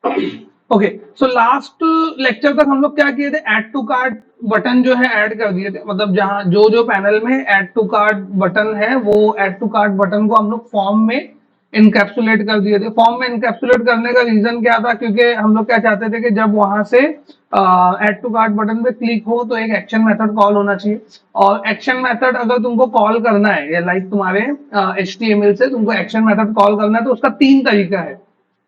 Okay, so last lecture तक हम लोग क्या किए थे, ऐड टू कार्ट बटन जो है ऐड कर दिए थे, मतलब जहां जो जो पैनल में ऐड टू कार्ट बटन है वो ऐड टू कार्ट बटन को हम लोग फॉर्म में इनकैप्सुलेट कर दिए थे। फॉर्म में इनकैप्सुलेट करने का रीजन क्या था, क्योंकि हम लोग क्या चाहते थे कि जब वहां से ऐड टू कार्ट बटन पे क्लिक हो तो एक एक्शन मेथड कॉल होना चाहिए, और एक्शन मेथड अगर तुमको कॉल करना है या लाइक तुम्हारे HTML से तुमको एक्शन मेथड कॉल करना है तो उसका 3 तरीका है।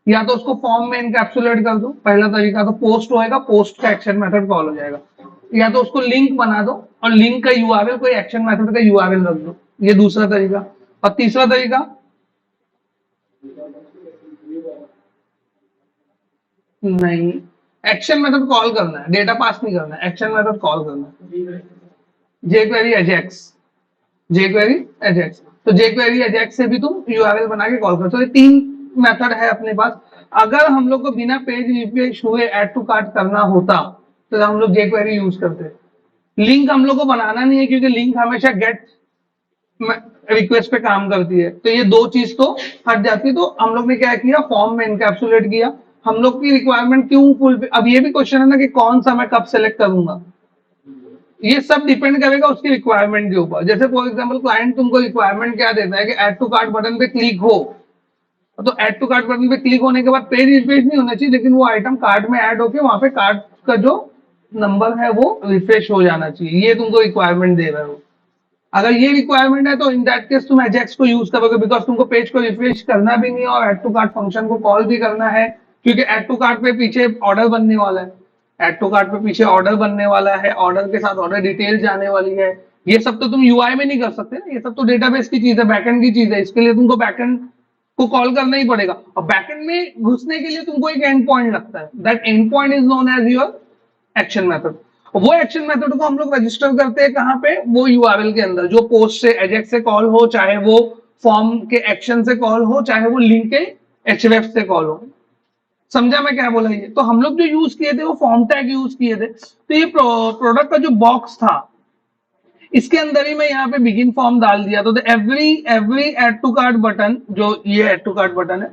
या तो उसको फॉर्म में इनकैप्सुलेट कर दो, पहला तरीका तो पोस्ट होएगा, पोस्ट का एक्शन मेथड कॉल हो जाएगा। या तो उसको लिंक बना दो और लिंक का यूआरएल कोई एक्शन मेथड का यूआरएल रख दो, ये दूसरा तरीका। और तीसरा तरीका, नहीं, एक्शन मेथड कॉल करना है, डेटा पास नहीं करना है, एक्शन मेथड कॉल करना है। जेक्वेरी एजेक्स, जेक्वेरी एजेक्स, तो जेक्वेरी एजेक्स से भी तुम यूआरएल बना के कॉल कर सकते हो। ये 3 मेथड है अपने पास। अगर हम लोग को बिना पेज रिफ्रेश हुए ऐड टू कार्ट करना होता तो हम लोग जेक्वेरी यूज करते। लिंक हम लोग को बनाना नहीं है क्योंकि लिंक हमेशा गेट रिक्वेस्ट पे काम करती है, तो ये 2 चीज तो हट जाती है। तो हम लोग ने क्या किया, फॉर्म में इनकैप्सुलेट किया। हम लोग की रिक्वायरमेंट क्यों फुल, अब ये भी क्वेश्चन है ना कि कौन सा मैं कब सेलेक्ट करूंगा, ये सब डिपेंड करेगा उसकी रिक्वायरमेंट के ऊपर। जैसे फॉर एग्जांपल क्लाइंट तुमको रिक्वायरमेंट क्या देता है कि ऐड टू कार्ट बटन पे क्लिक हो, तो ऐड टू कार्ट बटन पे क्लिक होने के बाद पेज रिफ्रेश नहीं होना चाहिए, लेकिन वो आइटम कार्ट में ऐड होके वहां पे कार्ट का जो नंबर है वो रिफ्रेश हो जाना चाहिए, ये तुमको रिक्वायरमेंट दे रहे हो। अगर ये रिक्वायरमेंट है तो इन दैट केस तुम एजेक्स को यूज करोगे, बिकॉज तुमको पेज को रिफ्रेश करना भी नहीं है और एड टू कार्ट फंक्शन को कॉल भी करना है, क्योंकि एड टू कार्ट पे पीछे ऑर्डर बनने वाला है। एड टू कार्ट पे पीछे ऑर्डर बनने वाला है, ऑर्डर के साथ ऑर्डर डिटेल जाने वाली है। ये सब तो तुम यूआई में नहीं कर सकते ना, ये सब तो डेटाबेस की चीज है, बैकएंड की चीज है, इसके लिए तुमको बैकएंड को कॉल करना ही पड़ेगा। और बैकएंड में घुसने के लिए तुमको एक एंड पॉइंट लगता है, that end point is known as your action method. वो एक्शन मेथड को हम लोग रजिस्टर करते हैं कहाँ पे, वो यूआरएल के अंदर, जो पोस्ट से एजेक्स से कॉल हो, चाहे वो फॉर्म के एक्शन से कॉल हो, चाहे वो लिंक के एचरेफ से कॉल हो। समझा मैं क्या बोला? ये तो हम लोग जो यूज किए थे वो फॉर्म टैग यूज किए थे। तो ये प्रोडक्ट का जो बॉक्स था इसके अंदर ही मैं यहाँ पे बिगिन फॉर्म डाल दिया, तो every every add to cart button, जो ये एड टू कार्ट बटन है,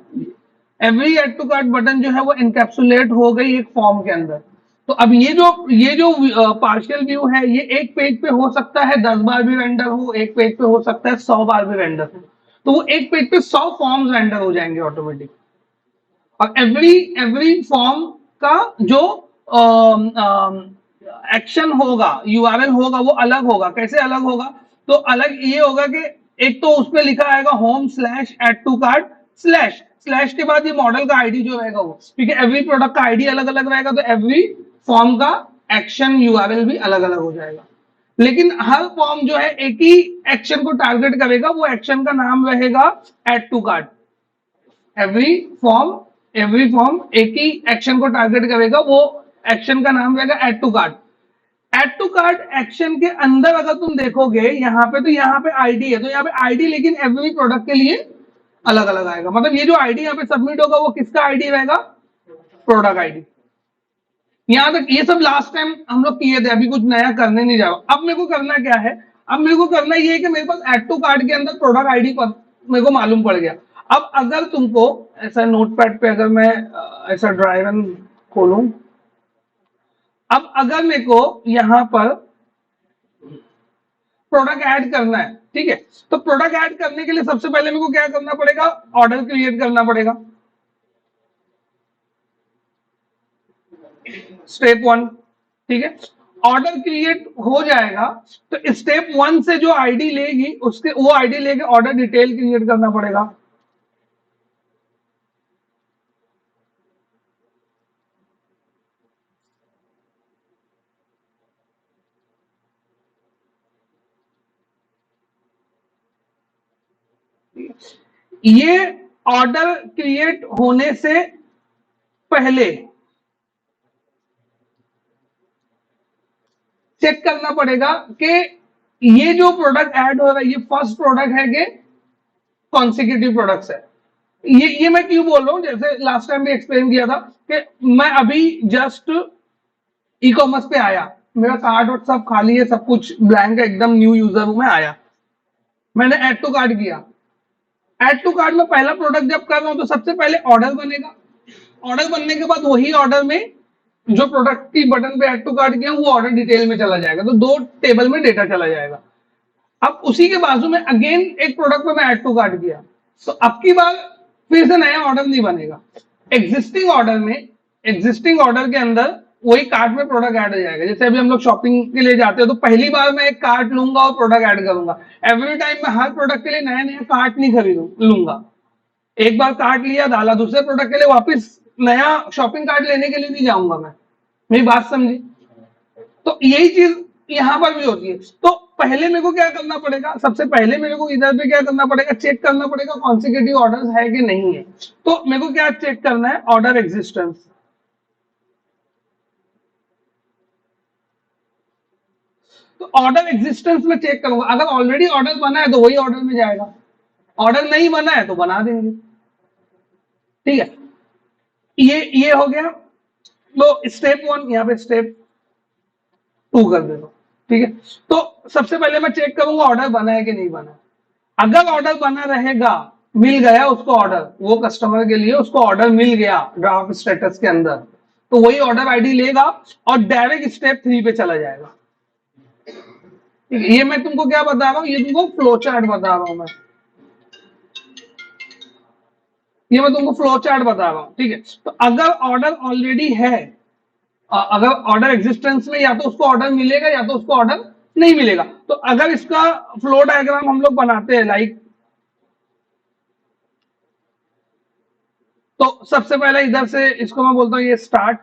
every add to cart button जो है वो इनकैप्सुलेट हो गई एक फॉर्म के अंदर। तो अब ये जो पार्शियल व्यू है, ये एक पेज पे हो सकता है 10 बार भी रेंडर हो, एक पेज पे हो सकता है 100 बार भी रेंडर हो। तो वो एक पेज पे 100 फॉर्म्स रेंडर हो जाएंगे ऑटोमेटिक। और एवरी एवरी फॉर्म का जो एक्शन होगा, यूआरएल होगा, वो अलग होगा। कैसे अलग होगा? तो अलग ये होगा कि एक तो उस पर लिखा आएगा home slash add to cart slash, slash के बाद ये मॉडल का आईडी जो रहेगा वो, क्योंकि एवरी प्रोडक्ट का आईडी अलग अलग रहेगा, तो एवरी फॉर्म का एक्शन यूआरएल भी अलग अलग हो जाएगा। लेकिन हर फॉर्म जो है एक ही एक्शन को टारगेट करेगा, वो एक्शन का नाम रहेगा add to cart. Every form एक ही एक्शन को टारगेट करेगा, वो एक्शन का नाम रहेगा add to cart. Add to cart action के अंदर अगर तुम देखोगे यहाँ पे, तो यहाँ पे आईडी है, तो यहाँ पे आईडी लेकिन एवरी प्रोडक्ट के लिए अलग अलग आएगा। मतलब ये जो आईडी यहाँ पे सबमिट होगा वो किसका आईडी रहेगा? Product ID. यहां तक ये सब लास्ट टाइम हम लोग किए थे, अभी कुछ नया करने नहीं जा रहा। अब मेरे को करना क्या है, अब मेरे को करना ये है कि मेरे पास एड टू कार्ट के अंदर प्रोडक्ट आईडी पर मेरे को मालूम पड़ गया। अब अगर तुमको ऐसा नोटपैड पे अगर मैं ऐसा ड्राई रन खोलूं, अब अगर मेरे को यहां पर प्रोडक्ट ऐड करना है, ठीक है, तो प्रोडक्ट ऐड करने के लिए सबसे पहले मेरे को क्या करना पड़ेगा? ऑर्डर क्रिएट करना पड़ेगा, स्टेप 1। ठीक है, ऑर्डर क्रिएट हो जाएगा तो स्टेप 1 से जो आईडी लेगी उसके वो आईडी लेके ऑर्डर डिटेल क्रिएट करना पड़ेगा। ये ऑर्डर क्रिएट होने से पहले चेक करना पड़ेगा कि ये जो प्रोडक्ट ऐड हो रहा है ये फर्स्ट प्रोडक्ट है कि कॉन्सिक्यूटिव प्रोडक्ट्स है। ये मैं क्यों बोल रहा हूं, जैसे लास्ट टाइम भी एक्सप्लेन किया था कि मैं अभी जस्ट ई कॉमर्स पे आया, मेरा कार्ड और सब खाली है, सब कुछ ब्लैंक है, एकदम न्यू यूजर हूं मैं, आया, मैंने ऐड टू कार्ट किया। ऐड टू कार्ट में पहला प्रोडक्ट जब कर रहा हूं तो सबसे पहले ऑर्डर बनेगा, ऑर्डर बनने के बाद वही ऑर्डर में जो प्रोडक्ट की बटन पे ऐड टू कार्ट किया वो ऑर्डर डिटेल में चला जाएगा, तो दो टेबल में डेटा चला जाएगा। अब उसी के बाजू में अगेन एक प्रोडक्ट पे मैं ऐड टू कार्ट किया, तो अब की बार फिर से नया ऑर्डर नहीं बनेगा। एग्जिस्टिंग ऑर्डर में, एग्जिस्टिंग ऑर्डर के अंदर वही कार्ट में प्रोडक्ट ऐड हो जाएगा। जैसे अभी हम लोग शॉपिंग के लिए जाते हैं तो पहली बार मैं एक कार्ट लूंगा और प्रोडक्ट ऐड करूंगा। एवरी टाइम मैं हर प्रोडक्ट के लिए नया नया कार्ट नहीं खरीदू लूंगा। एक बार कार्ट लिया, डाला, दूसरे प्रोडक्ट के लिए वापस नया शॉपिंग कार्ट लेने के लिए नहीं जाऊंगा मैं। मेरी बात समझी? तो यही चीज यहां पर भी होती है। तो पहले मेरे को क्या करना पड़ेगा, सबसे पहले मेरे को इधर पे क्या करना पड़ेगा, चेक करना पड़ेगा कॉन्सिक्यूटिव ऑर्डर्स है कि नहीं है। तो मेरे को क्या चेक करना है, ऑर्डर एग्जिस्टेंस। तो ऑर्डर एग्जिस्टेंस में चेक करूंगा, अगर ऑलरेडी ऑर्डर बना है तो वही ऑर्डर में जाएगा, ऑर्डर नहीं बना है तो बना देंगे। ठीक है, ये हो गया। तो स्टेप वन यहाँ पे स्टेप टू कर देता हूं। ठीक है, तो सबसे पहले मैं चेक करूंगा ऑर्डर बना है कि नहीं बना है। अगर ऑर्डर बना रहेगा, मिल गया उसको ऑर्डर, वो कस्टमर के लिए उसको ऑर्डर मिल गया ड्राफ्ट स्टेटस के अंदर, तो वही ऑर्डर आईडी लेगा और डायरेक्ट स्टेप थ्री पे चला जाएगा। ठीक है, ये मैं तुमको क्या बता रहा हूँ, ये तुमको फ्लो चार्ट बता रहा हूं मैं, ये मैं तुमको फ्लो चार्ट बता रहा हूँ। ठीक है, तो अगर ऑर्डर ऑलरेडी है, अगर ऑर्डर एग्जिस्टेंस में, या तो उसको ऑर्डर मिलेगा या तो उसको ऑर्डर नहीं मिलेगा। तो अगर इसका फ्लो डायग्राम हम लोग बनाते हैं लाइक, तो सबसे पहले इधर से इसको मैं बोलता हूँ ये स्टार्ट,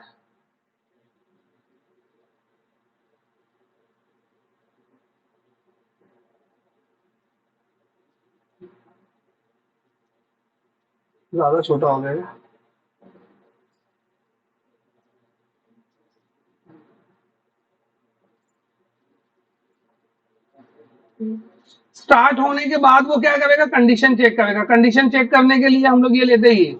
ज्यादा छोटा हो गया। स्टार्ट होने के बाद वो क्या करेगा, कंडीशन चेक करेगा। कंडीशन चेक करने के लिए हम लोग ये लेते ही,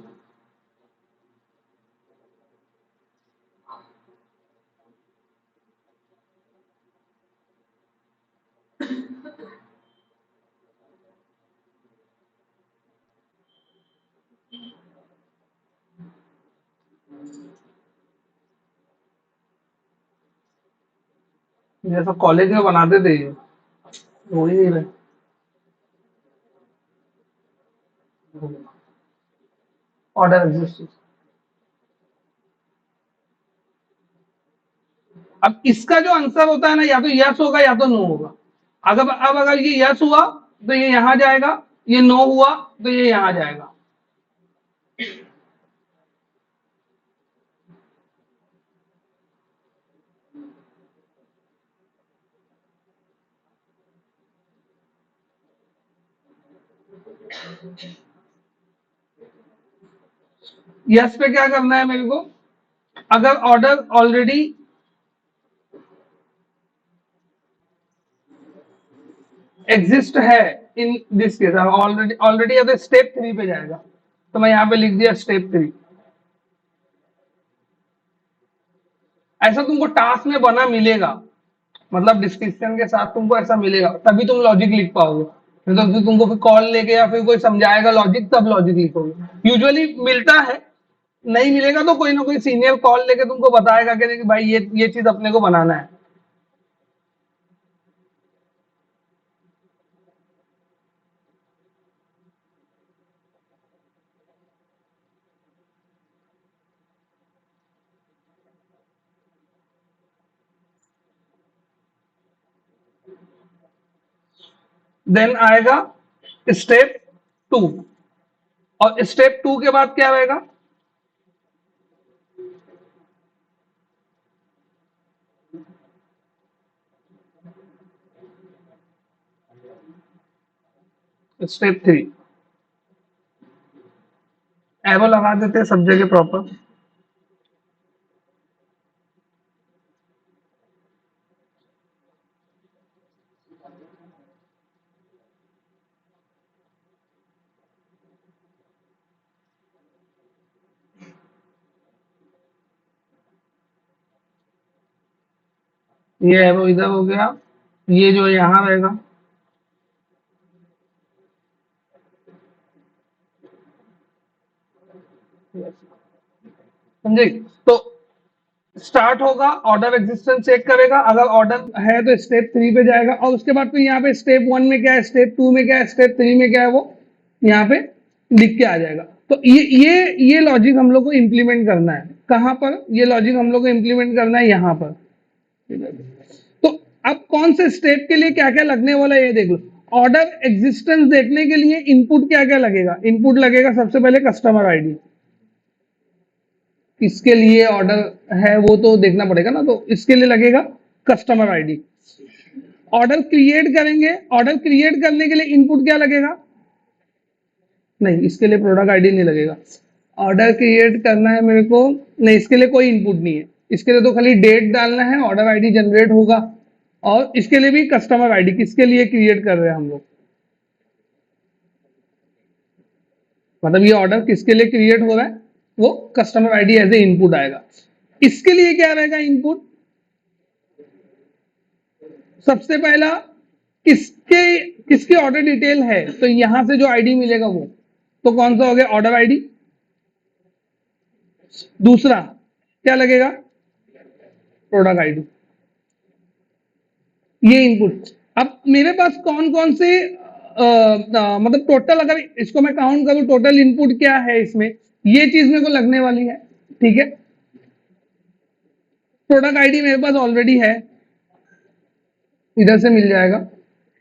जैसा कॉलेज में बनाते थे ये, हो ही नहीं रहे। ऑर्डर एग्जिस्ट, अब इसका जो आंसर होता है ना, या तो यस होगा या तो नो होगा। अगर अब अगर ये यस हुआ तो ये यहां जाएगा, ये नो हुआ तो ये यहां जाएगा। यस पे क्या करना है मेरे को, अगर ऑर्डर ऑलरेडी एग्जिस्ट है in this case, already already है तो स्टेप थ्री पे जाएगा। तो मैं यहां पे लिख दिया स्टेप थ्री। ऐसा तुमको टास्क में बना मिलेगा, मतलब डिस्क्रिप्शन के साथ तुमको ऐसा मिलेगा, तभी तुम लॉजिक लिख पाओगे। मतलब तो तुमको फिर कॉल लेके या फिर कोई समझाएगा लॉजिक, तब लॉजिक लिखोगे। यूजुअली मिलता है, नहीं मिलेगा तो कोई ना कोई सीनियर कॉल लेके तुमको बताएगा कि नहीं भाई ये चीज अपने को बनाना है। देन आएगा स्टेप टू, और स्टेप टू के बाद क्या रहेगा, स्टेप थ्री। एरो लगा देते हैं सब जगह प्रॉपर। ये एरो इधर हो गया, ये जो यहाँ रहेगा, समझे? तो स्टार्ट होगा, ऑर्डर एग्जिस्टेंस चेक करेगा, अगर ऑर्डर है तो स्टेप 3 पे जाएगा, और उसके बाद फिर यहाँ पे स्टेप 1 में क्या है, स्टेप 2 में क्या है, स्टेप 3 में क्या है, वो यहाँ पे लिख के आ जाएगा। तो ये लॉजिक हम लोग को इम्प्लीमेंट करना है। कहाँ पर ये लॉजिक हम लोग को इम्प्लीमेंट करना है? यहाँ पर। तो अब कौन से स्टेप के लिए क्या क्या लगने वाला है ये देख लो। ऑर्डर एग्जिस्टेंस देखने के लिए इनपुट क्या क्या लगेगा? इनपुट लगेगा सबसे पहले कस्टमर आईडी। इसके लिए ऑर्डर है वो तो देखना पड़ेगा ना, तो इसके लिए लगेगा कस्टमर आईडी। ऑर्डर क्रिएट करेंगे, ऑर्डर क्रिएट करने के लिए इनपुट क्या लगेगा? नहीं, इसके लिए प्रोडक्ट आईडी नहीं लगेगा। ऑर्डर क्रिएट करना है मेरे को, नहीं इसके लिए कोई इनपुट नहीं है, इसके लिए तो खाली डेट डालना है, ऑर्डर आईडी जनरेट होगा। और इसके लिए भी कस्टमर आईडी, किसके लिए क्रिएट कर रहे हैं हम लोग, मतलब ये ऑर्डर किसके लिए क्रिएट हो रहा है, वो customer ID as a input आएगा। इसके लिए क्या रहेगा इनपुट? सबसे पहला किसके किसकी ऑर्डर डिटेल है, तो यहां से जो आईडी मिलेगा वो, तो कौन सा हो गया? Order ID. दूसरा क्या लगेगा? Product ID. ये इनपुट। अब मेरे पास कौन कौन से मतलब टोटल, अगर इसको मैं काउंट करूं, टोटल इनपुट क्या है इसमें, ये चीज मेरे को लगने वाली है। ठीक है, प्रोडक्ट आईडी मेरे पास ऑलरेडी है, इधर से मिल जाएगा।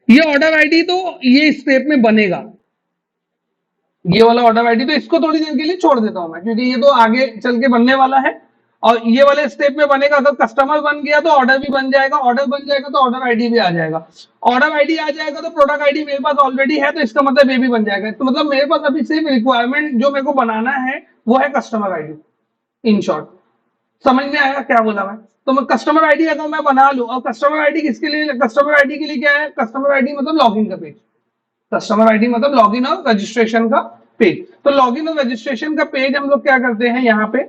ये ऑर्डर आईडी तो ये स्टेप में बनेगा, ये वाला ऑर्डर आईडी, तो इसको थोड़ी देर के लिए छोड़ देता हूं मैं, क्योंकि ये तो आगे चल के बनने वाला है। और ये वाले स्टेप में बनेगा, अगर कस्टमर बन गया तो ऑर्डर भी बन जाएगा, ऑर्डर बन जाएगा तो ऑर्डर आईडी भी आ जाएगा, ऑर्डर आईडी आ जाएगा तो प्रोडक्ट आईडी मेरे पास ऑलरेडी है, तो इसका मतलब ये भी बन जाएगा। तो मतलब मेरे पास अभी सिर्फ रिक्वायरमेंट जो मेरे को बनाना है वो है कस्टमर आईडी। इन शॉर्ट, समझ में आया क्या बोला मैं? तो मैं कस्टमर आईडी अगर मैं बना लूं, और कस्टमर आईडी किसके लिए, कस्टमर आईडी के लिए क्या है, कस्टमर आईडी मतलब लॉगिन का पेज, कस्टमर आईडी मतलब लॉगिन और रजिस्ट्रेशन का पेज। तो लॉगिन और रजिस्ट्रेशन का पेज हम लोग क्या करते हैं, यहाँ पे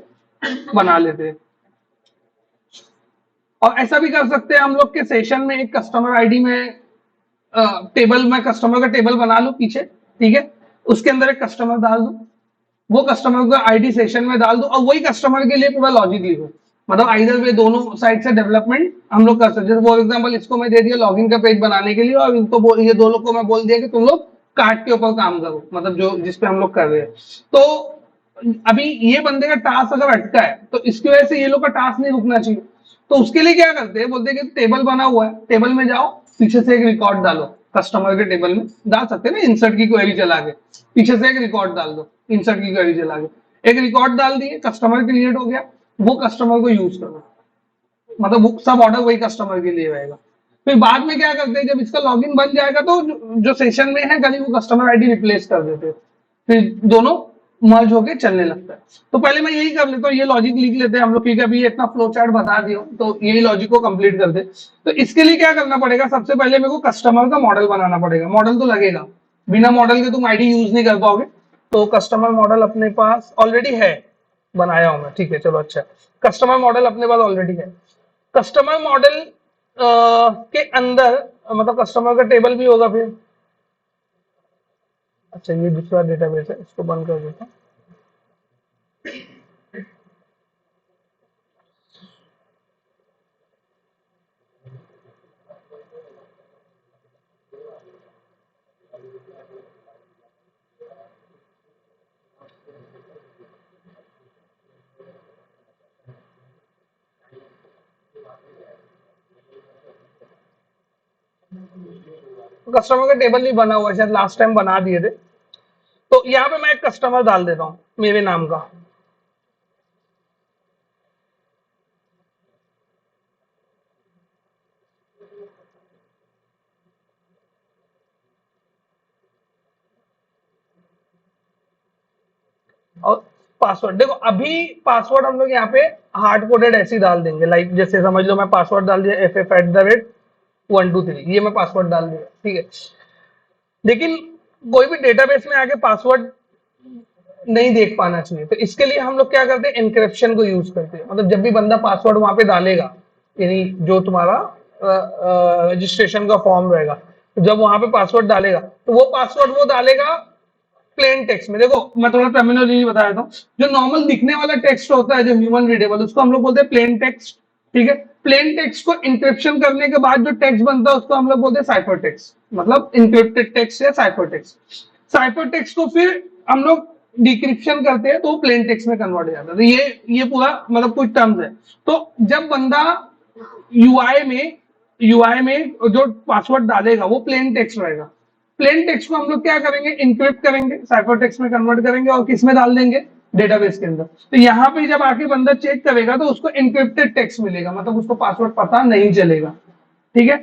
बना लेते हैं। और ऐसा भी कर सकते हैं हम लोग के सेशन में एक कस्टमर आईडी में टेबल में कस्टमर का टेबल बना लूं पीछे, ठीक है, उसके अंदर एक कस्टमर डाल दूं, वो कस्टमर का आईडी सेशन में डाल दूं, और वही कस्टमर के लिए पूरा लॉजिक लिखूं। मतलब आइदर वे दोनों साइड से डेवलपमेंट हम लोग कर सकते हैं। फॉर एग्जांपल इसको मैं दे दिया लॉगिन का पेज बनाने के लिए, और इनको ये दो लोग को मैं बोल दिया कि तुम लोग कार्ड के ऊपर काम करो, मतलब जो जिसपे हम लोग कर रहे हैं। तो अभी ये बंदे का टास्क अगर अटका है तो इसकी वजह से ये लोग का टास्क नहीं रुकना चाहिए। तो उसके लिए क्या करते हैं, बोलते हैं कि टेबल बना हुआ है, टेबल में जाओ, पीछे से एक रिकॉर्ड डालो, कस्टमर के टेबल में डाल सकते हैं ना, इंसर्ट की क्वेरी चला के पीछे से एक रिकॉर्ड डाल दो, इंसर्ट की क्वेरी चला के एक रिकॉर्ड डाल दिए, कस्टमर क्रिएट हो गया, वो कस्टमर को यूज करो, मतलब वो सब ऑर्डर वही कस्टमर के लिए रहेगा। फिर बाद में क्या करते हैं, जब इसका लॉगिन बन जाएगा तो जो सेशन में है खाली वो कस्टमर आईडी रिप्लेस कर देते हैं, फिर दोनों मर्ज होके चलने लगता है। तो पहले मैं यही कर लेता हूँ, ये लॉजिक लिख लेते हैं हम लोग, क्योंकि अभी इतना फ्लो चार्ट बता दिया तो यही लॉजिक को कंप्लीट कर दे। तो इसके लिए क्या करना पड़ेगा, सबसे पहले मेरे को कस्टमर का मॉडल बनाना पड़ेगा। मॉडल तो लगेगा, बिना मॉडल के तुम आईडी यूज नहीं कर पाओगे। तो कस्टमर मॉडल अपने पास ऑलरेडी है, बनाया हूं मैं, ठीक है चलो अच्छा। कस्टमर मॉडल अपने पास ऑलरेडी है। कस्टमर मॉडल के अंदर मतलब कस्टमर का टेबल भी होगा फिर। अच्छा ये दूसरा डेटाबेस है, इसको बंद कर देता हूँ। कस्टमर का टेबल नहीं बना हुआ है, शायद लास्ट टाइम बना दिए थे। तो यहाँ पे मैं एक कस्टमर डाल देता हूँ मेरे नाम का। और पासवर्ड देखो, अभी पासवर्ड हम लोग यहाँ पे हार्ड कोडेड ऐसे ही डाल देंगे, लाइक जैसे समझ लो मैं पासवर्ड डाल दिया FF@123, ये मैं पासवर्ड डाल दिया, ठीक है। लेकिन कोई भी डेटाबेस में आके पासवर्ड नहीं देख पाना चाहिए, तो इसके लिए हम लोग क्या करते हैं, एनक्रिप्शन को यूज करते हैं। मतलब जब भी बंदा पासवर्ड वहां पे डालेगा, यानी जो तुम्हारा रजिस्ट्रेशन का फॉर्म रहेगा, तो जब वहां पे पासवर्ड डालेगा तो वो पासवर्ड वो डालेगा प्लेन टेक्स्ट में देखो, मैं थोड़ा टर्मिनोलॉजी बता देता हूँ। जो नॉर्मल दिखने वाला टेक्स्ट होता है, जो ह्यूमन रीडेबल, उसको हम लोग बोलते हैं प्लेन टेक्स्ट। ठीक है, प्लेन टेक्स्ट को इंक्रिप्शन करने के बाद जो टेक्स्ट बनता है उसको हम लोग बोलते हैं साइफर टेक्स्ट, मतलब इंक्रिप्टेड टेक्स्ट या साइफर टेक्स्ट। साइफर टेक्स्ट को फिर हम लोग डिक्रिप्शन करते हैं तो वो प्लेन टेक्स्ट में कन्वर्ट हो जाता है। तो ये पूरा मतलब कुछ टर्म्स है। तो जब बंदा यूआई में जो पासवर्ड डालेगा वो प्लेन टेक्स्ट रहेगा। प्लेन टेक्स्ट को हम लोग क्या करेंगे, इंक्रिप्ट करेंगे, साइफर टेक्स्ट में कन्वर्ट करेंगे और किस में डाल देंगे, डेटाबेस के अंदर। तो यहाँ पे जब आके बंदा चेक करेगा तो उसको इंक्रिप्टेड टेक्स्ट मिलेगा, मतलब उसको पासवर्ड पता नहीं चलेगा। ठीक है,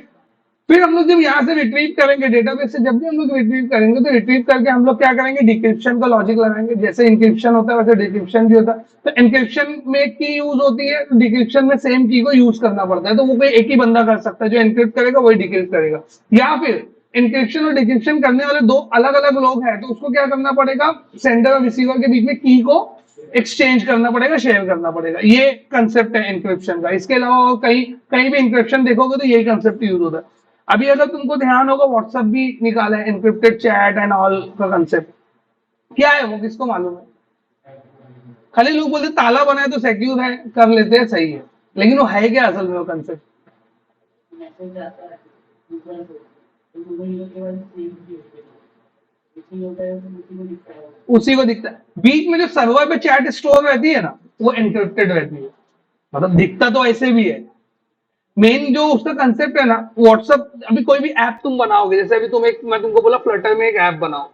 फिर हम लोग जब यहाँ से रिट्रीव करेंगे डेटाबेस से, जब भी हम लोग रिट्रीव करेंगे तो रिट्रीव करके हम लोग क्या करेंगे, डिक्रिप्शन का लॉजिक लगाएंगे। जैसे इंक्रिप्शन होता है वैसे डिक्रिप्शन भी होता है। तो इंक्रिप्शन में एक की यूज होती है, डिक्रिप्शन में सेम की को यूज करना पड़ता है। तो वो कोई एक ही बंदा कर सकता है, जो एनक्रिप्ट करेगा वही डिक्रिप्ट करेगा। या फिर इंक्रिप्शन और डिक्रिप्शन करने वाले दो अलग अलग लोग हैं, तो उसको क्या करना पड़ेगा, सेंडर और रिसीवर के बीच में की को एक्सचेंज करना पड़ेगा, शेयर करना पड़ेगा। ये कंसेप्ट है इंक्रिप्शन का। इसके अलावा और कहीं कहीं भी इंक्रिप्शन देखोगे तो यही कंसेप्ट यूज होता है। अभी अगर तुमको ध्यान होगा, व्हाट्सएप भी निकाला है एनक्रिप्टेड चैट एंड ऑल का कंसेप्ट। क्या है वो, किसको मालूम है? खाली लोग बोलते ताला बनाए तो सिक्योर है, कर लेते हैं, सही है, लेकिन वो है क्या असल में वो कंसेप्ट? उसी को दिखता है। बीच में जो सर्वर पे चैट स्टोर रहती है ना, वो एनक्रिप्टेड रहती है। मतलब दिखता तो ऐसे भी है। मेन जो उसका कंसेप्ट है ना, व्हाट्सअप, अभी कोई भी ऐप तुम बनाओगे, जैसे अभी तुम एक, मैं तुमको बोला फ्लटर में एक ऐप बनाओ,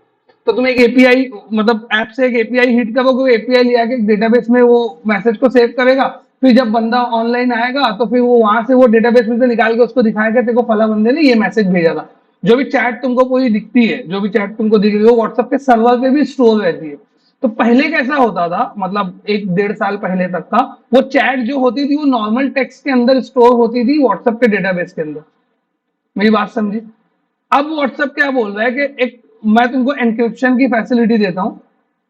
तो तुम एक एपीआई, मतलब ऐप से एक एपीआई हिट करोगे, एपीआई ले आके डेटाबेस में वो मैसेज को सेव करेगा। फिर जब बंदा ऑनलाइन आएगा तो फिर वो वहां से वो डेटाबेस में से निकाल के उसको दिखाएगा, तेरे को फला बंदे ने ये मैसेज भेजा था। जो भी चैट तुमको पूरी दिखती है, जो भी चैट तुमको दिख रही है, वो व्हाट्सएप के सर्वर पे भी स्टोर रहती है। तो पहले कैसा होता था, मतलब 1-1.5 साल पहले तक का, वो चैट जो होती थी वो नॉर्मल टेक्स्ट के अंदर स्टोर होती थी व्हाट्सएप के डेटाबेस के अंदर। मेरी बात समझी? अब व्हाट्सएप क्या बोल रहा है कि एक, मैं तुमको एनक्रिप्शन की फैसिलिटी देता हूँ।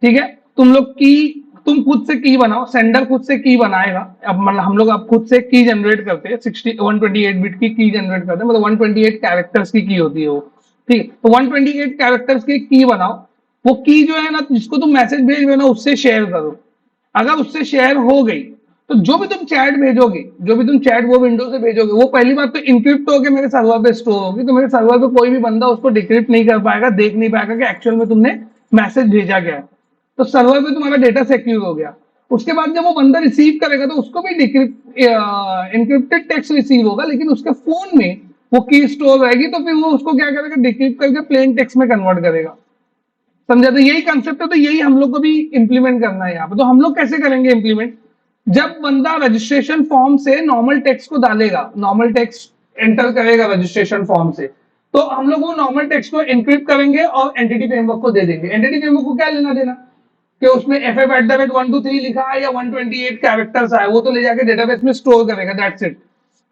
ठीक है, तुम लोग की, तुम खुद से की बनाओ, सेंडर खुद से की बनाएगा। अब मतलब हम लोग अब खुद से की जनरेट करते हैं, 128 बिट की जनरेट करते हैं, मतलब 128 कैरेक्टर्स की होती है वो। ठीक है, तो 128 कैरेक्टर्स की बनाओ। वो की जो है ना, जिसको तुम मैसेज भेज रहे हो ना, उससे शेयर करो। अगर उससे शेयर हो गई तो जो भी तुम चैट भेजोगे, जो भी तुम चैट वो विंडो से भेजोगे, वो पहली बात तो इंक्रिप्ट होकर मेरे सर्वर पे स्टोर होगी। तो मेरे सर्वर पे कोई भी बंदा उसको डिक्रिप्ट नहीं कर पाएगा, देख नहीं पाएगा कि एक्चुअल में तुमने मैसेज भेजा गया है। तो सर्वर पे तुम्हारा डेटा सिक्योर हो गया। उसके बाद जब वो बंदा रिसीव करेगा तो उसको भी डिक्रिप्ट एनक्रिप्टेड टेक्स्ट रिसीव होगा, लेकिन उसके फोन में वो की स्टोर रहेगी। तो फिर वो उसको क्या करेगा, डिक्रिप्ट करके प्लेन टेक्स्ट में कन्वर्ट करेगा। समझा? तो यही कंसेप्ट है। तो यही हम लोग को भी इंप्लीमेंट करना है यहाँ पे। तो हम लोग कैसे करेंगे इंप्लीमेंट, जब बंदा रजिस्ट्रेशन फॉर्म से नॉर्मल टेक्स्ट को डालेगा, नॉर्मल टेक्स्ट एंटर करेगा रजिस्ट्रेशन फॉर्म से, तो हम लोग वो नॉर्मल टेक्स्ट को एनक्रिप्ट करेंगे और एंटिटी फ्रेमवर्क को दे देंगे। एंटिटी फ्रेमवर्क को क्या लेना देना कि उसमें FF@123 लिखा है या 128 कैरेक्टर्स आए, वो तो ले जाके डेटाबेस में स्टोर करेगा, दैट्स इट।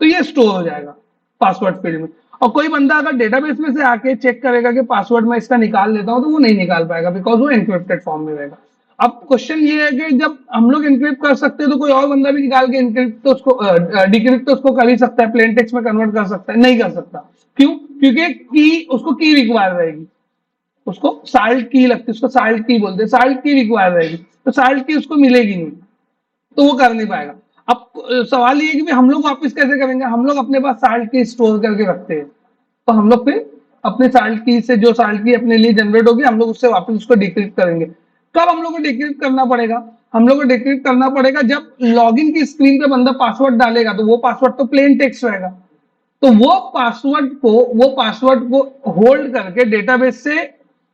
तो ये स्टोर हो जाएगा पासवर्ड फील्ड में। और कोई बंदा अगर डेटाबेस में से आके चेक करेगा कि पासवर्ड मैं इसका निकाल लेता हूं, तो वो नहीं निकाल पाएगा, बिकॉज वो एनक्रिप्टेड फॉर्म में रहेगा। अब क्वेश्चन ये है कि जब हम लोग एनक्रिप्ट कर सकते हैं तो कोई और बंदा भी निकाल के एनक्रिप्ट तो उसको डिक्रिप्ट तो उसको कर ही सकता है, प्लेन टेक्स्ट में कन्वर्ट कर सकता है? नहीं कर सकता। क्यों? क्योंकि की, उसको की रिक्वायर रहेगी, उसको साल्ट की लगती है, उसको साल्ट की बोलते हैं, साल्ट की रिक्वायर रहेगी। तो साल्ट की उसको मिलेगी नहीं, तो वो कर नहीं पाएगा। अब सवाल ये है कि हम लोग वापस कैसे करेंगे? हम लोग अपने पास साल्ट की स्टोर करके रखते हैं। तो हम लोग फिर अपने साल्ट की से, जो साल्ट की अपने लिए जनरेट होगी, हम लोग उससे वापस उसको डिक्रिप्ट करेंगे। कब हम लोग को डिक्रिप्ट करना पड़ेगा? हम लोग को डिक्रिप्ट करना पड़ेगा जब लॉगिन की स्क्रीन पे बंदा पासवर्ड डालेगा, तो वो पासवर्ड तो प्लेन टेक्स्ट रहेगा। तो वो पासवर्ड को होल्ड करके डेटाबेस से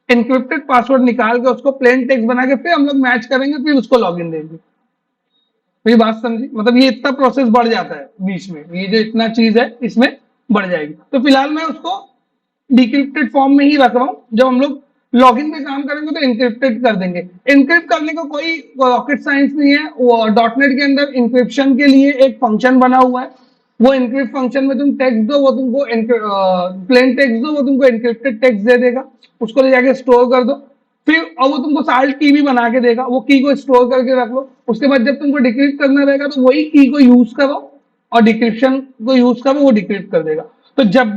एनक्रिप्टेड पासवर्ड निकाल के उसको प्लेन टेक्स्ट बना के फिर हम लोग मैच करेंगे, फिर उसको लॉगिन देंगे। मेरी बात समझी? मतलब ये इतना प्रोसेस बढ़ जाता है बीच में, ये जो इतना चीज है इसमें बढ़ जाएगी। तो फिलहाल मैं उसको डिक्रिप्टेड फॉर्म में ही रख रहा हूं। जब हम लोग लॉगिन में काम करेंगे तो इंक्रिप्टेड कर देंगे। इंक्रिप्ट करने का कोई रॉकेट साइंस नहीं है। वो डॉटनेट के अंदर इंक्रिप्शन के लिए एक फंक्शन बना हुआ है। वो इंक्रिप्ट फंक्शन में तुम टेक्स्ट दो, वो तुमको प्लेन टेक्स्ट दो, वो तुमको इंक्रिप्टेड टेक्स्ट दे देगा। उसको ले जाके स्टोर कर दो। फिर और वो तुमको साल्ट की भी बना के देगा, वो की को स्टोर करके रख लो। उसके बाद जब तुमको डिक्रिप्ट करना रहेगा तो वही की को यूज करो और डिक्रिप्शन को यूज करो, वो डिक्रिप्ट कर देगा। तो जब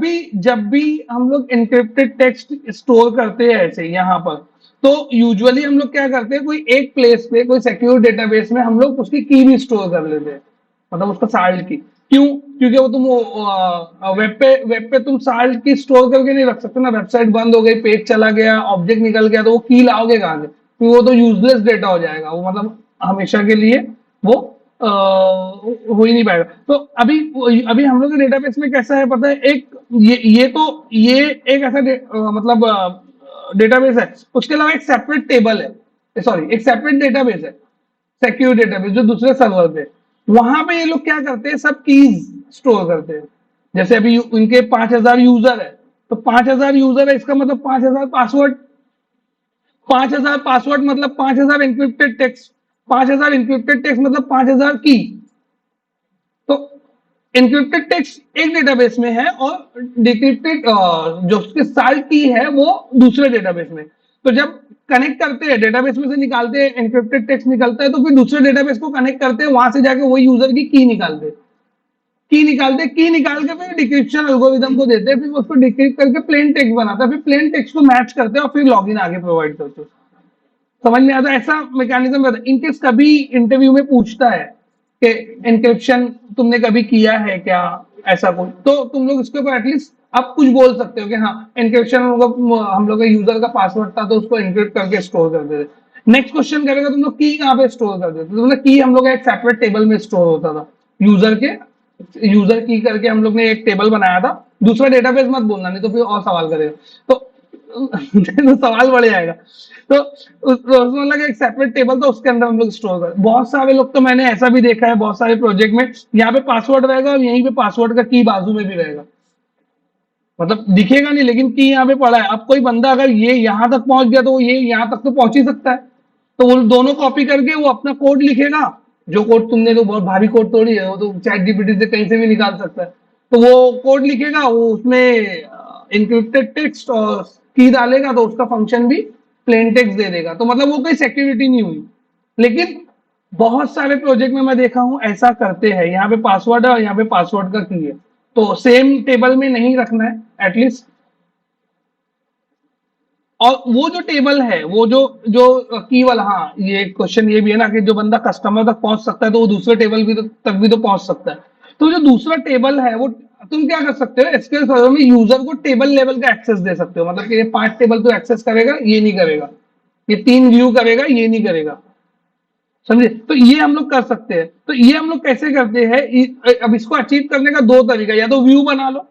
भी हम लोग एनक्रिप्टेड टेक्स्ट स्टोर करते हैं ऐसे यहाँ पर, तो यूजुअली हम लोग क्या करते हैं, कोई एक प्लेस पे कोई सिक्योर डेटाबेस में हम लोग उसकी की भी स्टोर कर लेते हैं, मतलब उसका साल्ट की। क्यों? क्योंकि वो तुम वेब पे तुम साल्ट की स्टोर करके नहीं रख सकते ना। वेबसाइट बंद हो गई, पेज चला गया, ऑब्जेक्ट निकल गया, तो वो की लाओगे कहाँ से? क्योंकि वो तो यूजलेस डेटा हो जाएगा, वो मतलब हमेशा के लिए वो हो ही नहीं पाएगा। तो अभी हम लोग के डेटाबेस में कैसा है पता है? एक ये एक ऐसा मतलब डेटाबेस है, उसके अलावा एक सेपरेट टेबल है, सॉरी एक सेपरेट डेटाबेस है, सिक्योर डेटाबेस जो दूसरे सर्वर पे। वहां पे ये लोग क्या करते हैं, सब कीज स्टोर करते हैं। जैसे अभी उनके 5,000 यूजर है, तो 5,000 यूजर है, इसका मतलब 5,000 पासवर्ड। 5,000 पासवर्ड मतलब 5,000 इंक्रिप्टेड टेक्स्ट। 5,000 इंक्रिप्टेड टेक्स्ट मतलब 5,000 की। तो एन्क्रिप्टेड टेक्स्ट एक डेटाबेस में है और डिक्रिप्टेड जो उसके साल्ट की है वो दूसरे डेटाबेस में। तो जब कनेक्ट करते हैं, डेटाबेस में से निकालते हैं, एन्क्रिप्टेड टेक्स्ट निकलता है, तो फिर दूसरे डेटाबेस को कनेक्ट करते हैं, वहां से जाके वही यूजर की निकालते हैं। की निकाल के फिर डिक्रिप्शन एल्गोरिदम को देते हैं, फिर उसको डिक्रिप्ट करके प्लेन टेक्स्ट बनाता है, फिर प्लेन टेक्स्ट को मैच करते हैं और फिर लॉगिन आगे प्रोवाइड करते हैं। समझ में आता है? ऐसा मैकेनिज्म रहता है। इनकेस कभी इंटरव्यू में पूछता है कि एनक्रिप्शन तुमने कभी किया है क्या, ऐसा कुछ, तो तुम लोग इसके ऊपर एटलीस्ट आप कुछ बोल सकते हो कि हाँ एनक्रिप्शन हम लोग का यूजर का पासवर्ड था तो उसको एनक्रिप्ट करके स्टोर कर देते। नेक्स्ट क्वेश्चन करेगा तुम लोग की कहाँ पे स्टोर कर देते? तुमने की हम लोग का एक सेपरेट टेबल में स्टोर होता था, यूजर की करके हम लोग ने एक टेबल बनाया था। दूसरा डेटाबेस मत बोलना, नहीं तो फिर और सवाल करेगा तो तो सवाल बढ़ जाएगा। तो उसमें लगा एक सेपरेट टेबल था, उसके अंदर हम लोग स्टोर कर। बहुत सारे लोग तो मैंने ऐसा भी देखा है, बहुत सारे प्रोजेक्ट में यहाँ पे पासवर्ड रहेगा और यहीं पे पासवर्ड का की बाजू में भी रहेगा, मतलब दिखेगा नहीं लेकिन की यहाँ पे पड़ा है। अब कोई बंदा अगर ये यहाँ तक पहुंच गया तो वो ये यहाँ तक तो पहुंच ही सकता है। तो वो दोनों कॉपी करके वो अपना कोड लिखेगा, जो कोड तुमने, तो बहुत भारी कोड थोड़ी है, वो तो चैट जीपीटी से कहीं से भी निकाल सकता है। तो वो कोड लिखेगा, वो उसमें इंक्रिप्टेड टेक्स्ट और की डालेगा, तो उसका फंक्शन भी प्लेन टेक्स्ट दे देगा। तो मतलब वो कोई सिक्योरिटी नहीं हुई। लेकिन बहुत सारे प्रोजेक्ट में मैं देखा हूं ऐसा करते हैं, यहाँ पे पासवर्ड है और यहाँ पे पासवर्ड का की है, तो सेम टेबल में नहीं रखना है एटलीस्ट। और वो जो टेबल है, वो जो जो की वाला, हाँ ये क्वेश्चन ये भी है ना कि जो बंदा कस्टमर तक पहुंच सकता है तो वो दूसरे टेबल भी तक भी तो पहुंच सकता है। तो जो दूसरा टेबल है वो तुम क्या कर सकते हो, एसक्यूएल सर्वर में यूजर को टेबल लेवल का एक्सेस दे सकते हो, मतलब कि ये 5 टेबल तो एक्सेस करेगा, ये नहीं करेगा, ये 3 व्यू करेगा, ये नहीं करेगा। समझे? तो ये हम लोग कर सकते हैं। तो ये हम लोग कैसे करते हैं? अब इसको अचीव करने का दो तरीका, या तो व्यू बना लो।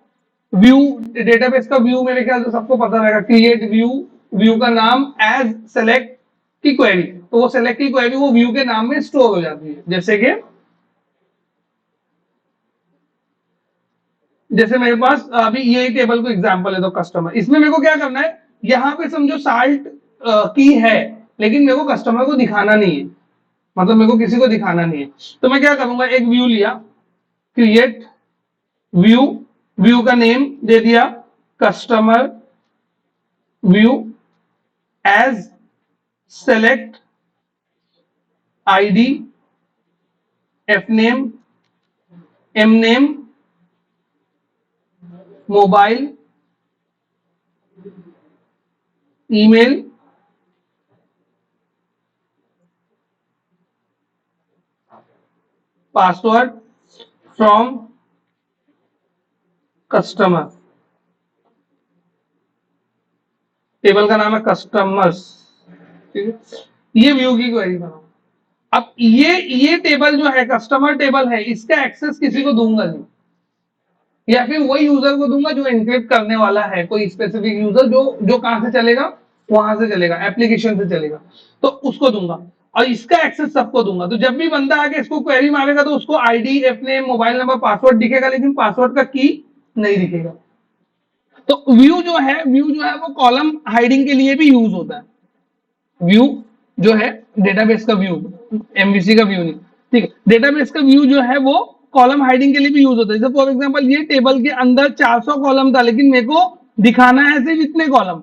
व्यू, डेटाबेस का व्यू मेरे ख्याल से सबको पता रहेगा, क्रिएट व्यू। व्यू का नाम एज सेलेक्ट की क्वेरी, तो वो सेलेक्ट की क्वेरी वो व्यू के नाम में स्टोर हो जाती है। जैसे मेरे पास अभी ये टेबल को एग्जांपल है, तो कस्टमर, इसमें मेरे को क्या करना है, यहाँ पे समझो साल्ट की है, लेकिन मेरे को कस्टमर को दिखाना नहीं है, मतलब मेरे को किसी को दिखाना नहीं है। तो मैं क्या करूंगा, एक व्यू लिया, क्रिएट व्यू, व्यू का नेम दे दिया customer view, as select ID, F name, M name, mobile, email, password from customer. Table का नाम है कस्टमर्स, ठीक है। ये व्यू की क्वेरी बनाओ। अब ये टेबल जो है, कस्टमर टेबल है, इसका एक्सेस किसी को दूंगा नहीं, या फिर वही यूजर को दूंगा जो एनक्रिप्ट करने वाला है, कोई स्पेसिफिक यूजर जो जो कहां से चलेगा, वहां से चलेगा, एप्लीकेशन से चलेगा, तो उसको दूंगा। और इसका एक्सेस सबको दूंगा। तो जब भी बंदा आके इसको क्वेरी मारेगा तो उसको ID, F name, mobile number, password दिखेगा, लेकिन पासवर्ड का की नहीं दिखेगा। तो व्यू जो है वो कॉलम हाइडिंग के लिए भी यूज होता है। व्यू जो है डेटाबेस का व्यू, एमवीसी का व्यू नहीं, ठीक है। डेटाबेस का व्यू जो है वो कॉलम हाइडिंग के लिए भी यूज होता है। जैसे फॉर एग्जांपल ये टेबल के अंदर 400 कॉलम था, लेकिन मेरे को दिखाना है सिर्फ इतने कॉलम,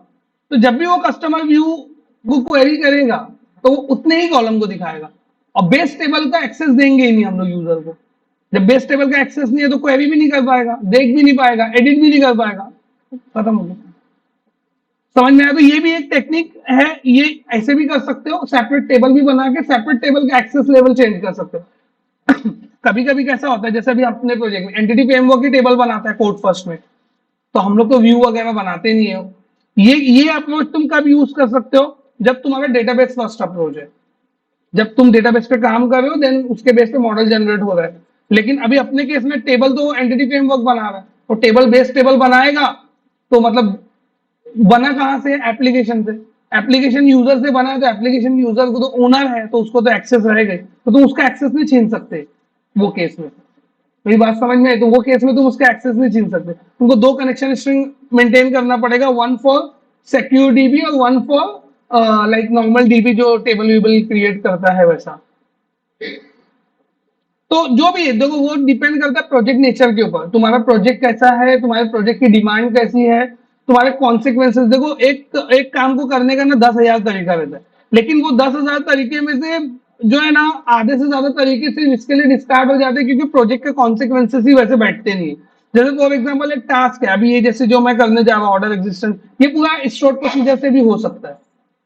तो जब भी वो कस्टमर व्यू को क्वेरी करेगा तो वो उतने ही कॉलम को दिखाएगा। और बेस टेबल का एक्सेस देंगे ही नहीं हम लोग यूजर को। जब बेस टेबल का एक्सेस नहीं है तो क्वेरी भी नहीं कर पाएगा, देख भी नहीं पाएगा, एडिट भी नहीं कर पाएगा, खत्म हो गया। समझ में आया? तो ये भी एक टेक्निक है, ये ऐसे भी कर सकते हो, सेपरेट टेबल भी बना के सेपरेट टेबल का एक्सेस लेवल चेंज कर सकते हो। कभी कभी कैसा होता है, जैसे अभी अपने प्रोजेक्ट में एंटिटी फ्रेमवर्क की टेबल बनाता है कोड फर्स्ट में, तो हम लोग तो व्यू वगैरह बनाते नहीं है। ये अप्रोच तुम कब यूज कर सकते हो? जब तुम्हारा डेटाबेस फर्स्ट अप्रोच है, जब तुम डेटाबेस पे काम कर रहे हो, देन उसके बेस पे मॉडल जनरेट हो रहा है। लेकिन अभी अपने केस में टेबल तो एंटिटी फ्रेमवर्क बना रहा है, तो टेबल बेस्ड टेबल बनाएगा, तो मतलब बना कहां से? एप्लीकेशन से। एप्लीकेशन यूजर से बना है, तो एप्लीकेशन यूजर को तो ओनर है, तो उसको तो एक्सेस रहेगा ही। तो तुम उसका एक्सेस नहीं छीन सकते वो केस में। मेरी बात समझ में आई? तो वो केस में तुम उसका एक्सेस नहीं छीन सकते, तुमको दो कनेक्शन स्ट्रिंग मेंटेन करना पड़ेगा, वन फॉर सिक्योर डीबी और one for like normal dB जो टेबल वेबल क्रिएट करता है वैसा। तो जो भी है देखो, वो डिपेंड करता है प्रोजेक्ट नेचर के ऊपर, तुम्हारा प्रोजेक्ट कैसा है, तुम्हारे प्रोजेक्ट की डिमांड कैसी है, तुम्हारे कॉन्सिक्वेंसेस। देखो एक एक काम को करने का ना 10,000 तरीका रहता है, लेकिन वो 10,000 तरीके में से जो है ना, आधे से ज्यादा तरीके सिर्फ इसके लिए डिस्कार्ड हो जाते हैं क्योंकि प्रोजेक्ट के कॉन्सिक्वेंसेस ही वैसे बैठते नहीं। जैसे फॉर एग्जाम्पल एक टास्क है, अभी ये जैसे जो मैं करने जा रहा हूँ ऑर्डर एग्जिस्टेंस, ये पूरा स्टोर प्रोसीजर से भी हो सकता है।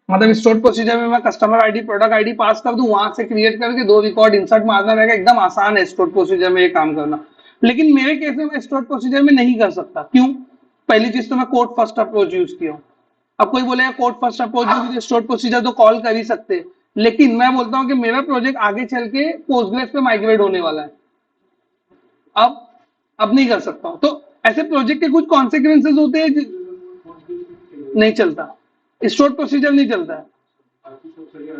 मतलब स्टोर प्रोसीजर में मैं कस्टमर आईडी प्रोडक्ट आईडी पास कर दूं, वहां से क्रिएट करके दो रिकॉर्ड इंसर्ट मारना रहेगा, एकदम आसान है स्टोर प्रोसीजर में ये काम करना। लेकिन मेरे केस में मैं स्टोर प्रोसीजर में नहीं कर सकता। क्यों? पहली चीज तो मैं कोड फर्स्ट अप्रोच यूज किया हूं। अब कोई बोलेगा code first approach store procedure तो कॉल कर ही सकते हैं, लेकिन मैं बोलता हूं कि मेरा प्रोजेक्ट आगे चल के पोस्टग्रेस पे माइग्रेट होने वाला है। अब अब नहीं कर सकता हूं, तो ऐसे प्रोजेक्ट के कुछ कॉन्सिक्वेंसेज होते हैं नहीं चलता, स्टोर प्रोसीजर नहीं चलता है,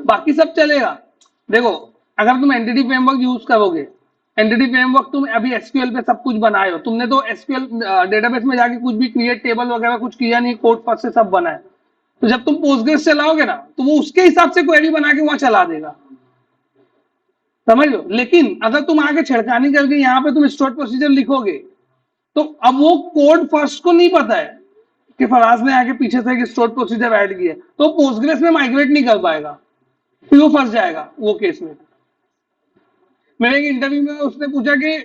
बाकी सब चलेगा। देखो, अगर तुम एंटिटी फ्रेमवर्क यूज करोगे, एंटिटी फ्रेमवर्क तुम अभी एसक्यूएल पे सब कुछ बनाए हो, तुमने तो एसक्यूएल डेटाबेस में जाके कुछ भी क्रिएट टेबल वगैरह कुछ किया नहीं, कोड फर्स्ट से सब बना है। तो जब तुम पोस्टग्रेस चलाओगे ना, तो वो उसके हिसाब से क्वेरी बना के वहां चला देगा, समझ लो। लेकिन अगर तुम आगे छिड़कानी करके यहाँ पे तुम स्टोर प्रोसीजर लिखोगे, तो अब वो कोड फर्स्ट को नहीं पता है कि फराज ने आगे पीछे से एक स्टोर प्रोसीजर ऐड किया, तो पोस्टग्रेस में माइग्रेट नहीं कर पाएगा, फिर वो फंस जाएगा वो केस में। मेरे एक इंटरव्यू में उसने पूछा कि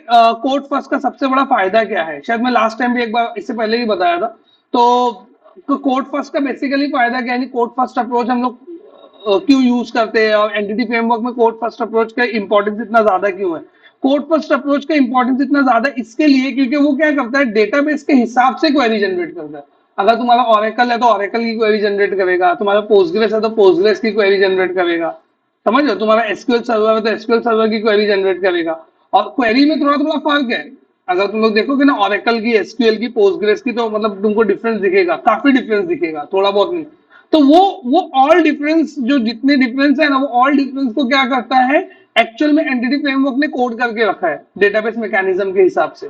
कोड फर्स्ट का सबसे बड़ा फायदा क्या है, शायद मैं लास्ट टाइम भी एक बार इससे पहले ही बताया था। तो कोड फर्स्ट का बेसिकली फायदा क्या है, कोड फर्स्ट अप्रोच हम लोग क्यों यूज करते हैं, और एंटिटी फ्रेमवर्क में कोड फर्स्ट अप्रोच का इंपॉर्टेंस इतना ज्यादा क्यों है? कोड फर्स्ट अप्रोच का इंपॉर्टेंस इतना ज्यादा इसके लिए क्योंकि वो क्या करता है, डेटाबेस के हिसाब से क्वेरी जनरेट करता है। अगर तुम्हारा ऑरेकल है तो ऑरेकल की क्वेरी जनरेट करेगा, तुम्हारा पोस्टग्रेस है तो पोस्टग्रेस की क्वेरी जनरेट करेगा, समझ लो। तुम्हारा एसक्यूएल सर्वर है तो एसक्यूएल सर्वर की क्वेरी जनरेट करेगा। और क्वेरी में थोड़ा थोड़ा फर्क है, अगर तुम लोग देखोगे ना ऑरेकल की, एसक्यूएल की, पोस्टग्रेस की, तो मतलब तुमको डिफरेंस दिखेगा, काफी डिफरेंस दिखेगा, थोड़ा बहुत नहीं। तो वो ऑल डिफरेंस, जो जितने डिफरेंस है ना, वो ऑल डिफरेंस को क्या करता है, एक्चुअल में एंटिटी फ्रेमवर्क ने कोड करके रखा है डेटाबेस मैकेनिज्म के हिसाब से,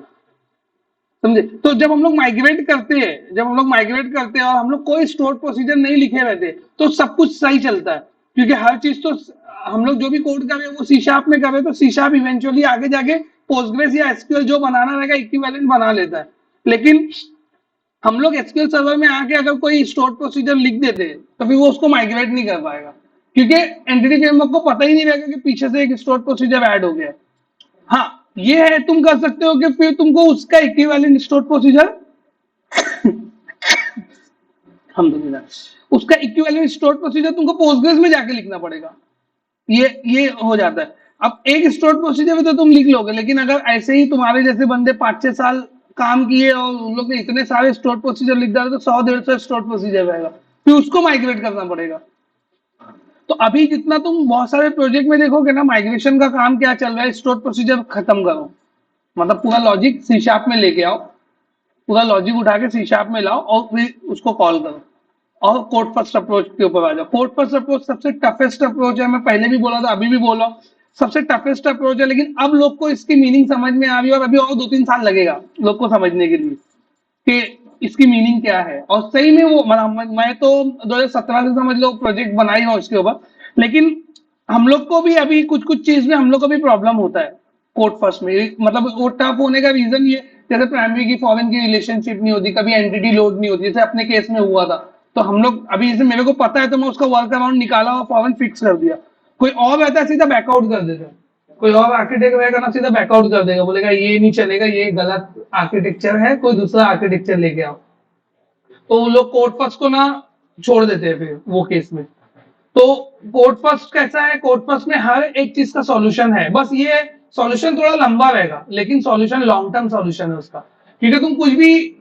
समझे? तो जब हम लोग माइग्रेट करते हैं, जब हम लोग माइग्रेट करते हैं और हम लोग कोई स्टोर प्रोसीजर नहीं लिखे रहते, तो सब कुछ सही चलता है, क्योंकि हर चीज तो हम लोग जो भी कोड कर रहे हैं वो सी शार्प में कर रहे हैं, तो सी शार्प इवेंचुअली आगे जाके पोस्टग्रेस या एसक्यूएल जो बनाना रहेगा इक्विवेलेंट बना लेता है। लेकिन हम लोग एसक्यूएल सर्वर में आके अगर कोई स्टोर प्रोसीजर लिख देते हैं, तो फिर वो उसको माइग्रेट नहीं कर पाएगा, क्योंकि एंटिटी फ्रेमवर्क को पता ही नहीं रहेगा कि पीछे से एक स्टोर प्रोसीजर ऐड हो गया है। हाँ, ये है, तुम कर सकते हो कि फिर तुमको उसका इक्विवेलेंट स्टोर प्रोसीजर उसका इक्विवेलेंट स्टोर प्रोसीजर तुमको पोस्टग्रेस में जाके लिखना पड़ेगा। ये हो जाता है। अब एक स्टोर प्रोसीजर में तो तुम लिख लोगे, लेकिन अगर ऐसे ही तुम्हारे जैसे बंदे 5-6 साल काम किए और उन लोग ने इतने सारे स्टोर प्रोसीजर लिख डाले, तो 100-150 स्टोर प्रोसीजर रहेगा, फिर उसको माइग्रेट करना पड़ेगा। तो अभी जितना तुम बहुत सारे प्रोजेक्ट में देखोगे ना, माइग्रेशन का काम क्या चल रहा है, स्टोर प्रोसीजर खत्म करो, मतलब पूरा लॉजिक सी शार्प में लेके आओ, पूरा लॉजिक उठा के सी शार्प में लाओ और फिर उसको कॉल करो, और कोड फर्स्ट अप्रोच के ऊपर आ जाओ। कोड फर्स्ट अप्रोच सबसे टफेस्ट अप्रोच है, मैं पहले भी बोला था, अभी भी बोला, सबसे टफेस्ट अप्रोच है। लेकिन अब लोग को इसकी मीनिंग समझ में आ रही है, और अभी और 2-3 साल लगेगा लोग को समझने के लिए कि इसकी मीनिंग क्या है। और सही में वो मैं तो 2017 से समझ लो प्रोजेक्ट बनाई हूँ इसके ऊपर, लेकिन हम लोग को भी अभी कुछ कुछ चीज में हम लोग को भी प्रॉब्लम होता है कोड फर्स्ट में। मतलब वो टफ होने का रीजन ये, जैसे प्राइमरी की फॉरेन की रिलेशनशिप नहीं होती, कभी एंटिटी लोड नहीं होती, जैसे अपने केस में हुआ था। तो हम लोग अभी जैसे मेरे को पता है, तो मैं उसका वर्क अराउंड निकाला और फॉरेन फिक्स कर दिया। कोई और रहता है सीधा बैकआउट कर देता है, कोई और आर्किटेक्ट रहेगा ना, सीधा बैकआउट कर देगा, बोलेगा ये नहीं चलेगा, ये गलत आर्किटेक्चर है, कोई दूसरा आर्किटेक्चर लेके आओ। तो वो लोग कोड फर्स्ट को ना छोड़ देते हैं फिर वो केस में। तो कोड फर्स्ट कैसा है, कोड फर्स्ट में हर एक चीज का सॉल्यूशन है, बस ये सॉल्यूशन थोड़ा लंबा रहेगा लेकिन सॉल्यूशन लॉन्ग टर्म सॉल्यूशन है उसका। क्योंकि तुम कुछ भी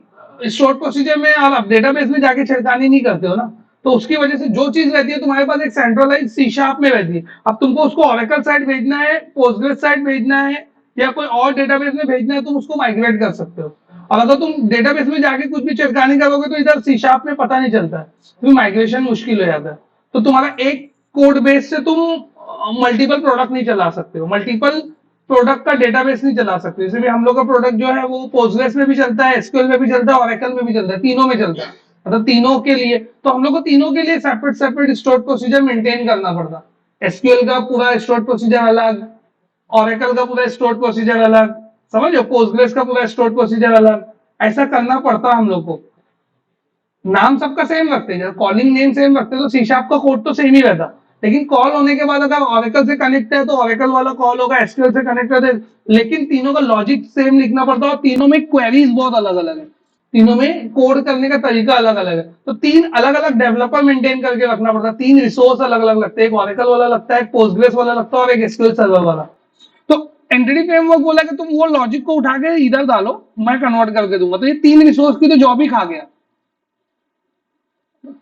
स्टोर प्रोसीजर में और आप डेटाबेस में जाके छिड़कानी नहीं करते हो ना, तो उसकी वजह से जो चीज रहती है तुम्हारे पास एक सेंट्रलाइज सी शार्प में रहती है। अब तुमको उसको ओरेकल साइड भेजना है, पोस्टग्रेस साइड भेजना है, या कोई और डेटाबेस में भेजना है, तुम उसको माइग्रेट कर सकते हो। और अगर तुम डेटाबेस में जाके कुछ भी छिड़कानी करोगे तो इधर सी शार्प में पता नहीं चलता है, तो माइग्रेशन मुश्किल हो जाता है। तो तुम्हारा एक कोड बेस से तुम मल्टीपल प्रोडक्ट नहीं चला सकते हो, मल्टीपल प्रोडक्ट का डेटाबेस नहीं चला सकते। जैसे भी हम लोग का प्रोडक्ट जो है वो पोस्टग्रेस में भी चलता है, एसक्यूएल में भी चलता है, ओरेकल में भी चलता है, तीनों में चलता है। मतलब तीनों के लिए तो हम लोग को तीनों के लिए separate separate store procedure maintain करना पड़ता। एसक्यूएल का पूरा स्टोर प्रोसीजर अलग, ओरेकल का पूरा स्टोर प्रोसीजर अलग, समझ लो, पोस्टग्रेस का पूरा स्टोर प्रोसीजर अलग, ऐसा करना पड़ता हम लोग को। नाम सबका सेम रखते हैं, कॉलिंग नेम सेम रखते हैं, तो सी शार्प का कोड तो सेम ही रहता। लेकिन कॉल होने के बाद अगर ओरेकल से कनेक्ट है तो ओरेकल वाला कॉल होगा, एसक्यूएल से कनेक्ट है लेकिन तीनों का लॉजिक सेम लिखना पड़ता है और तीनों में क्वेरीज बहुत अलग अलग है, तीनों में कोड करने का तरीका अलग अलग है। तो तीन अलग अलग डेवलपर मेंटेन करके रखना पड़ता है, तीन रिसोर्स अलग अलग लगते हैं, एक ओरेकल वाला लगता है, एक पोस्टग्रेस वाला लगता है और एक एसक्यूएल सर्वर वाला। तो एंटिटी फ्रेमवर्क बोला कि तुम वो लॉजिक को उठा के इधर डालो, मैं कन्वर्ट करके दूंगा। तो ये तीन रिसोर्स की तो जॉब ही खा गया।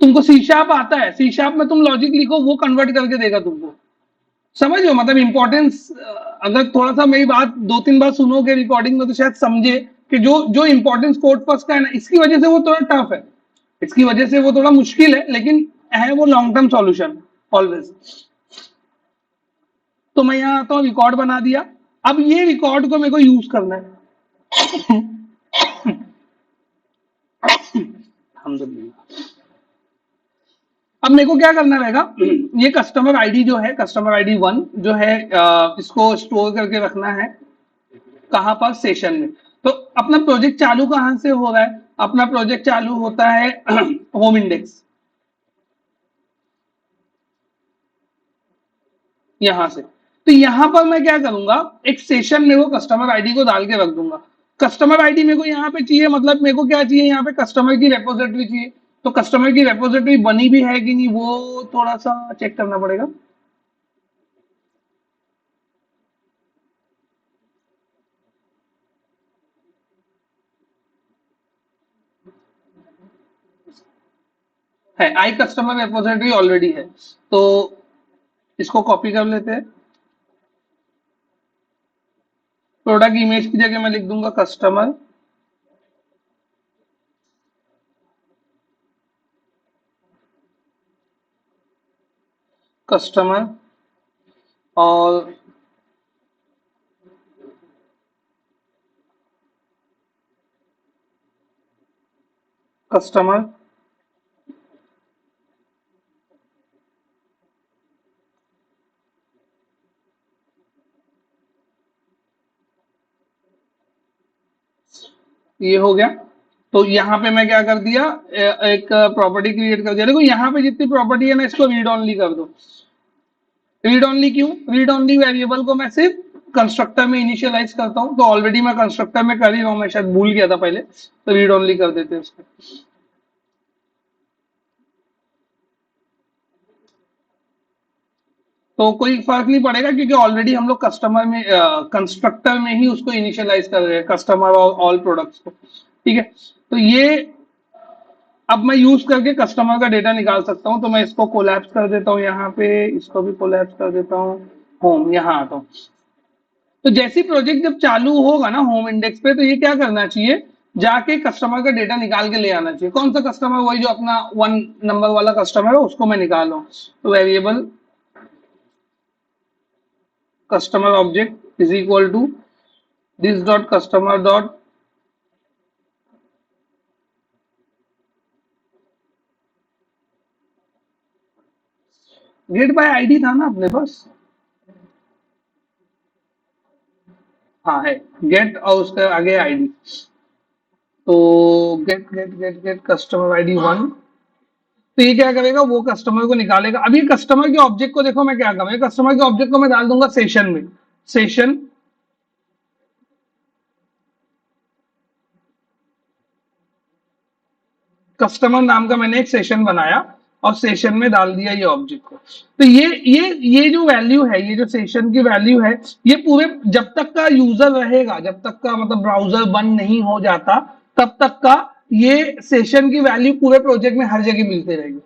तुमको सी शार्प आता है, सी शार्प में तुम लॉजिक लिखो, वो कन्वर्ट करके देगा तुमको। समझ लो मतलब इंपॉर्टेंस। अगर थोड़ा सा मेरी बात दो तीन बार सुनोगे रिकॉर्डिंग में तो शायद समझे कि जो जो इंपॉर्टेंस कोड फर्स्ट का है ना, इसकी वजह से वो थोड़ा टफ है, इसकी वजह से वो थोड़ा मुश्किल है, लेकिन है वो लॉन्ग टर्म सॉल्यूशन ऑलवेज। तो मैं यहाँ आता हूँ, रिकॉर्ड बना दिया। अब ये रिकॉर्ड को मेरे को यूज करना है। अल्हम्दुलिल्लाह। अब मेरे को क्या करना रहेगा, ये कस्टमर आईडी जो है, कस्टमर आईडी 1 जो है, इसको स्टोर करके रखना है कहां पर, सेशन में। तो अपना प्रोजेक्ट चालू कहां से हो रहा है, अपना प्रोजेक्ट चालू होता है होम इंडेक्स, यहां से। तो यहां पर मैं क्या करूंगा, एक सेशन में वो कस्टमर आईडी को डाल के रख दूंगा। कस्टमर आईडी मेरे को यहाँ पे चाहिए, मतलब मेरे को क्या चाहिए, यहाँ पे कस्टमर की रेपोजिटरी चाहिए। तो कस्टमर की रेपोजिटरी बनी भी है कि नहीं वो थोड़ा सा चेक करना पड़ेगा। है, आई कस्टमर रेपोजिटरी ऑलरेडी है, तो इसको कॉपी कर लेते हैं। प्रोडक्ट इमेज की जगह मैं लिख दूंगा कस्टमर, कस्टमर और कस्टमर, ये हो गया। तो यहाँ पे मैं क्या कर दिया, एक प्रॉपर्टी क्रिएट कर दिया। देखो यहाँ पे जितनी प्रॉपर्टी है ना, इसको रीड ऑनली कर दो। रीड ऑनली क्यों, रीड ऑनली वेरिएबल को मैं सिर्फ कंस्ट्रक्टर में इनिशियलाइज करता हूँ, तो ऑलरेडी मैं कंस्ट्रक्टर में कर ही रहा हूँ, मैं शायद भूल गया था पहले, तो रीड ऑनली कर देते हैं उसको। तो कोई फर्क नहीं पड़ेगा क्योंकि ऑलरेडी हम लोग कस्टमर में, कंस्ट्रक्टर में ही उसको इनिशियलाइज कर रहे हैं, कस्टमर और ऑल प्रोडक्ट्स को। ठीक है, तो ये अब मैं यूज करके कस्टमर का डेटा निकाल सकता हूँ। तो मैं इसको कोलैप्स कर देता हूँ यहाँ पे, इसको भी कोलैप्स कर देता हूँ, होम यहाँ आता हूँ। तो जैसी प्रोजेक्ट जब चालू होगा ना होम इंडेक्स पे, तो ये क्या करना चाहिए, जाके कस्टमर का डेटा निकाल के ले आना चाहिए। कौन सा कस्टमर, वही जो अपना 1 नंबर वाला कस्टमर है, उसको मैं निकाल रहा हूँ। तो variable customer object is equal to this dot customer dot get by ID था ना अपने पास, हाँ है, गेट और उसके आगे आईडी। तो get get get get customer ID 1। तो ये क्या करेगा, वो कस्टमर को निकालेगा। अभी कस्टमर के ऑब्जेक्ट को देखो मैं क्या करूंगा, कस्टमर के ऑब्जेक्ट को मैं डाल दूंगा सेशन में। सेशन कस्टमर नाम का मैंने एक सेशन बनाया, और सेशन में डाल दिया ये ऑब्जेक्ट को। तो ये जो वैल्यू है, ये जो सेशन की वैल्यू है, ये पूरे जब तक का यूजर रहेगा, जब तक का मतलब ब्राउजर बंद नहीं हो जाता, तब तक का ये सेशन की वैल्यू पूरे प्रोजेक्ट में हर जगह मिलती रहेगी।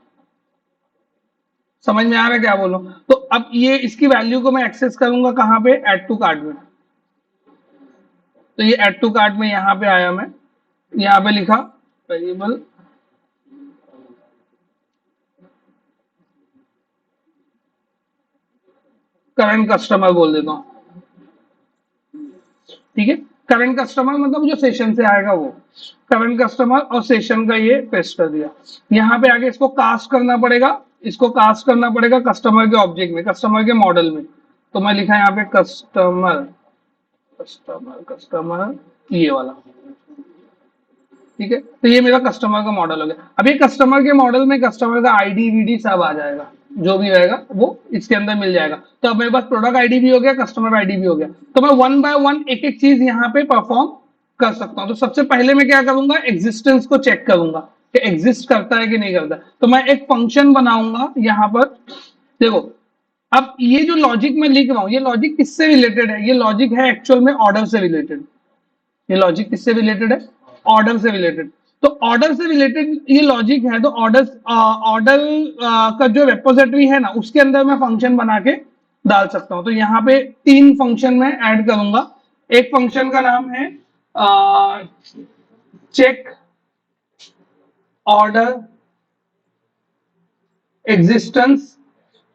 समझ में आ रहा है क्या बोलो? तो अब ये इसकी वैल्यू को मैं एक्सेस करूंगा कहां पे? ऐड टू कार्ट में। तो ये ऐड टू कार्ट में यहां पे आया, मैं यहां पे लिखा वेरिएबल करंट कस्टमर बोल देता हूं, ठीक है। करंट कस्टमर मतलब जो सेशन से आएगा वो करंट कस्टमर, और सेशन का ये पेस्ट कर दिया। यहां पे आगे इसको कास्ट करना पड़ेगा, इसको कास्ट करना पड़ेगा कस्टमर के ऑब्जेक्ट में, कस्टमर के मॉडल में। तो मैं लिखा यहाँ पे कस्टमर कस्टमर कस्टमर, ये वाला, ठीक है। तो ये मेरा कस्टमर का मॉडल हो गया। अब ये कस्टमर के मॉडल में कस्टमर का आईडी वीडी सब आ जाएगा, जो भी रहेगा वो इसके अंदर मिल जाएगा। तो अब मेरे पास प्रोडक्ट आईडी भी हो गया, कस्टमर आईडी भी हो गया। तो मैं वन बाय वन एक एक चीज यहाँ पे परफॉर्म कर सकता हूँ। तो सबसे पहले मैं क्या करूंगा? एग्जिस्टेंस को चेक करूंगा कि एग्जिस्ट करता है कि नहीं करता। तो मैं एक फंक्शन बनाऊंगा यहाँ पर। देखो, अब ये जो लॉजिक मैं लिख रहा हूँ, ये लॉजिक किससे रिलेटेड है? ये लॉजिक है एक्चुअल में ऑर्डर से रिलेटेड। ये लॉजिक किससे रिलेटेड है? ऑर्डर से रिलेटेड। तो ऑर्डर से रिलेटेड ये लॉजिक है, तो ऑर्डर का जो रेपोजिटरी है ना, उसके अंदर मैं फंक्शन बना के डाल सकता हूं। तो यहाँ पे 3 फंक्शन में ऐड करूंगा। एक फंक्शन का नाम है चेक ऑर्डर एग्जिस्टेंस,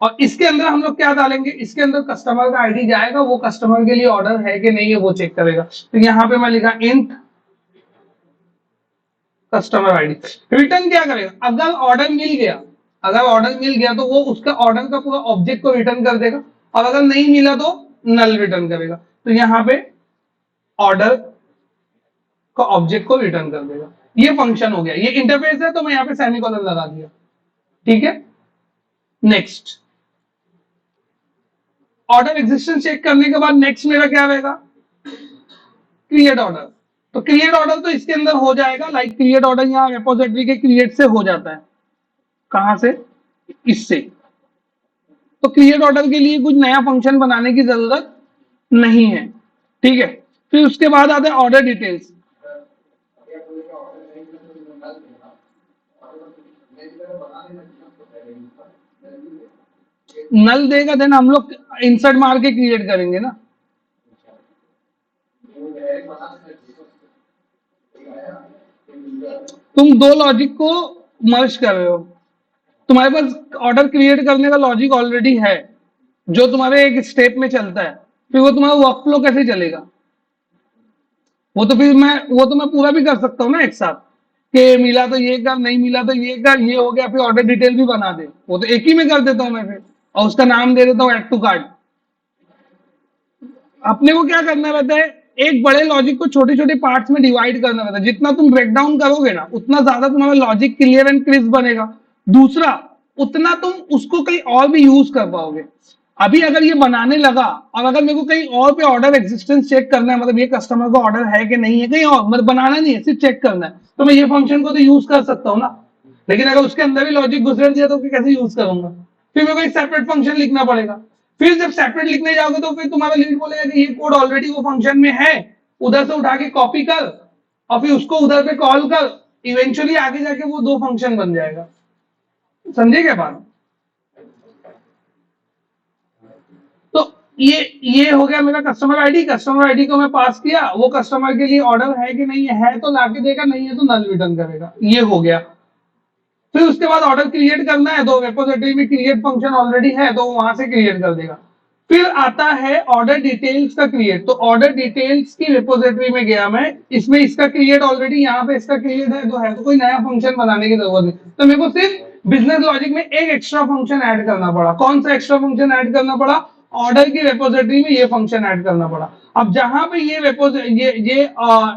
और इसके अंदर हम लोग क्या डालेंगे? इसके अंदर कस्टमर का आईडी जाएगा, वो कस्टमर के लिए ऑर्डर है कि नहीं है वो चेक करेगा। तो यहाँ पे मैं लिखा इंट कस्टमर आईडी। रिटर्न क्या करेगा? अगर ऑर्डर मिल गया, अगर ऑर्डर मिल गया तो वो उसका ऑर्डर का पूरा ऑब्जेक्ट को रिटर्न कर देगा, और अगर नहीं मिला तो नल रिटर्न करेगा। तो यहाँ पे ऑर्डर का ऑब्जेक्ट को रिटर्न कर देगा। ये फंक्शन हो गया, ये इंटरफेस है, तो मैं यहाँ पे सेमीकोलन लगा दिया, ठीक है। नेक्स्ट, ऑर्डर एग्जिस्टेंस चेक करने के बाद नेक्स्ट मेरा क्या रहेगा? Create order. तो क्रिएट ऑर्डर तो इसके अंदर हो जाएगा, लाइक क्रिएट ऑर्डर यहाँ रेपोजिटरी के क्रिएट से हो जाता है। कहां से? इससे। तो क्रिएट ऑर्डर के लिए कुछ नया फंक्शन बनाने की जरूरत नहीं है, ठीक है। फिर उसके बाद आता है ऑर्डर डिटेल्स। नल देगा, देन हम लोग इंसर्ट मार के क्रिएट करेंगे ना। तुम दो लॉजिक को मर्ज कर रहे हो। तुम्हारे पास ऑर्डर क्रिएट करने का लॉजिक ऑलरेडी है, जो तुम्हारे एक स्टेप में चलता है। फिर वो तुम्हारा वर्क फ्लो कैसे चलेगा? वो तो मैं पूरा भी कर सकता हूँ ना एक साथ, कि मिला तो ये कर, नहीं मिला तो ये कर, ये हो गया, फिर ऑर्डर डिटेल भी बना दे। वो तो एक ही में कर देता हूँ मैं फिर, और उसका नाम दे देता हूँ ऐड टू कार्ट। अपने को क्या करना रहता है? एक बड़े लॉजिक को छोटे छोटे पार्ट्स में डिवाइड करना रहता है। जितना तुम ब्रेक डाउन करोगे ना, उतना ज्यादा तुम्हारा लॉजिक क्लियर एंड क्रिस्प बनेगा। दूसरा, उतना तुम उसको कहीं और भी यूज कर पाओगे। अभी अगर ये बनाने लगा, और अगर मेरे को कहीं और पे ऑर्डर एग्जिस्टेंस चेक करना है, मतलब ये कस्टमर का ऑर्डर है कि नहीं है, कहीं और मतलब बनाना नहीं है, सिर्फ चेक करना है, तो मैं ये फंक्शन को तो यूज कर सकता हूँ ना। लेकिन अगर उसके अंदर भी लॉजिक घुसेड़ दिया तो कैसे यूज करूंगा? फिर मेरे को एक सेपरेट फंक्शन लिखना पड़ेगा। फिर जब सेपरेट लिखने जाओगे तो फिर तुम्हारा लीड बोलेगा कि ये कोड ऑलरेडी वो फंक्शन में है, उधर से उठा के कॉपी कर और फिर उसको उधर पे कॉल कर। इवेंचुअली आगे जाके वो 2 फंक्शन बन जाएगा। समझे क्या बात? तो ये हो गया मेरा कस्टमर आईडी। कस्टमर आईडी को मैं पास किया, वो कस्टमर के लिए ऑर्डर है कि नहीं है तो लाके देगा, नहीं है तो नल रिटर्न करेगा। ये हो गया। फिर उसके बाद ऑर्डर क्रिएट करना है, तो रेपोजिटरी में क्रिएट फंक्शन ऑलरेडी है, तो वहां से क्रिएट कर देगा। फिर आता है ऑर्डर डिटेल्स का क्रिएट। तो ऑर्डर डिटेल्स की रिपोजिटरी में गया मैं, इसमें इसका क्रिएट ऑलरेडी यहाँ पे इसका क्रिएट है, तो कोई नया फंक्शन बनाने की जरूरत नहीं। तो मेरे को सिर्फ बिजनेस लॉजिक में एक एक्स्ट्रा फंक्शन ऐड करना पड़ा। कौन सा एक्स्ट्रा फंक्शन ऐड करना पड़ा? ऑर्डर की रेपोजिटरी में ये फंक्शन ऐड करना पड़ा। अब जहां पे ये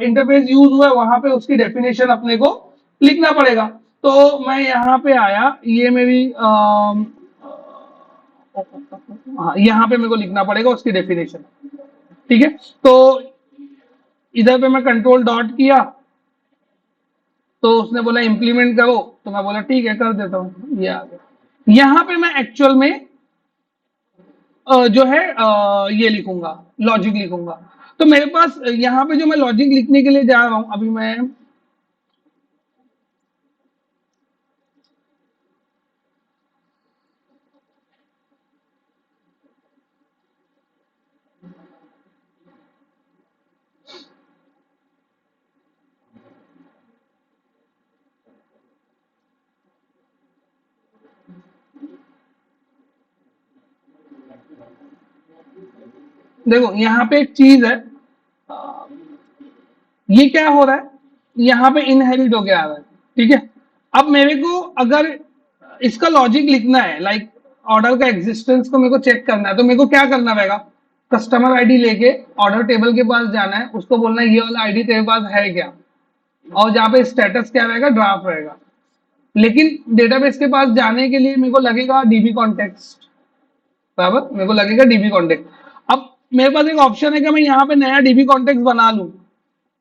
इंटरफेस यूज हुआ है, वहां पे उसकी डेफिनेशन अपने को लिखना पड़ेगा। तो मैं यहाँ पे आया, ये मेरी हाँ, यहाँ पे मेरे को लिखना पड़ेगा उसकी डेफिनेशन, ठीक है। तो इधर पे मैं कंट्रोल डॉट किया, तो उसने बोला इंप्लीमेंट करो, तो मैं बोला ठीक है कर देता हूँ, ये आ गया। यहां पे मैं एक्चुअल में जो है ये लिखूंगा, लॉजिक लिखूंगा। तो मेरे पास यहाँ पे जो मैं लॉजिक लिखने के लिए जा रहा हूं, अभी मैं देखो यहाँ पे एक चीज है, अ, ये क्या हो रहा है, यहाँ पे इनहेरिट हो गया आ रहा है, ठीक है। अब मेरे को अगर इसका लॉजिक लिखना है, लाइक ऑर्डर का एग्जिस्टेंस को मेरे को चेक करना है, तो मेरे को क्या करना पड़ेगा, कस्टमर आईडी लेके ऑर्डर टेबल के पास जाना है, उसको बोलना है ये वाला आईडी तेरे पास है क्या, और जहाँ पे स्टेटस क्या रहेगा, ड्राफ्ट रहेगा। लेकिन डेटाबेस के पास जाने के लिए मेरे को लगेगा डीबी कॉन्टेक्स्ट, बराबर, मेरे को लगेगा डीबी कॉन्टेक्ट। अब मेरे पास एक ऑप्शन है कि मैं यहाँ पे नया डीबी कॉन्टेक्ट बना लूं,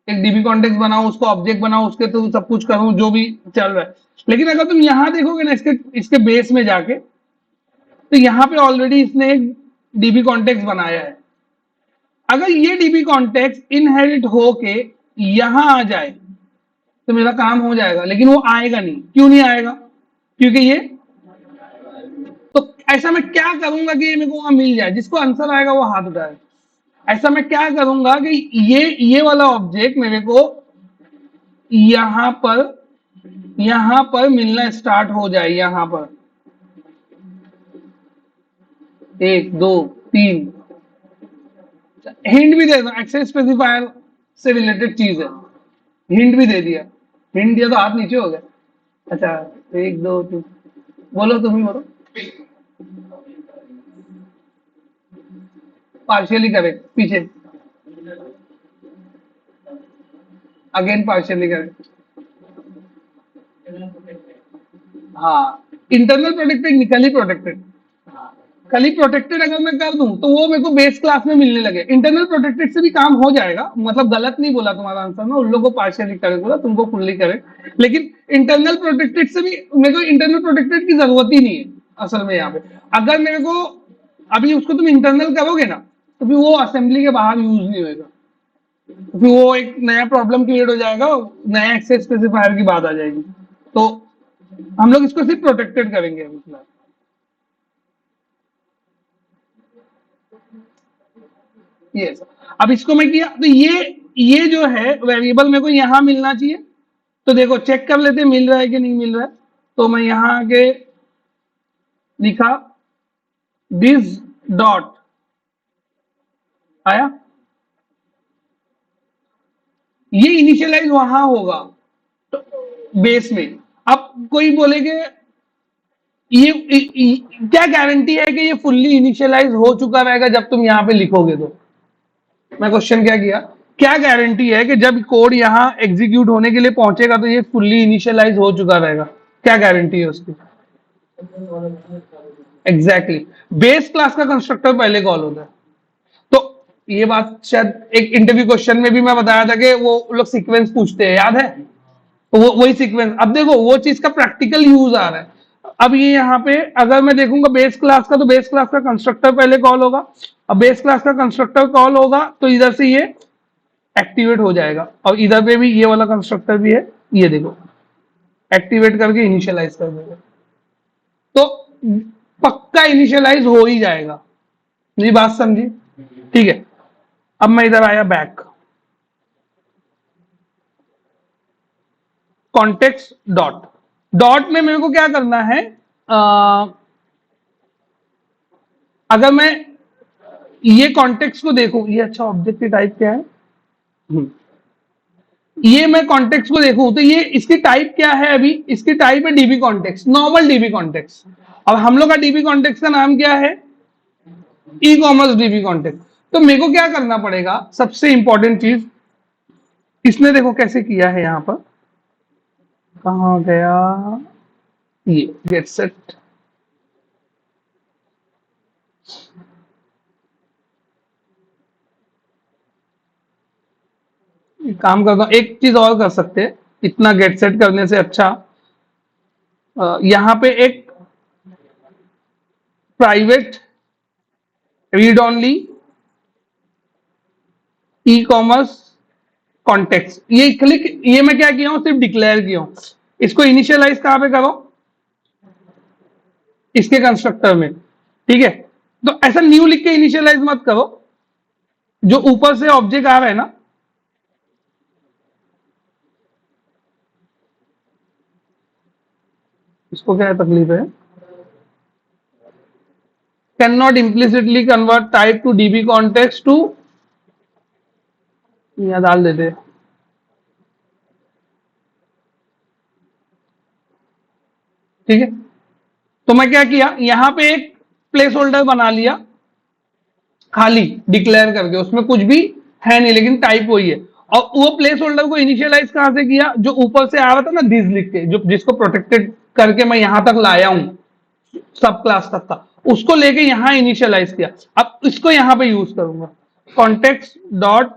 एक डीबी कॉन्टेक्ट बनाऊं, उसको ऑब्जेक्ट बनाऊं, उसके थ्रू सब कुछ करूं जो भी चल रहा है। लेकिन अगर तुम यहां देखोगे ना, इसके इसके बेस में जाके, तो यहाँ पे ऑलरेडी इसने एक डीबी कॉन्टेक्ट बनाया है। अगर ये डीबी कॉन्टेक्ट इनहेरिट होके यहां आ जाए तो मेरा काम हो जाएगा, लेकिन वो आएगा नहीं। क्यों नहीं आएगा, क्योंकि ये, तो ऐसा मैं क्या करूंगा कि ये मेरे को वहां मिल जाए, जिसको आंसर आएगा वो हाथ उठाए। ऐसा मैं क्या करूंगा कि ये वाला ऑब्जेक्ट मेरे को यहां पर मिलना स्टार्ट हो जाए, यहां पर 1 2 3। हिंट भी दे दो, एक्सेस स्पेसिफायर से रिलेटेड चीज है, हिंट भी दे दिया। हिंट दिया तो हाथ नीचे हो गया। अच्छा, 1 2 3, बोलो, तुम ही बोलो। पार्शियली करेक्ट, पीछे अगेन पार्शियली करेक्ट। हाँ, इंटरनल प्रोटेक्टेड, निकली प्रोटेक्टेड। कली प्रोटेक्टेड अगर मैं कर दूं तो वो मेरे को बेस क्लास में मिलने लगे। इंटरनल प्रोटेक्टेड से भी काम हो जाएगा, मतलब गलत नहीं बोला तुम्हारा आंसर ना, उन लोगों को पार्शियली करेक्ट बोला, तुमको फुल्ली करेक्ट। लेकिन इंटरनल प्रोटेक्टेड से भी मेरे को इंटरनल प्रोटेक्टेड की जरूरत ही नहीं है असल में यहाँ पे। अगर मेरे को अभी उसको तुम इंटरनल करोगे ना, तो फिर वो असेंबली के बाहर यूज नहीं होगा, फिर वो एक नया प्रॉब्लम क्रिएट हो जाएगा, नया एक्सेस स्पेसिफायर की बात आ जाएगी। तो हम लोग इसको सिर्फ प्रोटेक्टेड करेंगे अभी फिलहाल। यस, अब इसको मैं किया तो ये जो है वेरिएबल मेरे को यहां मिलना चाहिए। तो देखो चेक कर लेते मिल रहा है कि नहीं मिल रहा है। तो मैं यहां आके लिखा दिस डॉट, आया, ये इनिशियलाइज वहां होगा तो बेस में। अब कोई बोले कि क्या गारंटी है कि ये फुल्ली इनिशियलाइज हो चुका रहेगा जब तुम यहां पे लिखोगे। तो मैं क्वेश्चन क्या किया, क्या गारंटी है कि जब कोड यहां एग्जीक्यूट होने के लिए पहुंचेगा तो ये फुल्ली इनिशियलाइज हो चुका रहेगा, क्या गारंटी है उसकी। एग्जैक्टली बेस क्लास का कंस्ट्रक्टर पहले कॉल होता है। तो ये बात शायद एक इंटरव्यू क्वेश्चन में भी मैं बताया था कि वो लोग सीक्वेंस पूछते हैं, याद है। तो वो वही सीक्वेंस, अब देखो वो चीज का प्रैक्टिकल यूज आ रहा है। अब ये यहाँ पे अगर मैं देखूंगा बेस क्लास का, तो बेस क्लास का कंस्ट्रक्टर पहले कॉल होगा। अब बेस क्लास का कंस्ट्रक्टर कॉल होगा तो इधर से ये एक्टिवेट हो जाएगा, और इधर पे भी ये वाला कंस्ट्रक्टर भी है, ये देखो एक्टिवेट करके इनिशियलाइज कर देगा। तो पक्का इनिशियलाइज हो ही जाएगा। मेरी बात समझी, ठीक है। अब मैं इधर आया बैक, कॉन्टेक्स्ट डॉट, डॉट में मेरे को क्या करना है, अगर मैं ये कॉन्टेक्स्ट को देखूं, ये अच्छा ऑब्जेक्ट की टाइप क्या है, ये मैं कॉन्टेक्स्ट को देखूं तो ये इसकी टाइप क्या है, अभी इसकी टाइप है dB context, normal dB context. अब हम लोग का डीबी कॉन्टेक्स्ट का नाम क्या है, ई कॉमर्स डीबी कॉन्टेक्स्ट। तो मेरे को क्या करना पड़ेगा, सबसे इंपॉर्टेंट चीज, इसने देखो कैसे किया है, यहां पर कहा गया, ये गेट सेट, काम करता हूं, एक चीज और कर सकते हैं, इतना गेट सेट करने से अच्छा यहां पे एक private read only e commerce context, ये क्लिक, ये मैं क्या किया हूं, सिर्फ डिक्लेयर किया हूं। इसको इनिशियलाइज कहां पे करो, इसके कंस्ट्रक्टर में, ठीक है। तो ऐसा न्यू लिख के इनिशियलाइज मत करो, जो ऊपर से ऑब्जेक्ट आ रहा है ना, इसको क्या तकलीफ है, cannot implicitly convert type to DB context to, यहां डाल देते, ठीक है। तो मैं क्या किया, यहां पे एक प्लेस होल्डर बना लिया खाली डिक्लेयर करके, उसमें कुछ भी है नहीं लेकिन टाइप वही है। और वो प्लेस होल्डर को इनिशियलाइज कहां से किया, जो ऊपर से आ रहा था ना दिस लिख के, जो जिसको प्रोटेक्टेड करके मैं यहां तक लाया हूं, सब क्लास तक का, उसको लेके यहां इनिशियलाइज किया। अब इसको यहां पे यूज करूंगा, context dot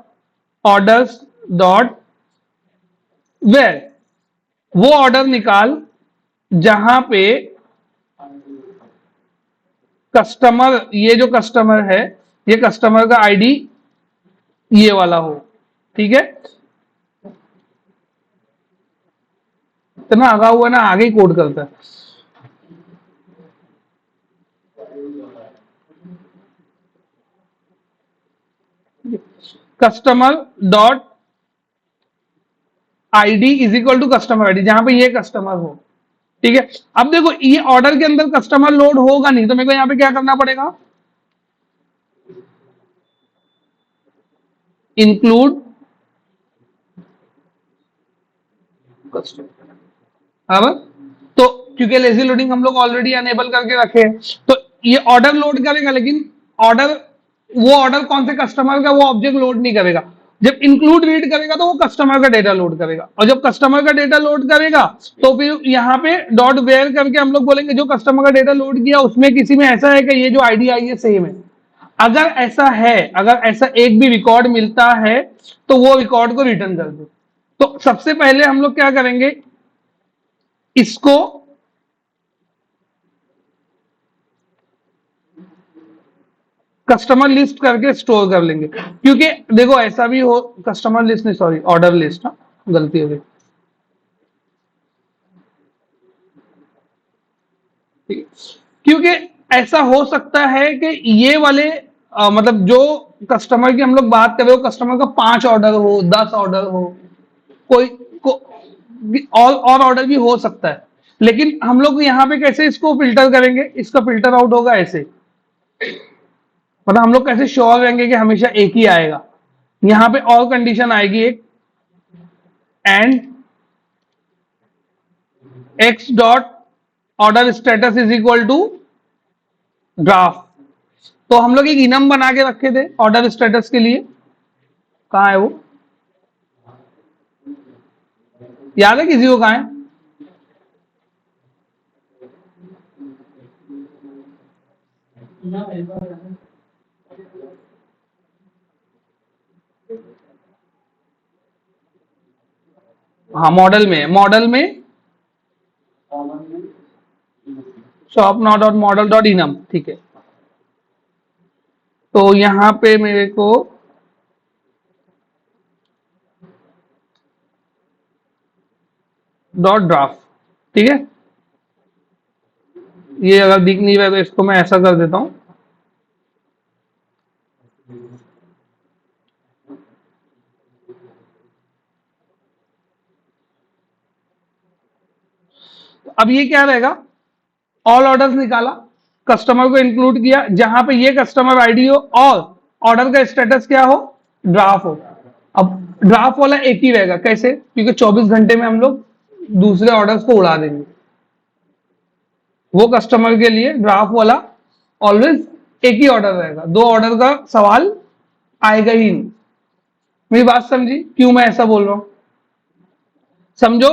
orders dot where, वो ऑर्डर निकाल जहां पे कस्टमर, ये जो कस्टमर है, ये कस्टमर का आईडी ये वाला हो, ठीक है। इतना आगा हुआ ना, आगे ही कोड करता है। Customer dot ID is equal to customer ID, जहां पे ये कस्टमर हो, ठीक है। अब देखो ये ऑर्डर के अंदर कस्टमर लोड होगा नहीं, तो मेरे को यहां पे क्या करना पड़ेगा, इंक्लूड कस्टमर। अब तो क्योंकि लेजी लोडिंग हम लोग ऑलरेडी अनेबल करके रखे हैं, तो ये ऑर्डर लोड करेगा, लेकिन ऑर्डर, वो ऑर्डर कौन से कस्टमर का, वो ऑब्जेक्ट लोड नहीं करेगा। जब इंक्लूड रीड करेगा तो वो कस्टमर का डेटा लोड करेगा, और जब कस्टमर का डेटा लोड करेगा तो फिर यहाँ पे डॉट वेयर करके हम लोग बोलेंगे जो कस्टमर का डेटा लोड किया उसमें किसी में ऐसा है कि ये जो आईडी आई है सेम है। अगर ऐसा है, अगर ऐसा एक भी रिकॉर्ड मिलता है तो वो रिकॉर्ड को रिटर्न कर दो। तो सबसे पहले हम लोग क्या करेंगे, इसको कस्टमर लिस्ट करके स्टोर कर लेंगे, क्योंकि देखो ऐसा भी हो, कस्टमर लिस्ट नहीं, सॉरी ऑर्डर लिस्ट, गलती हो गई, क्योंकि ऐसा हो सकता है कि ये वाले मतलब जो कस्टमर की हम लोग बात कर रहे हो, कस्टमर का 5 ऑर्डर हो, 10 ऑर्डर हो, कोई को, और ऑर्डर भी हो सकता है। लेकिन हम लोग यहाँ पे कैसे इसको फिल्टर करेंगे, इसका फिल्टर आउट होगा ऐसे, मतलब हम लोग कैसे श्योर रहेंगे कि हमेशा एक ही आएगा। यहां पे और कंडीशन आएगी एक, and x dot order status is equal to graph. तो हम लोग एक इनम बना के रखे थे ऑर्डर स्टेटस के लिए, कहां है वो, याद है किसी को, कहां है, हाँ मॉडल में, मॉडल में shop not dot model dot enum, ठीक है। तो यहां पे मेरे को डॉट ड्राफ्ट, ठीक है। ये अगर दिख नहीं रहा है तो इसको मैं ऐसा कर देता हूं, अब ये क्या रहेगा, ऑल ऑर्डर्स निकाला, कस्टमर को इंक्लूड किया जहां पे ये कस्टमर आईडी हो और ऑर्डर का स्टेटस क्या हो, ड्राफ्ट हो। अब ड्राफ्ट वाला एक ही रहेगा, कैसे, क्योंकि 24 घंटे में हम लोग दूसरे ऑर्डर्स को उड़ा देंगे, वो कस्टमर के लिए ड्राफ्ट वाला ऑलवेज एक ही ऑर्डर रहेगा, 2 ऑर्डर का सवाल आएगा ही नहीं। मेरी बात समझी क्यों मैं ऐसा बोल रहा हूं, समझो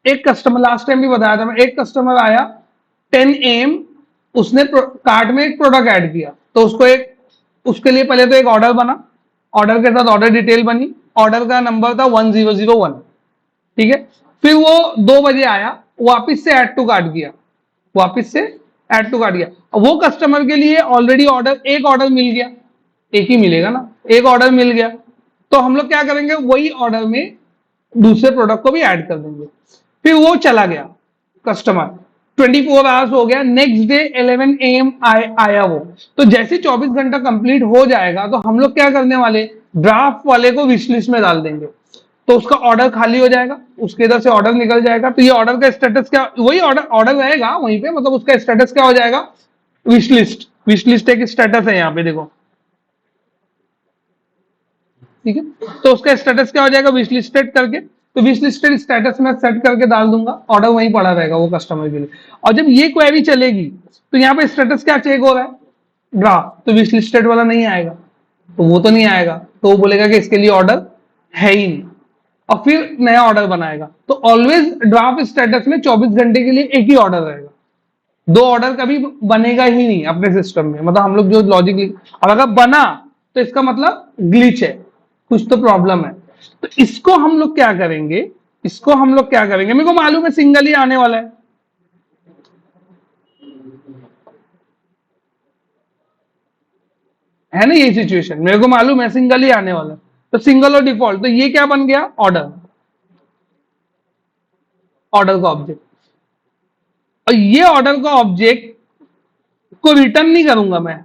एक कस्टमर, लास्ट टाइम भी बताया था मैं, एक कस्टमर आया 10 AM, उसने कार्ट में एक प्रोडक्ट ऐड किया, तो उसको एक, उसके लिए पहले तो एक ऑर्डर बना, ऑर्डर के साथ ऑर्डर डिटेल बनी, ऑर्डर का नंबर था 1001, ठीक है। फिर वो 2 बजे आया, वापिस से ऐड टू कार्ट किया, वापिस से ऐड टू कार्ट किया, वो कस्टमर के लिए ऑलरेडी ऑर्डर, एक ऑर्डर मिल गया, एक ही मिलेगा ना, एक ऑर्डर मिल गया, तो हम लोग क्या करेंगे, वही ऑर्डर में दूसरे प्रोडक्ट को भी ऐड कर देंगे। फिर वो चला गया कस्टमर, 24 आवर्स हो गया, नेक्स्ट डे 11 AM आया वो, तो जैसे 24 घंटा कंप्लीट हो जाएगा तो हम लोग क्या करने वाले, ड्राफ्ट वाले को विश लिस्ट में डाल देंगे, तो उसका ऑर्डर खाली हो जाएगा, उसके इधर से ऑर्डर निकल जाएगा, तो ये ऑर्डर का स्टेटस क्या, वही ऑर्डर ऑर्डर रहेगा वहीं पे, मतलब उसका स्टेटस क्या हो जाएगा, विश लिस्ट। विश लिस्ट एक स्टेटस है यहाँ पे देखो, ठीक है, तो उसका स्टेटस क्या हो जाएगा, विश लिस्टेड करके, तो विश लिस्टेड स्टेटस में सेट करके डाल दूंगा, ऑर्डर वहीं पड़ा रहेगा वो कस्टमर के लिए। और जब ये क्वेरी चलेगी तो यहाँ पे स्टेटस क्या चेक हो रहा है, ड्राफ्ट, तो विश लिस्टेड वाला नहीं आएगा, तो वो तो नहीं आएगा, तो वो बोलेगा कि इसके लिए ऑर्डर है ही नहीं, और फिर नया ऑर्डर बनाएगा। तो ऑलवेज ड्राफ्ट स्टेटस में 24 घंटे के लिए एक ही ऑर्डर रहेगा, दो ऑर्डर कभी बनेगा ही नहीं अपने सिस्टम में, मतलब हम लोग जो लॉजिक, अब अगर बना तो इसका मतलब ग्लिच है, कुछ तो प्रॉब्लम है। तो इसको हम लोग क्या करेंगे, इसको हम लोग क्या करेंगे, मेरे को मालूम है सिंगल ही आने वाला है ना, ये सिचुएशन मेरे को मालूम है सिंगल ही आने वाला है, तो सिंगल और डिफॉल्ट, तो ये क्या बन गया, ऑर्डर, ऑर्डर का ऑब्जेक्ट। और ये ऑर्डर का ऑब्जेक्ट को रिटर्न नहीं करूंगा मैं,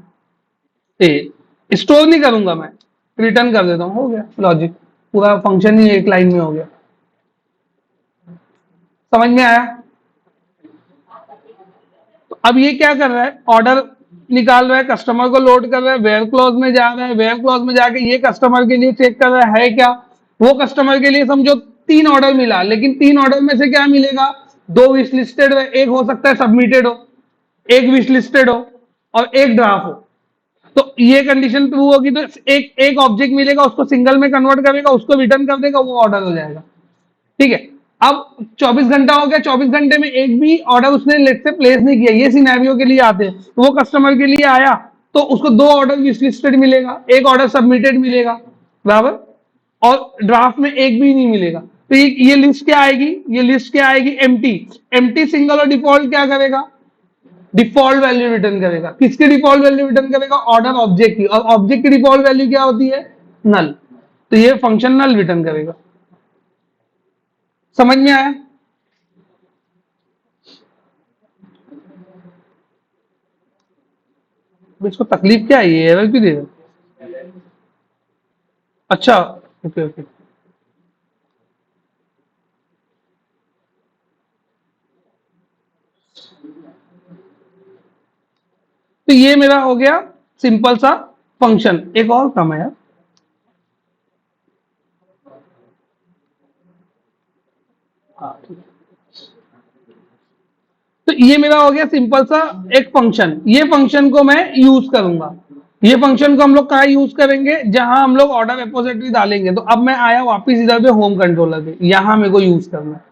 स्टोर नहीं करूंगा मैं, रिटर्न कर देता हूं, हो गया लॉजिक, पूरा फंक्शन ही एक लाइन में हो गया। समझ में आया। तो अब ये क्या कर रहा है, ऑर्डर निकाल रहा है, कस्टमर को लोड कर रहा है, वेयर क्लॉज में जा रहा है, वेयर क्लॉज में जाके ये कस्टमर के लिए चेक कर रहा है क्या, वो कस्टमर के लिए समझो 3 ऑर्डर मिला, लेकिन 3 ऑर्डर में से क्या मिलेगा, 2 विश लिस्टेड है, एक हो सकता है सबमिटेड हो, एक विश लिस्टेड हो, और एक ड्राफ्ट हो। तो ये कंडीशन ट्रू होगी तो एक एक ऑब्जेक्ट मिलेगा, उसको सिंगल में कन्वर्ट करेगा, उसको रिटर्न कर देगा, वो ऑर्डर हो जाएगा, ठीक है। अब 24 घंटा हो गया, 24 घंटे में एक भी ऑर्डर उसने लेट से प्लेस नहीं किया, ये सिनेरियो के लिए आते हैं, तो वो कस्टमर के लिए आया तो उसको 2 ऑर्डर लिस्टेड मिलेगा, एक ऑर्डर सबमिटेड मिलेगा, बराबर, और ड्राफ्ट में एक भी नहीं मिलेगा, तो ये लिस्ट क्या आएगी, ये लिस्ट क्या आएगी, एम्प्टी। एम्प्टी सिंगल और डिफॉल्ट क्या करेगा, डिफॉल्ट वैल्यू रिटर्न करेगा, किसकी डिफॉल्ट वैल्यू रिटर्न करेगा, ऑर्डर ऑब्जेक्ट की, और ऑब्जेक्ट की डिफॉल्ट वैल्यू क्या होती है, नल, तो ये फंक्शन नल रिटर्न करेगा। समझ में आया। इसको तकलीफ क्या है, ये एरर क्यों दे रहा है? अच्छा, ओके ओके। तो ये मेरा हो गया सिंपल सा फंक्शन, एक और कम है यार, हाँ ठीक है। तो ये मेरा हो गया सिंपल सा एक फंक्शन, ये फंक्शन को मैं यूज करूंगा, ये फंक्शन को हम लोग कहा यूज करेंगे, जहां हम लोग ऑर्डर रिपोजिटरी डालेंगे। तो अब मैं आया वापस इधर पे होम कंट्रोलर पे, यहां मेरे को यूज करना है,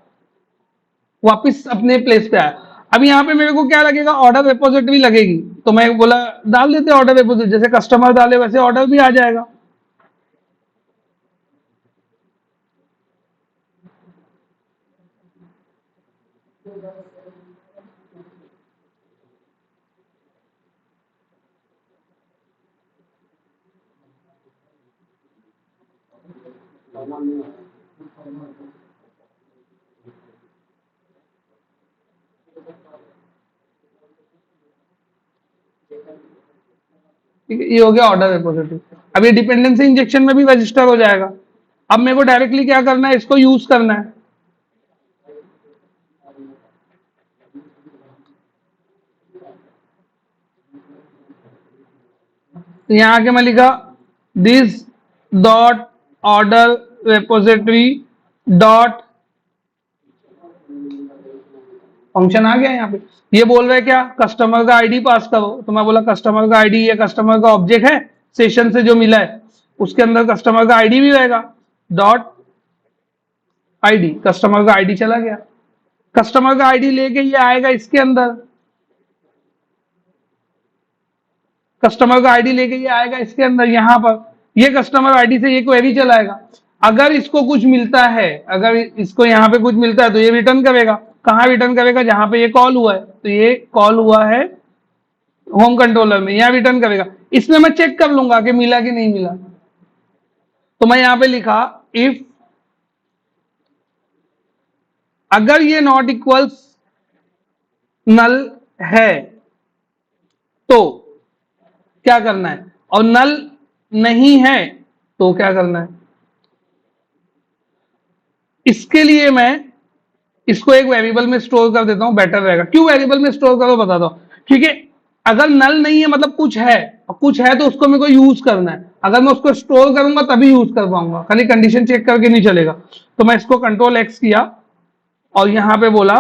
वापस अपने प्लेस पे आया। अब यहाँ पे मेरे को क्या लगेगा, ऑर्डर रिपोजिटरी लगेगी, तो मैं बोला डाल देते ऑर्डर रिपोजिटरी, जैसे कस्टमर डाले वैसे ऑर्डर भी आ जाएगा। ठीक है, ये हो गया ऑर्डर रिपोजिटरी। अब ये डिपेंडेंसी इंजेक्शन में भी रजिस्टर हो जाएगा। अब मेरे को डायरेक्टली क्या करना है, इसको यूज करना है। तो यहाँ आके मैं लिखा this dot order repository dot, function आ गया यहाँ पे। ये बोल रहे क्या, कस्टमर का आईडी पास करो, तो मैं बोला कस्टमर का आईडी, ये कस्टमर का ऑब्जेक्ट है सेशन से जो मिला है, उसके अंदर कस्टमर का आईडी भी रहेगा, डॉट आईडी, कस्टमर का आईडी चला गया, कस्टमर का आईडी लेके ये आएगा इसके अंदर, कस्टमर का आईडी लेके ये आएगा इसके अंदर, यहां पर ये कस्टमर आईडी से ये क्वेरी चलाएगा। अगर इसको कुछ मिलता है, अगर इसको यहाँ पे कुछ मिलता है तो ये रिटर्न करेगा, कहाँ रिटर्न करेगा, जहां पे ये कॉल हुआ है, तो ये कॉल हुआ है होम कंट्रोलर में यहाँ रिटर्न करेगा। इसमें मैं चेक कर लूंगा कि मिला कि नहीं मिला। तो मैं यहां पे लिखा इफ अगर ये नॉट इक्वल्स नल है तो क्या करना है, और नल नहीं है तो क्या करना है। इसके लिए मैं इसको एक वेरिएबल में स्टोर कर देता हूं, बेटर रहेगा। क्यों वेरिएबल में स्टोर करो बताता हूं। क्योंकि अगर नल नहीं है मतलब कुछ है, और कुछ है तो उसको मेरे को यूज करना है। अगर मैं उसको स्टोर करूंगा तभी यूज कर पाऊंगा, खाली कंडीशन चेक करके नहीं चलेगा। तो मैं इसको कंट्रोल एक्स किया और यहां पे बोला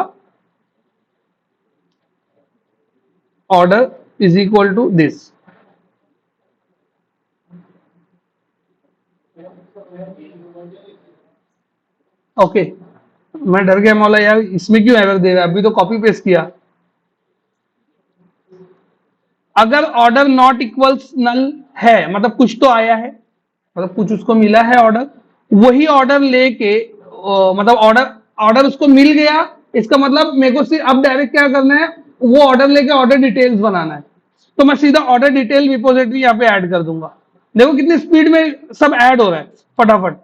order is equal to this. Okay, मैं डर गया, मौला यार इसमें क्यों एरर दे रहा है, अभी तो कॉपी पेस्ट किया। अगर ऑर्डर नॉट इक्वल्स नल है मतलब कुछ तो आया है, मतलब कुछ उसको मिला है ऑर्डर, वही ऑर्डर लेके मतलब ऑर्डर ऑर्डर उसको मिल गया, इसका मतलब मेरे को सिर्फ अब डायरेक्ट क्या करना है, वो ऑर्डर लेके ऑर्डर डिटेल्स बनाना है। तो मैं सीधा ऑर्डर डिटेल रिपोजिटरी यहाँ पे ऐड कर दूंगा। देखो कितनी स्पीड में सब ऐड हो रहा है फटाफट।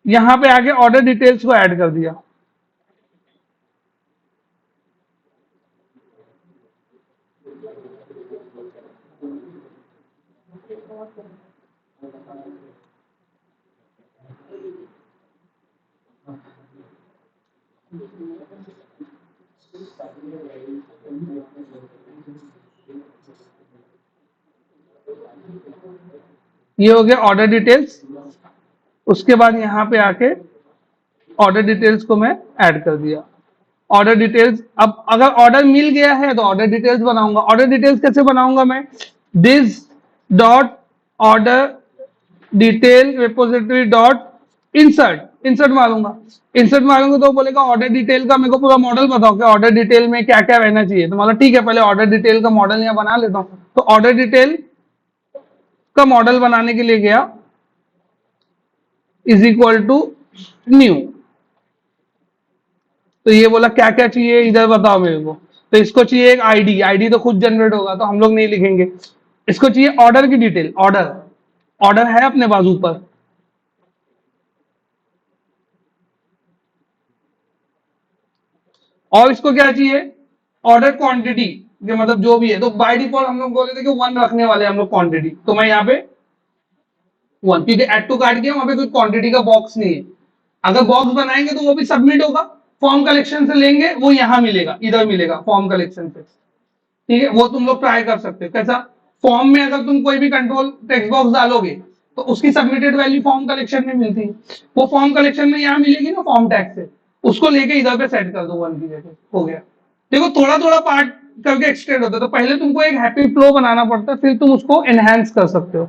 यहां पे आके ऑर्डर डिटेल्स को ऐड कर दिया। ये हो गया ऑर्डर डिटेल्स। उसके बाद यहां पे आके ऑर्डर डिटेल्स को मैं ऐड कर दिया। ऑर्डर डिटेल्स, अब अगर ऑर्डर मिल गया है तो ऑर्डर डिटेल्स बनाऊंगा। ऑर्डर डिटेल्स कैसे बनाऊंगा मैं, this dot order detail repository dot insert, insert मारूंगा। इंसर्ट मारूंगा तो बोलेगा ऑर्डर डिटेल का मेरे को पूरा मॉडल बताओ कि ऑर्डर डिटेल में क्या क्या रहना चाहिए। तो मतलब ठीक है, पहले ऑर्डर डिटेल का मॉडल यहाँ बना लेता हूँ। तो ऑर्डर डिटेल का मॉडल बनाने के लिए गया इज इक्वल टू न्यू। तो ये बोला क्या क्या चाहिए इधर बताओ मेरे को। तो इसको चाहिए एक आईडी, आईडी तो खुद जनरेट होगा तो हम लोग नहीं लिखेंगे। इसको चाहिए ऑर्डर की डिटेल, ऑर्डर, ऑर्डर है अपने बाजू पर। और इसको क्या चाहिए, ऑर्डर क्वांटिटी, मतलब जो भी है। तो बाय डिफॉल्ट हम लोग बोले थे कि 1 रखने वाले हम लोग क्वांटिटी, तो मैं यहाँ पे 1, क्योंकि एड टू कार्ट किया वहां पे कोई क्वांटिटी का बॉक्स नहीं है। अगर बॉक्स बनाएंगे तो वो भी सबमिट होगा, फॉर्म कलेक्शन से लेंगे वो यहाँ मिलेगा, इधर मिलेगा फॉर्म कलेक्शन से। ठीक है, वो तुम लोग ट्राई कर सकते हो। कैसा, फॉर्म में अगर तुम कोई भी कंट्रोल टेक्स्ट बॉक्स डालोगे तो उसकी सबमिटेड वैल्यू फॉर्म कलेक्शन में मिलती है। वो फॉर्म कलेक्शन में यहाँ मिलेगी ना फॉर्म टैग से, उसको लेके इधर पे सेट कर दो 1 की जगह, हो गया। देखो थोड़ा थोड़ा पार्ट करके एक्सटेंड होता है, तो पहले तुमको एक हैप्पी फ्लो बनाना पड़ता है, फिर तुम उसको एनहांस कर सकते हो।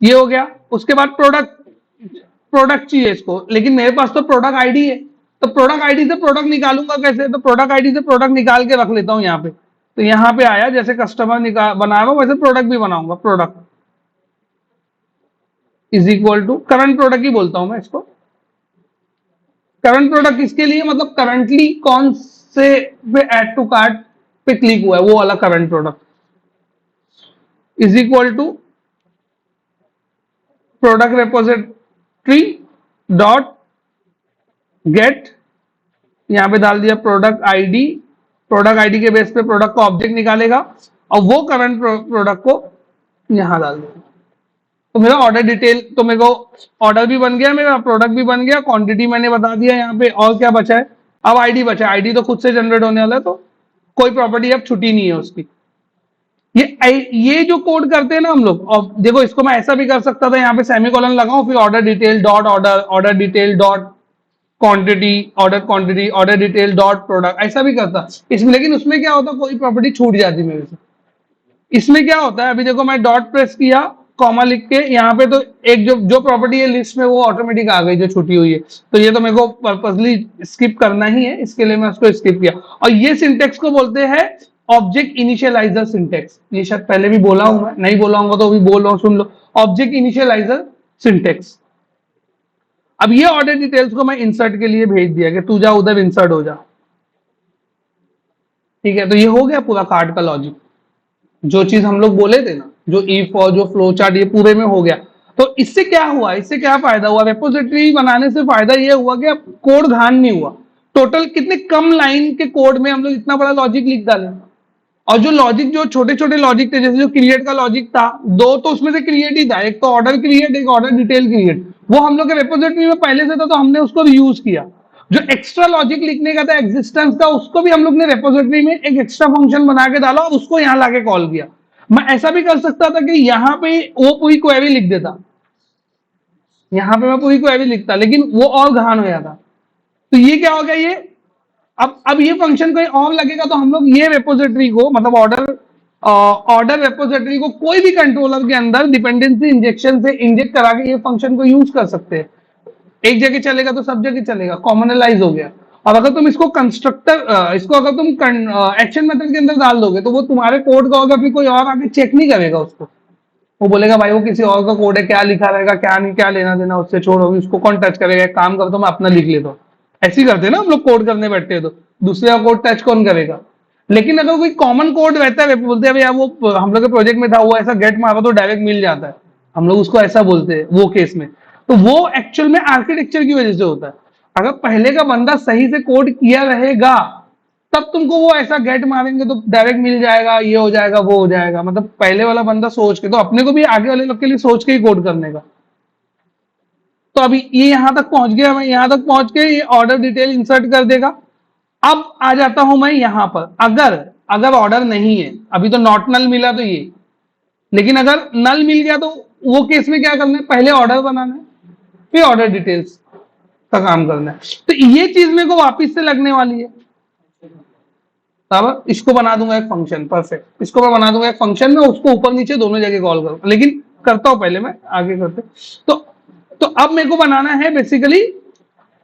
ये हो गया। उसके बाद प्रोडक्ट, प्रोडक्ट चाहिए इसको, लेकिन मेरे पास तो प्रोडक्ट आईडी है। तो प्रोडक्ट आईडी से प्रोडक्ट निकालूंगा कैसे, तो प्रोडक्ट आईडी से प्रोडक्ट निकाल के रख लेता हूं यहाँ पे। तो यहाँ पे आया जैसे कस्टमर निकाल बना रहा हूं वैसे प्रोडक्ट भी बनाऊंगा। Product is equal to current product ही बोलता हूं मैं इसको। करंट प्रोडक्ट किसके लिए, मतलब करंटली कौन से पे ऐड टू कार्ट पे क्लिक हुआ है वो वाला current product. Is equal to product repository dot get, यहां पे डाल दिया प्रोडक्ट आईडी। प्रोडक्ट आईडी के बेस पे प्रोडक्ट का ऑब्जेक्ट निकालेगा और वो करंट प्रोडक्ट को यहां डाल देगा। तो मेरा ऑर्डर डिटेल, तो मेरे को ऑर्डर भी बन गया, मेरा प्रोडक्ट भी बन गया, क्वांटिटी मैंने बता दिया यहाँ पे। और क्या बचा है, अब आईडी बचा है। आईडी तो खुद से जनरेट होने वाला है, तो कोई प्रॉपर्टी अब छुट्टी नहीं है उसकी। ये जो कोड करते हैं ना हम लोग, और देखो इसको मैं ऐसा भी कर सकता था, यहाँ पे सेमीकोलन लगाऊं फिर order detail dot order, order detail dot quantity, order quantity, order detail dot product, ऐसा भी करता इसमें। लेकिन उसमें क्या होता, कोई प्रॉपर्टी छूट जाती मेरे से। इसमें क्या होता है, अभी देखो मैं डॉट प्रेस किया, कॉमा लिख के यहाँ पे, तो एक जो जो प्रॉपर्टी है लिस्ट में वो ऑटोमेटिक आ गई जो छुटी हुई है। तो ये तो मेरे को पर्पसली स्किप करना ही है, इसके लिए मैं उसको स्किप किया। और ये सिंटेक्स को बोलते हैं ऑब्जेक्ट इनिशियलाइजर सिंटेक्स। ये शायद पहले भी बोला हूं, मैं नहीं बोला हूँ तो अभी बोल रहा हूँ, सुन लो। Object initializer syntax. अब ये ऑर्डर डिटेल्स को मैं इंसर्ट के लिए भेज दिया कि तू जा उधर इंसर्ट हो जा। ठीक है, तो ये हो गया पूरा कार्ड का लॉजिक। जो चीज हम लोग बोले थे ना, जो इफ और जो फ्लो चार्ट, ये पूरे में हो गया। तो इससे क्या हुआ, इससे क्या फायदा हुआ, रेपोजिटरी बनाने से फायदा ये हुआ कि अब कोड घान नहीं हुआ। टोटल कितने कम लाइन के कोड में हम लोग इतना बड़ा लॉजिक लिख डाले। और जो लॉजिक, जो छोटे छोटे लॉजिक थे, जैसे जो क्रिएट का लॉजिक था, दो तो उसमें से क्रिएट ही था, एक तो ऑर्डर क्रिएट, एक ऑर्डर डिटेल क्रिएट। वो हम लोग के रेपोजिटरी में पहले से था, तो हमने उसको यूज किया। जो एक्स्ट्रा लॉजिक लिखने का था एग्जिस्टेंस का, उसको भी हम लोग ने रेपोजिटरी में एक एक्स्ट्रा फंक्शन बना के डाला और उसको यहां लाके कॉल किया। मैं ऐसा भी कर सकता था कि यहाँ पे वो पूरी क्वेरी लिख देता, यहाँ पे मैं पूरी क्वेरी लिखता, लेकिन वो और घान हो जाता। तो ये क्या हो गया, ये अब ये फंक्शन कोई और लगेगा, तो हम लोग ये रेपोजिटरी को, मतलब ऑर्डर रेपोजिटरी को कोई भी कंट्रोलर के अंदर डिपेंडेंसी इंजेक्शन से इंजेक्ट करा के ये फंक्शन को यूज कर सकते हैं। एक जगह चलेगा तो सब जगह चलेगा, कॉमनलाइज हो गया। और अगर तुम इसको कंस्ट्रक्टर, इसको अगर तुम एक्शन मेथड के अंदर डाल दोगे, तो वो तुम्हारे कोड का होगा, फिर कोई और आगे चेक नहीं करेगा उसको। वो बोलेगा भाई वो किसी और का कोड है, क्या लिखा रहेगा क्या नहीं, क्या लेना देना उससे, छोड़ो, उसको कौन टच करेगा, एक काम करता हूं मैं अपना लिख लेता हूँ। ऐसे ही करते हैं ना हम लोग, कोड करने बैठते हैं तो दूसरे का कोड टच कौन करेगा। लेकिन अगर कोई कॉमन कोड रहता है, बोलते हैं भैया वो हम लोग के प्रोजेक्ट में था, वो ऐसा गेट मारा तो डायरेक्ट मिल जाता है, हम लोग उसको ऐसा बोलते हैं वो केस में। तो वो एक्चुअल में आर्किटेक्चर की वजह से होता है। अगर पहले का बंदा सही से कोड किया रहेगा, तब तुमको वो ऐसा गेट मारेंगे तो डायरेक्ट मिल जाएगा, ये हो जाएगा वो हो जाएगा। मतलब पहले वाला बंदा सोच के, तो अपने को भी आगे वाले लोग के लिए सोच के ही कोड करने का। तो अभी ये यहां तक पहुंच गया, मैं यहां तक पहुंच के ये ऑर्डर डिटेल इंसर्ट कर देगा। अब आ जाता हूं मैं यहां पर, अगर अगर ऑर्डर नहीं है, अभी तो नॉट नल मिला तो ये, लेकिन अगर नल मिल गया तो वो केस में क्या करना है, पहले ऑर्डर बनाना है, फिर ऑर्डर डिटेल्स का काम करना है। तो ये चीज मेरे को वापिस से लगने वाली है। बराबर, इसको बना दूंगा एक फंक्शन, परफेक्ट, इसको मैं बना दूंगा एक फंक्शन में, उसको ऊपर नीचे दोनों जगह कॉल करूंगा, लेकिन करता हूं पहले मैं, आगे करते। तो तो अब मेरे को बनाना है बेसिकली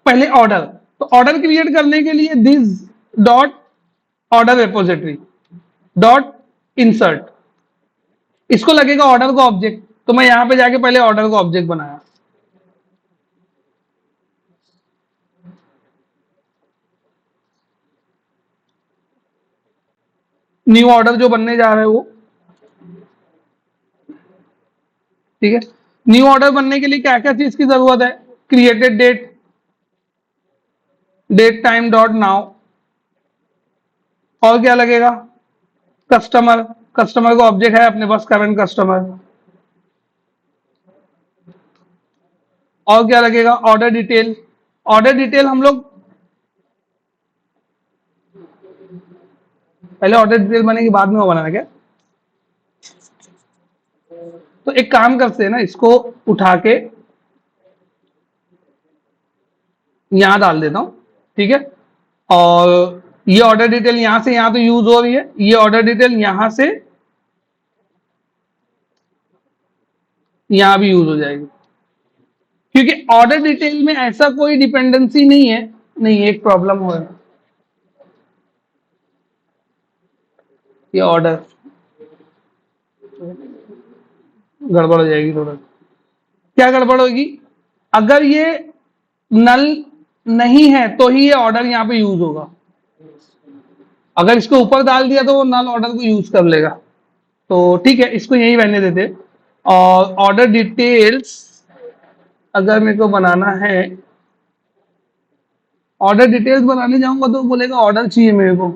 पहले ऑर्डर। तो ऑर्डर क्रिएट करने के लिए this dot order repository dot insert, इसको लगेगा ऑर्डर को ऑब्जेक्ट। तो मैं यहां पे जाके पहले ऑर्डर को ऑब्जेक्ट बनाया। न्यू ऑर्डर जो बनने जा रहा है वो, ठीक है। न्यू ऑर्डर बनने के लिए क्या क्या चीज की जरूरत है, created date, date time dot now, और क्या लगेगा, कस्टमर, कस्टमर का ऑब्जेक्ट है अपने पास करंट कस्टमर, और क्या लगेगा, ऑर्डर डिटेल। ऑर्डर डिटेल हम लोग पहले ऑर्डर डिटेल बनेगी, बाद में वो बनाना क्या। तो एक काम करते हैं ना, इसको उठा के यहां डाल देता हूं, ठीक है। और ये ऑर्डर डिटेल यहां से यहां तो यूज हो रही है, ये ऑर्डर डिटेल यहां से यहां भी यूज हो जाएगी, क्योंकि ऑर्डर डिटेल में ऐसा कोई डिपेंडेंसी नहीं है। नहीं, एक प्रॉब्लम हो रहा है, ये ऑर्डर गड़बड़ हो जाएगी थोड़ा। क्या गड़बड़ होगी, अगर ये नल नहीं है तो ही ये ऑर्डर यहां पे यूज होगा। अगर इसको ऊपर डाल दिया तो वो नल ऑर्डर को यूज कर लेगा। तो ठीक है, इसको यही रहने देते। और ऑर्डर डिटेल्स अगर मेरे को बनाना है, ऑर्डर डिटेल्स बनाने जाऊंगा तो बोलेगा ऑर्डर चाहिए मेरे को,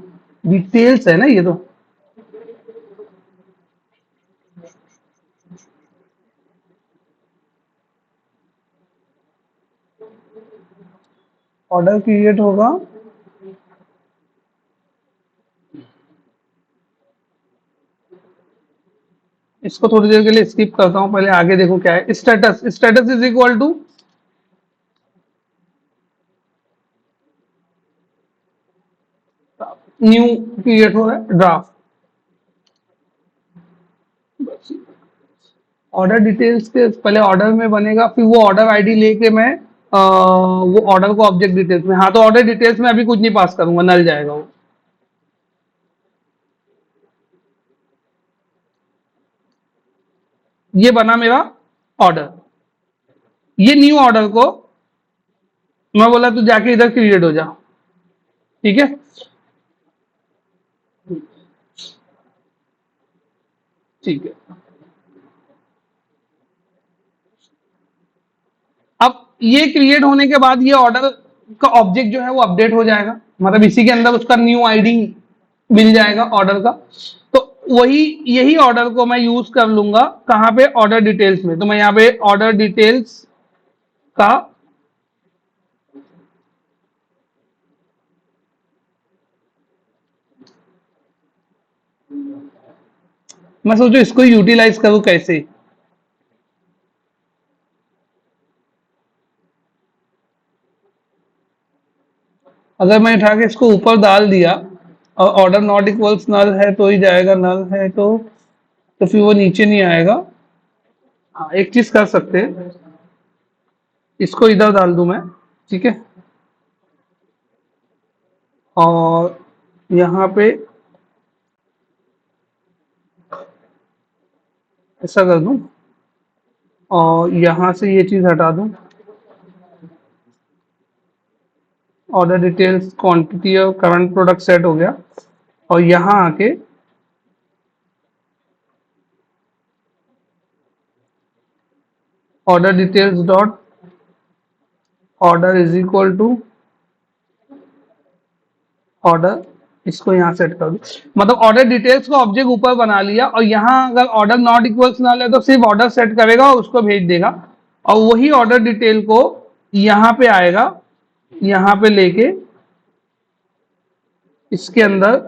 डिटेल्स है ना ये तो। ऑर्डर क्रिएट होगा, इसको थोड़ी देर के लिए स्किप करता हूं, पहले आगे देखो क्या है। Status, status is equal to new create हो रहा है ड्राफ्ट। ऑर्डर डिटेल्स के पहले ऑर्डर में बनेगा, फिर वो ऑर्डर आईडी लेके मैं वो ऑर्डर को ऑब्जेक्ट डिटेल्स में, हाँ तो ऑर्डर डिटेल्स में अभी कुछ नहीं पास करूंगा, नल जाएगा वो। ये बना मेरा ऑर्डर। ये न्यू ऑर्डर को मैं बोला तू जाके इधर क्रिएट हो जा, ठीक है। ठीक है, अब ये क्रिएट होने के बाद ये ऑर्डर का ऑब्जेक्ट जो है वो अपडेट हो जाएगा, मतलब इसी के अंदर उसका न्यू आईडी मिल जाएगा ऑर्डर का। तो वही यही ऑर्डर को मैं यूज कर लूंगा कहां पे, ऑर्डर डिटेल्स में। तो मैं यहाँ पे ऑर्डर डिटेल्स का मैं सोचो इसको यूटिलाइज करूं कैसे। अगर मैं उठा के इसको ऊपर डाल दिया और ऑर्डर नॉट इक्वल्स नल है तो ही जाएगा, नल है तो फिर वो नीचे नहीं आएगा। हाँ, एक चीज कर सकते हैं, इसको इधर डाल दूं मैं, ठीक है, और यहाँ पे ऐसा कर दूं और यहाँ से ये चीज हटा दूं, ऑर्डर डिटेल्स क्वांटिटी और करंट प्रोडक्ट सेट हो गया, और यहाँ आके order details dot order is equal to order, इसको यहाँ सेट कर दो। मतलब ऑर्डर डिटेल्स को ऑब्जेक्ट ऊपर बना लिया, और यहाँ अगर ऑर्डर नॉट इक्वल्स नल है तो सिर्फ ऑर्डर सेट करेगा और उसको भेज देगा, और वही ऑर्डर डिटेल को यहाँ पे आएगा, यहाँ पे लेके इसके अंदर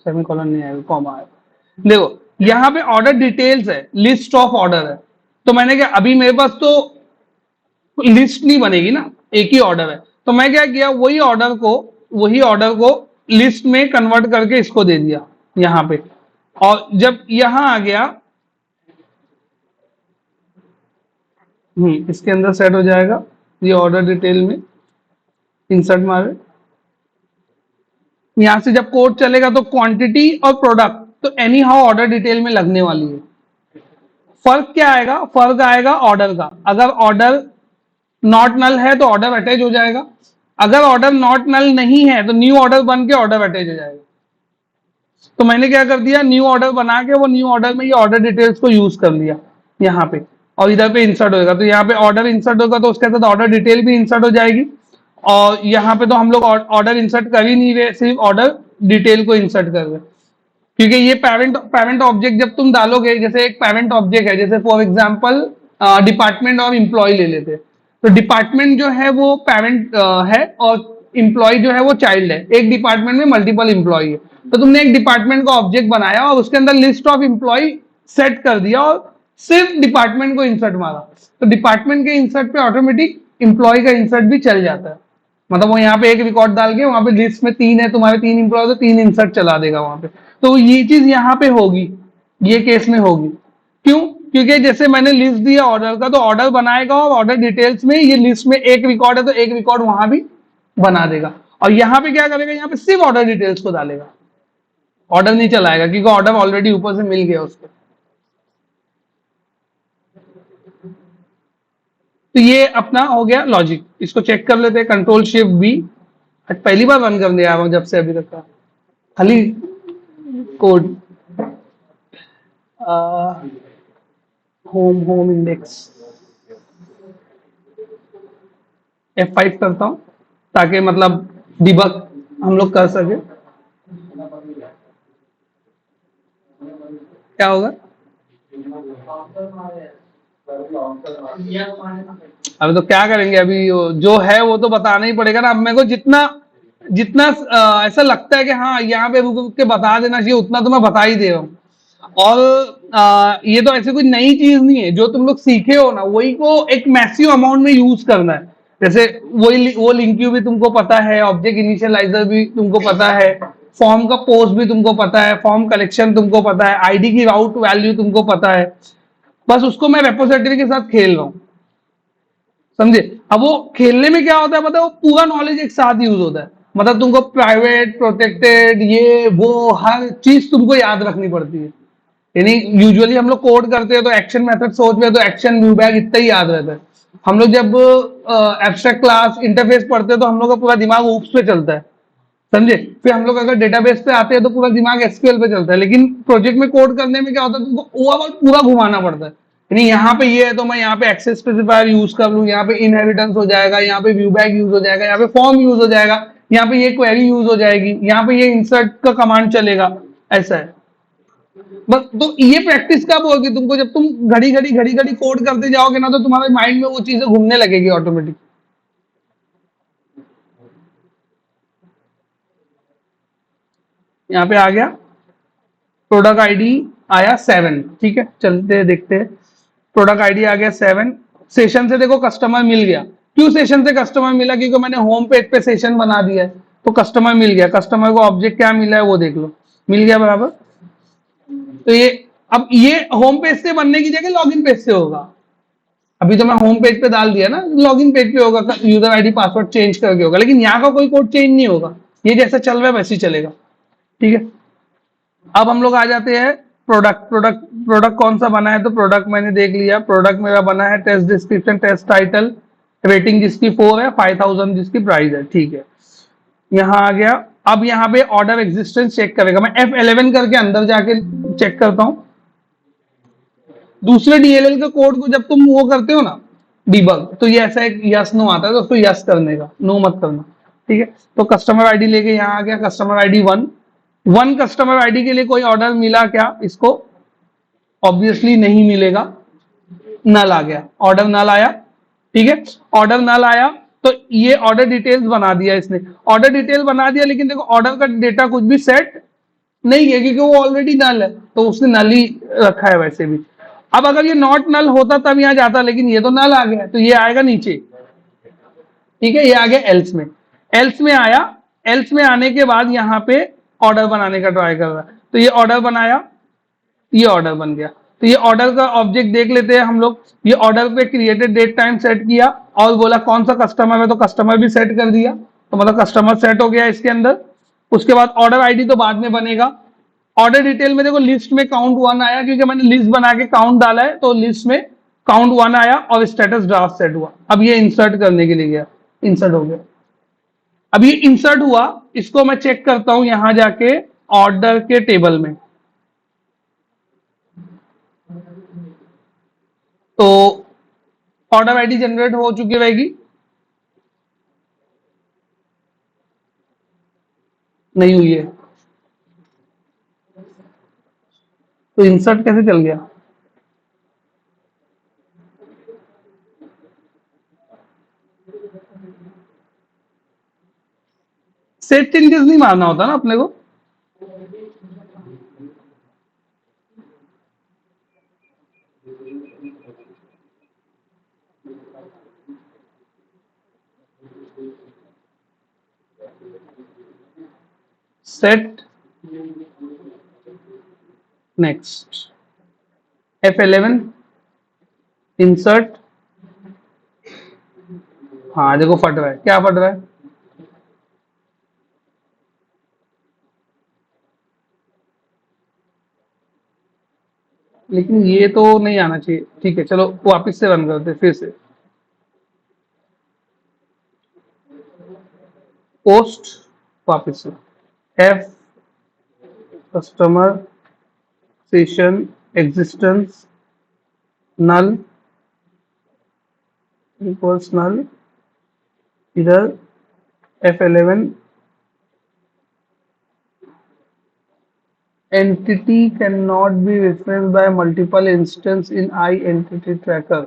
सेमीकोलन नहीं आएगा, कॉमा आएगा। देखो यहाँ पे ऑर्डर डिटेल्स है, लिस्ट ऑफ ऑर्डर है, तो मैंने क्या, अभी मेरे पास तो लिस्ट नहीं बनेगी ना, एक ही ऑर्डर है, तो मैं क्या किया, वही ऑर्डर को लिस्ट में कन्वर्ट करके इसको दे दिया यहाँ पे, और जब यहाँ आ गया, इसके अंदर सेट हो जाएगा, ये ऑर्डर डिटेल में इंसर्ट मारे, यहां से जब कोड चलेगा तो क्वांटिटी और प्रोडक्ट तो एनी हाउ ऑर्डर डिटेल में लगने वाली है। फर्क क्या आएगा, फर्क आएगा ऑर्डर का, अगर ऑर्डर नॉट नल है तो ऑर्डर अटैच हो जाएगा, अगर ऑर्डर नॉट नल नहीं है तो न्यू ऑर्डर बन के ऑर्डर अटैच हो जाएगा। तो मैंने क्या कर दिया, न्यू ऑर्डर बना के वो न्यू ऑर्डर में ये ऑर्डर डिटेल्स को यूज कर लिया यहाँ पे, और इधर पे इंसर्ट होगा, तो यहाँ पे ऑर्डर इंसर्ट होगा तो उसके साथ ऑर्डर डिटेल भी इंसर्ट हो जाएगी, और यहाँ पे तो हम लोग ऑर्डर इंसर्ट कर ही नहीं रहे, सिर्फ ऑर्डर डिटेल को इंसर्ट कर रहे, क्योंकि ये पेरेंट ऑब्जेक्ट जब तुम डालोगे, जैसे एक पेरेंट ऑब्जेक्ट है, जैसे फॉर एग्जांपल डिपार्टमेंट और एम्प्लॉय ले लेते हैं, तो डिपार्टमेंट जो है वो पेरेंट है और एम्प्लॉय जो है वो चाइल्ड है, एक डिपार्टमेंट में मल्टीपल एम्प्लॉय है, तो तुमने एक डिपार्टमेंट का ऑब्जेक्ट बनाया और उसके अंदर लिस्ट ऑफ एम्प्लॉय सेट कर दिया और सिर्फ डिपार्टमेंट को इंसर्ट मारा, तो डिपार्टमेंट के इंसर्ट पे ऑटोमेटिक एम्प्लॉय का इंसर्ट भी चल जाता है, मतलब वो यहाँ पे एक रिकॉर्ड डाल के वहां पे लिस्ट में 3 है, तुम्हारे 3 एम्प्लॉय तो 3 इंसर्ट चला देगा वहां पे, तो ये चीज यहाँ पे होगी, ये केस में होगी। क्यों? क्योंकि जैसे मैंने लिस्ट दिया ऑर्डर का, तो ऑर्डर बनाएगा और ऑर्डर डिटेल्स में ये लिस्ट में एक रिकॉर्ड है तो एक रिकॉर्ड वहां भी बना देगा, और यहाँ पे क्या करेगा, यहाँ पे सिर्फ ऑर्डर डिटेल्स को डालेगा, ऑर्डर नहीं चलाएगा क्योंकि ऑर्डर ऑलरेडी ऊपर से मिल गया उसको। तो ये अपना हो गया लॉजिक, इसको चेक कर लेते हैं, कंट्रोल शिफ्ट बी, आज पहली बार रन करने आया हूं जब से अभी तक का, खाली कोड, होम इंडेक्स F5 करता हूं ताकि मतलब डिबग हम लोग कर सके। क्या होगा, अभी तो क्या करेंगे, अभी जो है वो तो बताना ही पड़ेगा ना, अब मेरे को जितना जितना ऐसा लगता है कि हाँ यहाँ पे रुक रुक के बता देना चाहिए उतना तो मैं बता ही दे रहा हूँ, और ये तो ऐसे कोई नई चीज नहीं है, जो तुम लोग सीखे हो ना वही को एक मैसिव अमाउंट में यूज करना है, जैसे वही वो लिंक्यू भी तुमको पता है, ऑब्जेक्ट इनिशियलाइजर भी तुमको पता है, फॉर्म का पोस्ट भी तुमको पता है, फॉर्म कलेक्शन तुमको पता है, आईडी की राउट वैल्यू तुमको पता है, बस उसको मैं रेपोजिटरी के साथ खेल रहा हूँ, समझे। अब वो खेलने में क्या होता है, मतलब वो पूरा नॉलेज एक साथ यूज होता है, मतलब तुमको प्राइवेट प्रोटेक्टेड ये वो हर चीज तुमको याद रखनी पड़ती है। यानी यूजुअली हम लोग कोड करते हैं तो एक्शन मेथड सोच में तो एक्शन व्यू बैग इतना ही याद रहता है। हम लोग जब एब्स्ट्रैक्ट क्लास इंटरफेस पढ़ते हैं तो हम लोग का पूरा दिमाग ऊप्स पे चलता है, समझे। फिर हम लोग अगर डेटाबेस पे आते हैं तो पूरा दिमाग एसक्यूएल पे चलता है, लेकिन प्रोजेक्ट में कोड करने में क्या होता है, तुमको ओवरऑल पूरा घुमाना पड़ता है। यानी यहाँ पे ये है तो मैं यहाँ पे एक्सेस स्पेसिफायर यूज कर लूँ, यहाँ पे इनहेरिटेंस हो जाएगा, यहाँ पे व्यू बैग यूज हो जाएगा, यहाँ पे फॉर्म यूज हो जाएगा, यहाँ पे ये क्वेरी यूज हो जाएगी, यहाँ पे ये इंसर्ट का कमांड चलेगा, ऐसा है। बस तो ये प्रैक्टिस कब होगी तुमको, जब तुम घड़ी घड़ी घड़ी घड़ी कोड करते जाओगे ना, तो तुम्हारे माइंड में वो चीजें घूमने लगेगी ऑटोमेटिक। यहाँ पे आ गया प्रोडक्ट आईडी, आया 7, ठीक है, चलते हैं देखते हैं। प्रोडक्ट आईडी आ गया 7। सेशन से देखो कस्टमर मिल गया। क्यों सेशन से कस्टमर मिला, क्योंकि मैंने होम पेज पे सेशन बना दिया है, तो कस्टमर मिल गया। कस्टमर को ऑब्जेक्ट क्या मिला है वो देख लो, मिल गया बराबर। तो ये अब ये होम पेज से बनने की जगह लॉगिन पेज से होगा। अभी तो मैं होम पेज पे डाल दिया ना, लॉगिन पेज पे होगा, यूजर आईडी पासवर्ड चेंज करके होगा, लेकिन यहाँ का कोई कोड चेंज नहीं होगा, ये जैसा चल रहा है वैसे ही चलेगा, ठीक है। अब हम लोग आ जाते हैं प्रोडक्ट। प्रोडक्ट कौन सा बना है, तो प्रोडक्ट मैंने देख लिया, प्रोडक्ट मेरा बना है test description test title, rating जिसकी 4 है, 5000 जिसकी प्राइस है, ठीक है। यहाँ आ गया। अब यहाँ पे ऑर्डर एग्जिस्टेंस चेक करेगा, मैं F11 करके अंदर जाके चेक करता हूँ। दूसरे डीएलएल के कोड को जब तुम वो करते हो ना डीबग, तो ये ऐसा एक यस नो आता है, तो उसको यस करने का, नो मत करना, ठीक है। तो कस्टमर आईडी लेके यहाँ आ गया, कस्टमर आईडी 1। 1 कस्टमर आईडी के लिए कोई ऑर्डर मिला क्या, इसको ऑब्वियसली नहीं मिलेगा, नल आ गया, ऑर्डर नल आया, ठीक है। ऑर्डर नल आया तो ये ऑर्डर डिटेल्स बना दिया इसने, ऑर्डर डिटेल बना दिया, लेकिन देखो ऑर्डर का डेटा कुछ भी सेट नहीं है, क्योंकि वो ऑलरेडी नल है, तो उसने नल ही रखा है वैसे भी। अब अगर ये नॉट नल होता तब यहां जाता, लेकिन ये तो नल आ गया, तो ये आएगा नीचे, ठीक है। ये आ गया एल्स में, एल्स में आया। एल्स में आने के बाद यहाँ पे ऑर्डर बनाने का ट्राई कर रहा है, तो ये ऑर्डर बनाया, ये ऑर्डर बन गया। तो ये ऑर्डर का ऑब्जेक्ट देख लेते हैं हम लोग। ये ऑर्डर पे क्रिएटेड डेट टाइम सेट किया और बोला कौन सा कस्टमर है, तो कस्टमर भी सेट कर दिया, तो मतलब कस्टमर सेट हो गया इसके अंदर। उसके बाद ऑर्डर आईडी तो बाद में बनेगा। ऑर्डर डिटेल में देखो लिस्ट में काउंट 1 आया, क्योंकि मैंने लिस्ट बना के काउंट डाला है, तो लिस्ट में काउंट 1 आया और स्टेटस ड्राफ्ट सेट हुआ। अब ये इंसर्ट करने के लिए गया, इंसर्ट हो गया। अब ये इंसर्ट हुआ, इसको मैं चेक करता हूं यहां जाके ऑर्डर के टेबल में, तो ऑर्डर आईडी जनरेट हो चुकी रहेगी, नहीं हुई है, तो इंसर्ट कैसे चल गया। सेट चेंजेस नहीं मारना होता ना अपने को। Set next F11 insert. हाँ देखो फट रहा है, क्या फट रहा है, लेकिन ये तो नहीं आना चाहिए, ठीक है चलो वापस से रन करते फिर से। पोस्ट, वापस से एफ कस्टमर सेशन एग्जिस्टेंस नल इक्वल्स नल, इधर F11 entity cannot be referenced by multiple instance in entity tracker।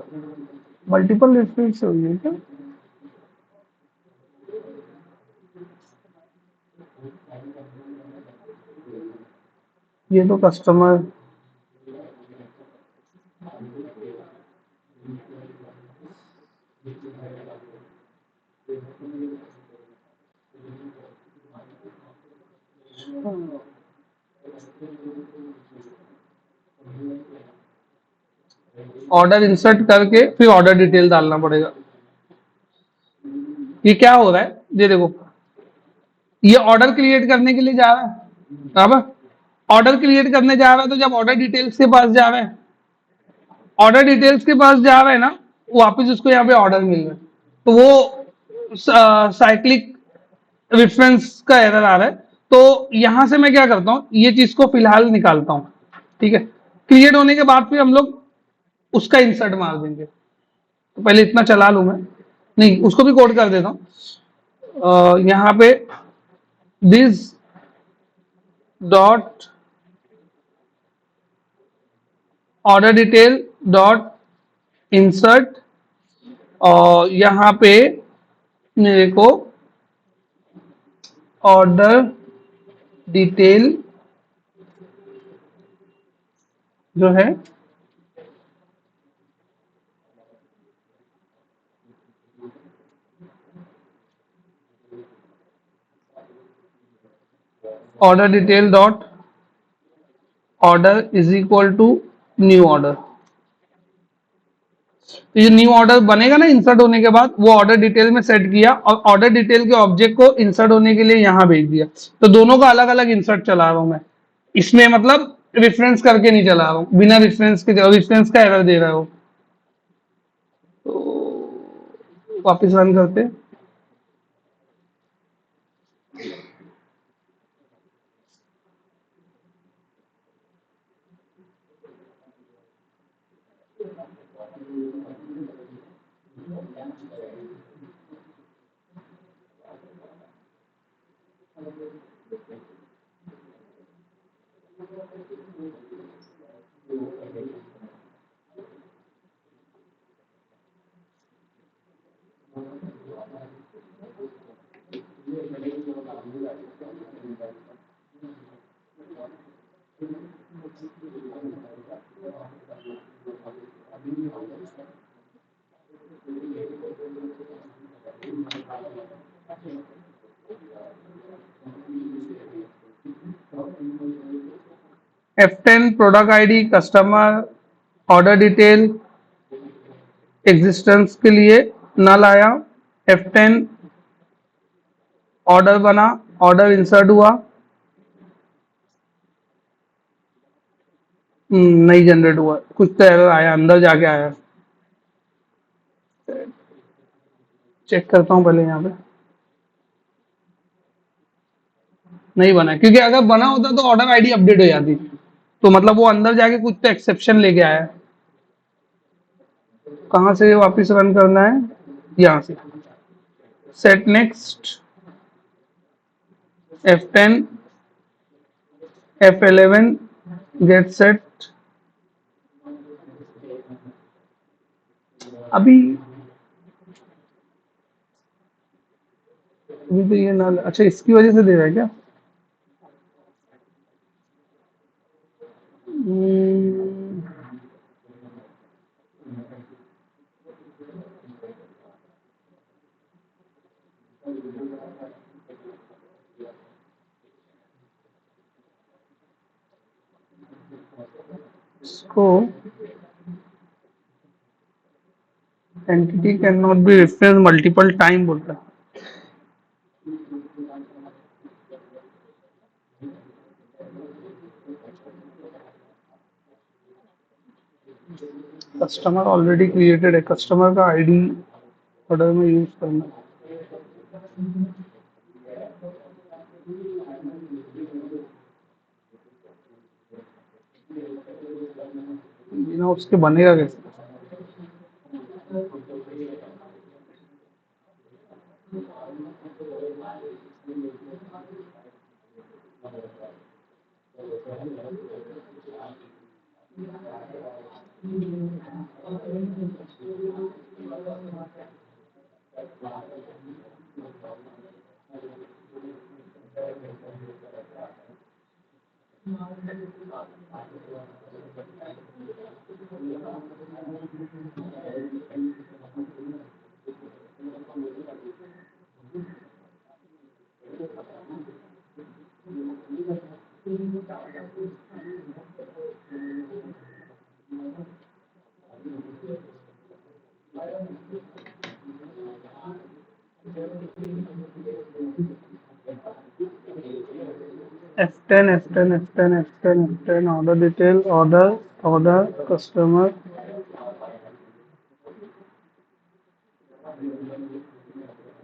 Multiple reference हो गई क्या, ये तो कस्टमर, ऑर्डर इंसर्ट करके फिर ऑर्डर डिटेल डालना पड़ेगा। ये क्या हो रहा है, ये देखो, ये ऑर्डर क्रिएट करने के लिए जा रहा है, बराबर। ऑर्डर क्रिएट करने जा रहा है, तो जब ऑर्डर डिटेल्स के पास जा रहा है, ऑर्डर डिटेल्स के पास जा रहा है ना, वापस उसको यहाँ पे ऑर्डर मिल रहा है, तो वो साइक्लिक रेफरेंस का एरर आ रहा है। तो यहां से मैं क्या करता हूँ, ये चीज को फिलहाल निकालता हूँ, ठीक है। क्रिएट होने के बाद फिर हम लोग उसका इंसर्ट मार देंगे। तो पहले इतना चला लूं मैं, नहीं उसको भी कोड कर देता हूँ। यहाँ पे this dot order detail dot insert, और यहाँ पे मेरे को ऑर्डर डिटेल जो है order detail dot order is equal to new order. तो ये न्यू ऑर्डर बनेगा ना इंसर्ट होने के बाद, वो ऑर्डर डिटेल में सेट किया और ऑर्डर डिटेल के ऑब्जेक्ट को इंसर्ट होने के लिए यहां भेज दिया। तो दोनों का अलग अलग इंसर्ट चला रहा हूं मैं इसमें, मतलब रेफरेंस करके नहीं चला रहा हूं, बिना रेफरेंस के, रेफरेंस का एरर दे रहा हो। तो वापस रन करते हैं। F10 product ID customer order detail existence के लिए नल आया। F10 ऑर्डर बना, ऑर्डर इंसर्ट हुआ, नहीं जनरेट हुआ, कुछ तो एरर आया, अंदर जाके आया। चेक करता हूं पहले यहाँ पे, नहीं बना, क्योंकि अगर बना होता तो ऑर्डर आईडी अपडेट हो जाती। तो मतलब वो अंदर जाके कुछ तो एक्सेप्शन लेके आया है। कहां से वापस रन करना है, यहां से set next F10 F11 get set. अभी अभी तो ये ना, अच्छा इसकी वजह से दे रहा है क्या? हम्म, इसको entity can not be reference multiple time बोलता है। कस्टमर ऑलरेडी क्रिएटेड है, कस्टमर का आईडी ऑर्डर में यूज करना। बिना उसके बनेगा कैसे? F10, F10, F10, F10, F10, order detail, order, customer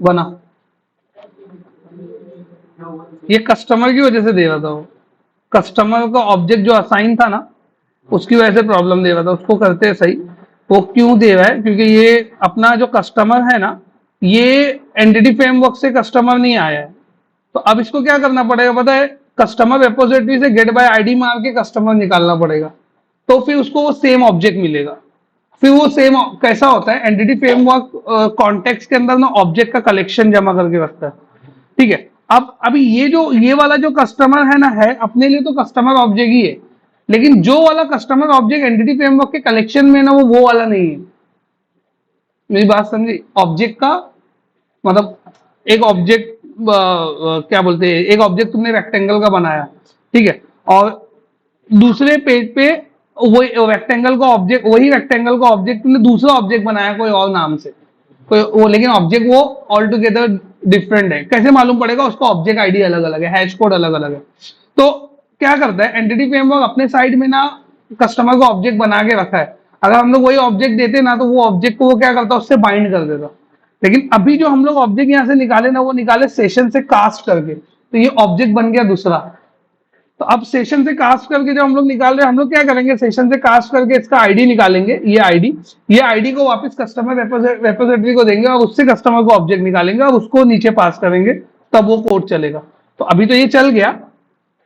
बना। ये कस्टमर की वजह से दे रहा था वो, कस्टमर का ऑब्जेक्ट जो असाइन था ना, उसकी वजह से प्रॉब्लम दे रहा था। उसको करते हैं सही। वो क्यों दे रहा है? क्योंकि ये अपना जो कस्टमर है ना, ये एंटिटी फ्रेमवर्क से कस्टमर नहीं आया है। तो अब इसको क्या करना पड़ेगा पता है? कस्टमर रेपोजिटरी से गेट बाय आईडी मार के कस्टमर निकालना पड़ेगा, तो फिर उसको वो सेम ऑब्जेक्ट मिलेगा। फिर वो सेम कैसा होता है, एंटिटी फ्रेमवर्क कॉन्टेक्स्ट के अंदर ना ऑब्जेक्ट का कलेक्शन जमा करके रखता है। ठीक है। अब अभी ये वाला जो कस्टमर है ना, है अपने लिए तो कस्टमर ऑब्जेक्ट ही है, लेकिन जो वाला कस्टमर ऑब्जेक्ट एंटिटी फ्रेमवर्क के कलेक्शन में ना, वो वाला नहीं है। मेरी बात समझी? ऑब्जेक्ट का मतलब एक ऑब्जेक्ट क्या बोलते हैं, एक ऑब्जेक्ट तुमने रेक्टेंगल का बनाया, ठीक है, और दूसरे पेज पे वही रेक्टेंगल का ऑब्जेक्ट, वही रेक्टेंगल का ऑब्जेक्ट तुमने दूसरा ऑब्जेक्ट बनाया कोई और नाम से, कोई वो, लेकिन ऑब्जेक्ट वो ऑल टुगेदर डिफरेंट है। कैसे मालूम पड़ेगा? उसका ऑब्जेक्ट आईडी अलग अलग है, हैश कोड अलग अलग है। तो क्या करता है एंटिटी फ्रेमवर्क अपने साइड में ना, कस्टमर को ऑब्जेक्ट बना के रखा है। अगर हम लोग वही ऑब्जेक्ट देते ना, तो वो ऑब्जेक्ट को वो क्या करता है, उससे बाइंड कर देता। लेकिन अभी जो हम लोग ऑब्जेक्ट यहां से निकाले ना, वो निकाले सेशन से कास्ट करके, तो ये ऑब्जेक्ट बन गया दूसरा। तो अब सेशन से कास्ट करके जब हम लोग निकाल रहे हैं, हम लोग क्या करेंगे, सेशन से कास्ट करके इसका आईडी निकालेंगे, ये आईडी को वापस कस्टमर रेपोजिटरी को देंगे, और उससे कस्टमर को ऑब्जेक्ट निकालेंगे और उसको नीचे पास करेंगे, तब वो कोड चलेगा। तो अभी तो ये चल गया,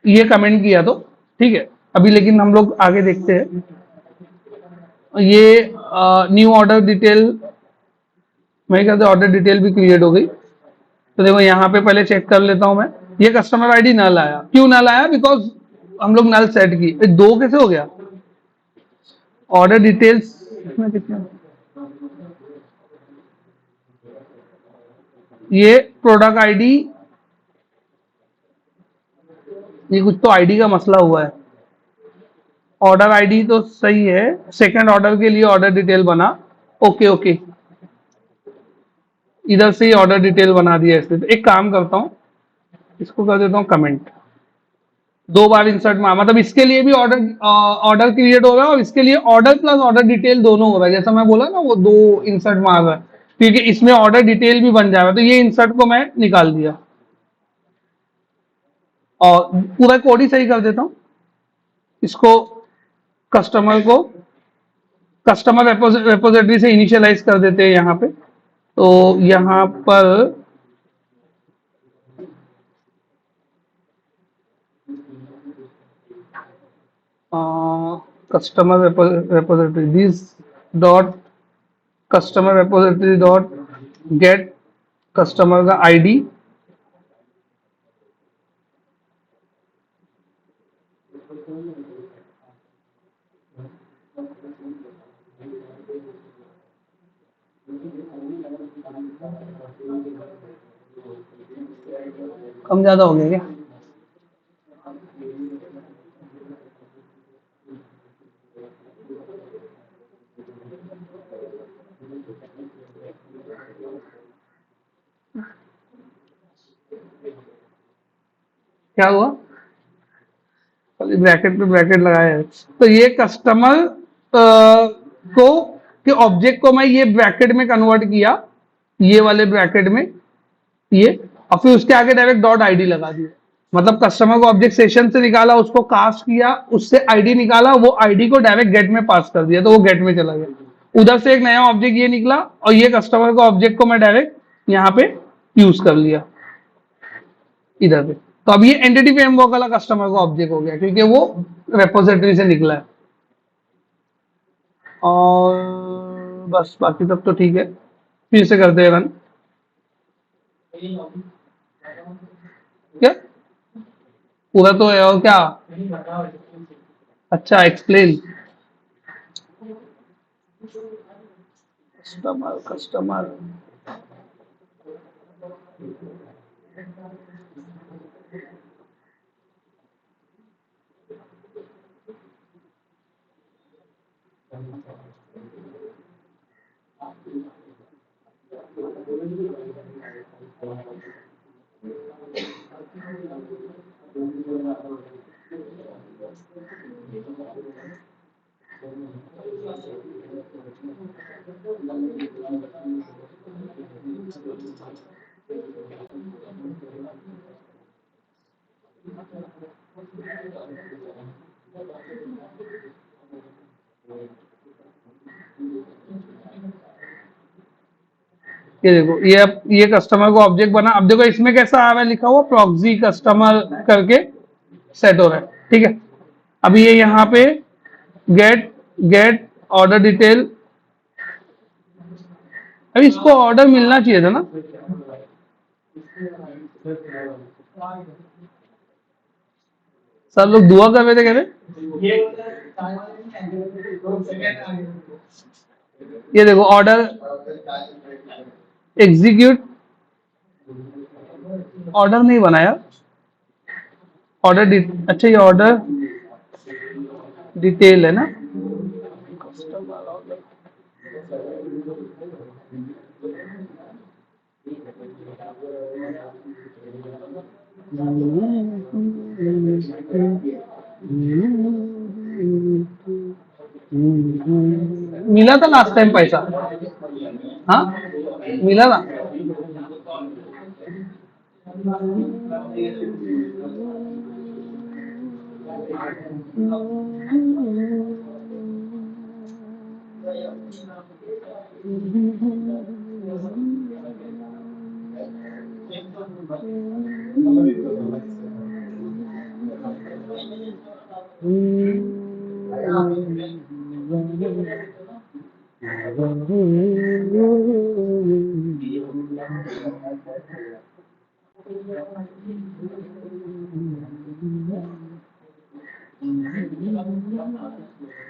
ये कमेंट किया तो ठीक है। अभी लेकिन हम लोग आगे देखते हैं। ये न्यू ऑर्डर डिटेल, मेरे ख्याल से ऑर्डर डिटेल भी क्रिएट हो गई। तो देखो यहाँ पे पहले चेक कर लेता हूं मैं। ये कस्टमर आईडी नल आया, क्यों नल आया? बिकॉज हम लोग नल सेट की। दो कैसे हो गया? ऑर्डर डिटेल्स में कितना, ये प्रोडक्ट आईडी, ये कुछ तो आईडी का मसला हुआ है। ऑर्डर आईडी तो सही है, सेकंड ऑर्डर के लिए ऑर्डर डिटेल बना। ओके ओके, इधर से ही ऑर्डर डिटेल बना दिया इसने। तो एक काम करता हूँ, इसको कर देता हूँ कमेंट। दो बार इंसर्ट मार, मतलब इसके लिए भी ऑर्डर क्रिएट हो रहा है, और इसके लिए ऑर्डर प्लस ऑर्डर डिटेल दोनों हो रहा है। जैसा मैं बोला ना, वो दो इंसर्ट मार रहा है, क्योंकि इसमें ऑर्डर डिटेल भी बन जाएगा। तो ये इंसर्ट को मैं निकाल दिया, और पूरा कोड ही सही कर देता हूँ। इसको कस्टमर को कस्टमर रेपोजिटरी से इनिशियलाइज कर देते हैं यहाँ पे। तो यहाँ पर customer repository this dot customer repository dot gate customer का आईडी, कम ज्यादा हो गया क्या? क्या हुआ? ब्रैकेट पे ब्रैकेट लगाया है। तो ये कस्टमर को के ऑब्जेक्ट को मैं ये ब्रैकेट में कन्वर्ट किया, ये वाले ब्रैकेट में, ये, और फिर उसके आगे डायरेक्ट डॉट आईडी लगा दिया। मतलब कस्टमर को ऑब्जेक्ट सेशन से निकाला, उसको कास्ट किया, उससे आईडी निकाला, वो आईडी को डायरेक्ट गेट में पास कर दिया, तो वो गेट में चला गया। उधर से एक नया ऑब्जेक्ट ये निकला, और ये कस्टमर का ऑब्जेक्ट को मैं डायरेक्ट यहाँ पे यूज कर लिया इधर पे। तो अब ये एंटिटी फ्रेमवर्क वाला कस्टमर का ऑब्जेक्ट हो गया, क्योंकि वो रेपोजिटरी से निकला है। और बस बाकी सब तो ठीक है। फिर से करते हैं रन। क्या पूरा तो है, और क्या? अच्छा, एक्सप्लेन। कस्टमर कस्टमर ये देखो, ये कस्टमर को ऑब्जेक्ट बना। अब देखो इसमें कैसा आ रहा है, लिखा हुआ प्रॉक्सी कस्टमर करके सेट हो रहा है, ठीक है। अभी ये यहाँ पे गेट गेट ऑर्डर डिटेल, अभी इसको ऑर्डर मिलना चाहिए था ना। सब लोग दुआ कर रहे थे, कह रहे ये देखो ऑर्डर एग्जीक्यूट, ऑर्डर नहीं बनाया। अच्छा, ये ऑर्डर डिटेल है ना। मिला था लास्ट टाइम पैसा, हाँ मिला था।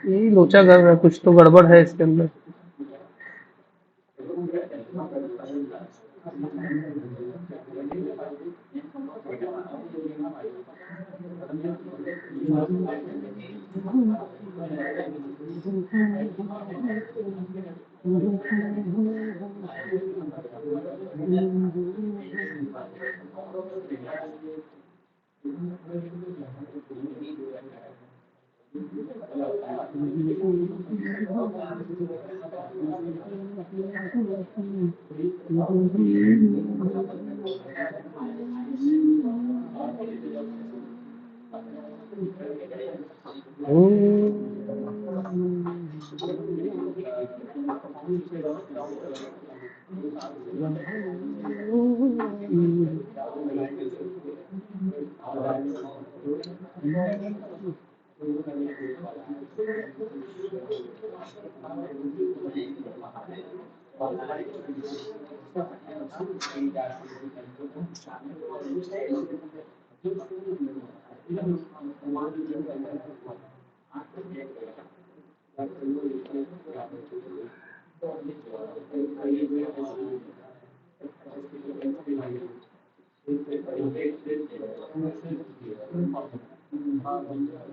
यही लोचा कर रहा है, कुछ तो गड़बड़ है इसके अंदर।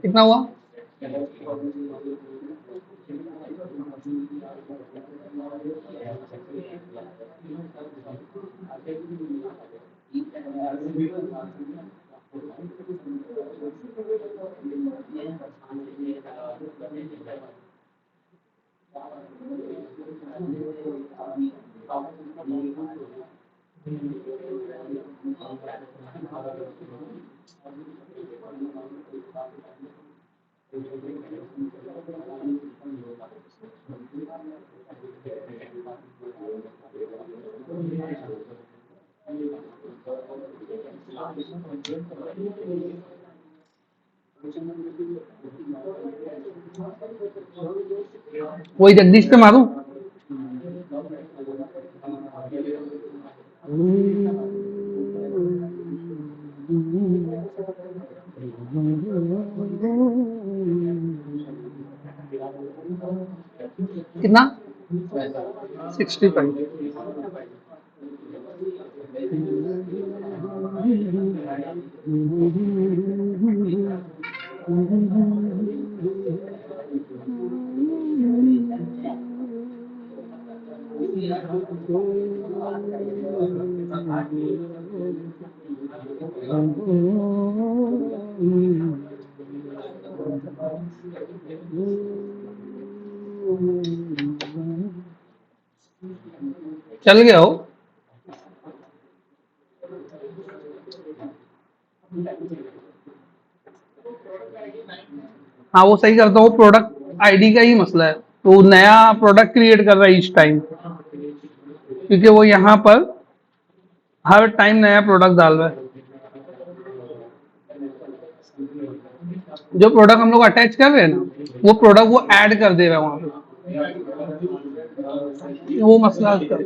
कितना हुआ? वही जगदीश पे मारू। कितना? 65। चल गया हो। हाँ वो सही करता हूँ, प्रोडक्ट आईडी का ही मसला है, तो वो नया प्रोडक्ट क्रिएट कर रहा है ईच टाइम, क्योंकि वो यहाँ पर हर टाइम नया प्रोडक्ट डाल रहा है। जो प्रोडक्ट हम लोग अटैच कर रहे हैं ना, वो प्रोडक्ट वो ऐड कर दे रहा है वहां पे, वो मसला करता है।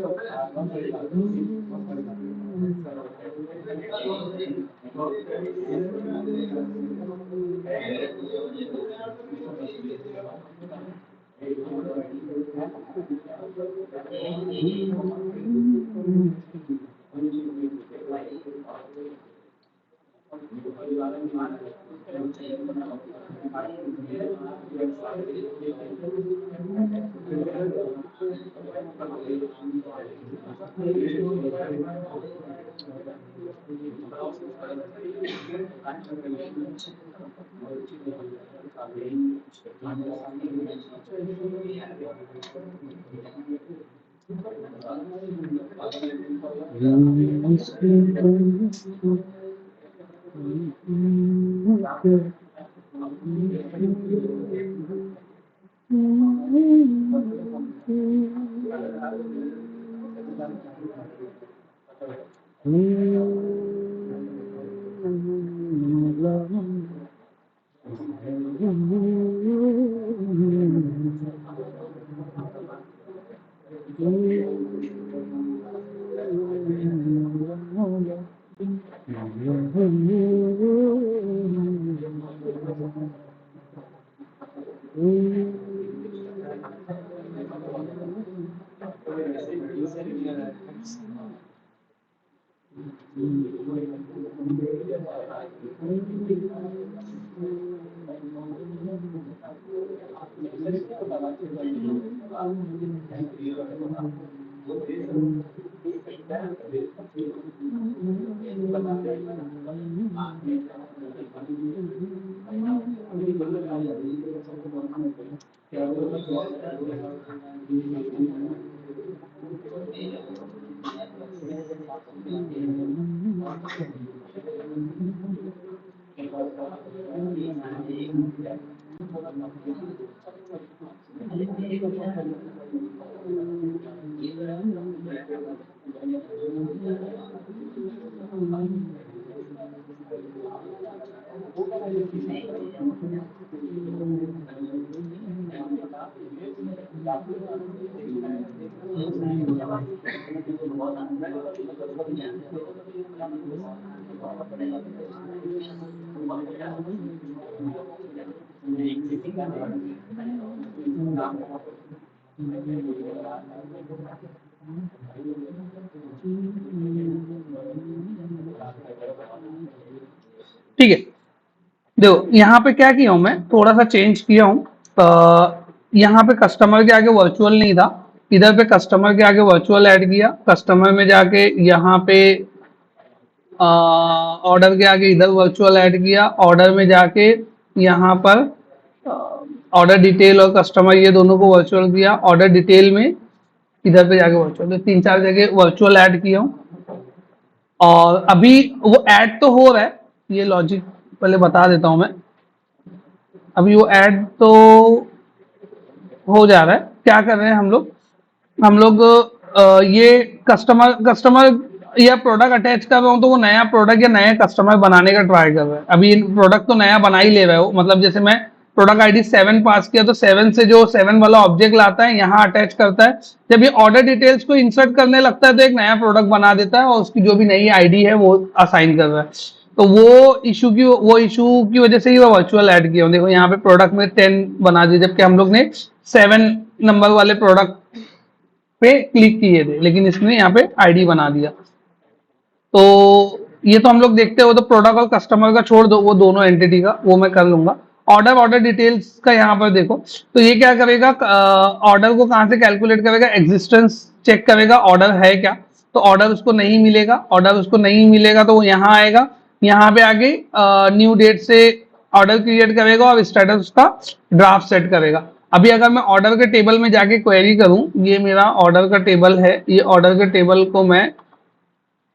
ठीक है, देखो यहाँ पे क्या किया हूं मैं, थोड़ा सा चेंज किया हूँ। यहाँ पे कस्टमर के आगे वर्चुअल नहीं था, इधर पे कस्टमर के आगे वर्चुअल ऐड किया, कस्टमर में जाके यहाँ पे ऑर्डर के आगे इधर वर्चुअल ऐड किया, ऑर्डर में जाके यहाँ पर ऑर्डर डिटेल और कस्टमर ये दोनों को वर्चुअल किया, ऑर्डर डिटेल में इधर पे जाके वर्चुअल, तो 3-4 जगह वर्चुअल ऐड किया हूँ। और अभी वो ऐड तो हो रहा है, ये लॉजिक पहले बता देता हूं मैं। अभी वो ऐड तो हो जा रहा है। क्या कर रहे हैं हम लोग ये कस्टमर या प्रोडक्ट अटैच कर रहा हूँ, तो वो नया प्रोडक्ट या नया कस्टमर बनाने का ट्राई कर रहा है। अभी प्रोडक्ट तो नया बना ही ले रहा है वो, मतलब जैसे मैं प्रोडक्ट आईडी 7 पास किया, तो 7 से जो 7 वाला ऑब्जेक्ट लाता है यहाँ अटैच करता है, जब ये ऑर्डर डिटेल्स को इंसर्ट करने लगता है तो एक नया प्रोडक्ट बना देता है और उसकी जो भी नई आईडी है वो असाइन कर रहा है। तो वो इशू की वजह से ही वो वर्चुअल ऐड किया। देखो यहाँ पे प्रोडक्ट में 10 बना दिए, जबकि हम लोग ने 7 नंबर वाले प्रोडक्ट पे क्लिक किए थे, लेकिन इसने यहाँ पे आईडी बना दिया। तो ये तो हम लोग देखते हो, तो प्रोडक्ट और कस्टमर का छोड़ दो, वो दोनों एंटिटी का वो मैं कर लूंगा। ऑर्डर डिटेल्स का यहाँ पर देखो, तो ये क्या करेगा, ऑर्डर को कहाँ से कैलकुलेट करेगा, एग्जिस्टेंस चेक करेगा ऑर्डर है क्या। तो तो ऑर्डर उसको नहीं मिलेगा, ऑर्डर उसको नहीं मिलेगा तो वो यहाँ आएगा, यहाँ पे आके न्यू डेट से ऑर्डर क्रिएट करेगा और स्टेटस उसका ड्राफ्ट सेट करेगा। अभी अगर मैं ऑर्डर के टेबल में जाके क्वेरी करूं, ये मेरा ऑर्डर का टेबल है, ये ऑर्डर के टेबल को मैं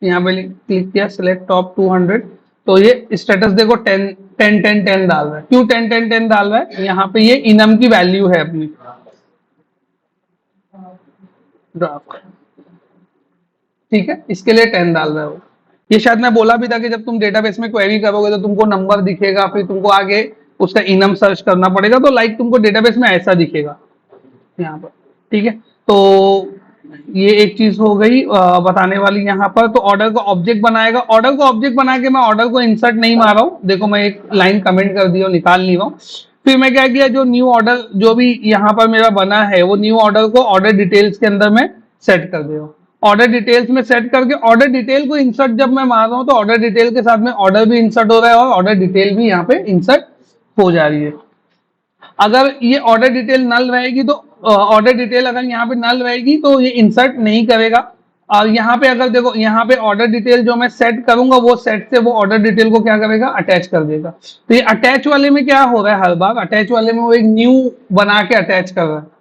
यहाँ पे क्लिक किया, सिलेक्ट टॉप 200, तो ये स्टेटस देखो 10 10 10 10 डाल रहा है। क्यों 10 10 10 डाल रहा है? यहाँ पे ये इनम की वैल्यू है अपनी ड्राफ्ट, ठीक है, इसके लिए 10 डाल रहे हो। ये शायद मैं बोला भी था कि जब तुम डेटाबेस में क्वेरी करोगे तो तुमको नंबर दिखेगा, फिर तुमको आगे उसका इनम सर्च करना पड़ेगा, तो लाइक तुमको डेटाबेस में ऐसा दिखेगा यहाँ पर, ठीक है। तो ये एक चीज हो गई बताने वाली यहाँ पर। तो ऑर्डर को ऑब्जेक्ट बनाएगा, ऑर्डर को ऑब्जेक्ट बना के मैं ऑर्डर को इंसर्ट नहीं मार रहा हूँ, देखो मैं एक लाइन कमेंट कर दिया, निकाल नहीं रहा हूँ। फिर मैं क्या किया, जो न्यू ऑर्डर जो भी यहाँ पर मेरा बना है वो न्यू ऑर्डर को ऑर्डर डिटेल्स के अंदर में सेट कर दे रहा हूँ। ऑर्डर डिटेल्स में सेट करके ऑर्डर डिटेल को इंसर्ट जब मैं मार रहा हूँ तो ऑर्डर डिटेल के साथ में ऑर्डर भी इंसर्ट हो रहा है और ऑर्डर डिटेल भी यहाँ पे इंसर्ट हो जा रही है। अगर ये ऑर्डर डिटेल नल रहेगी तो ऑर्डर डिटेल अगर यहाँ पे नल रहेगी तो ये इंसर्ट नहीं करेगा। और यहाँ पे अगर देखो, यहाँ पे ऑर्डर डिटेल जो मैं सेट करूंगा वो सेट से वो ऑर्डर डिटेल को क्या करेगा, अटैच कर देगा। तो ये अटैच वाले में क्या हो रहा है, हर बार अटैच वाले में वो एक न्यू बना के अटैच कर रहा है।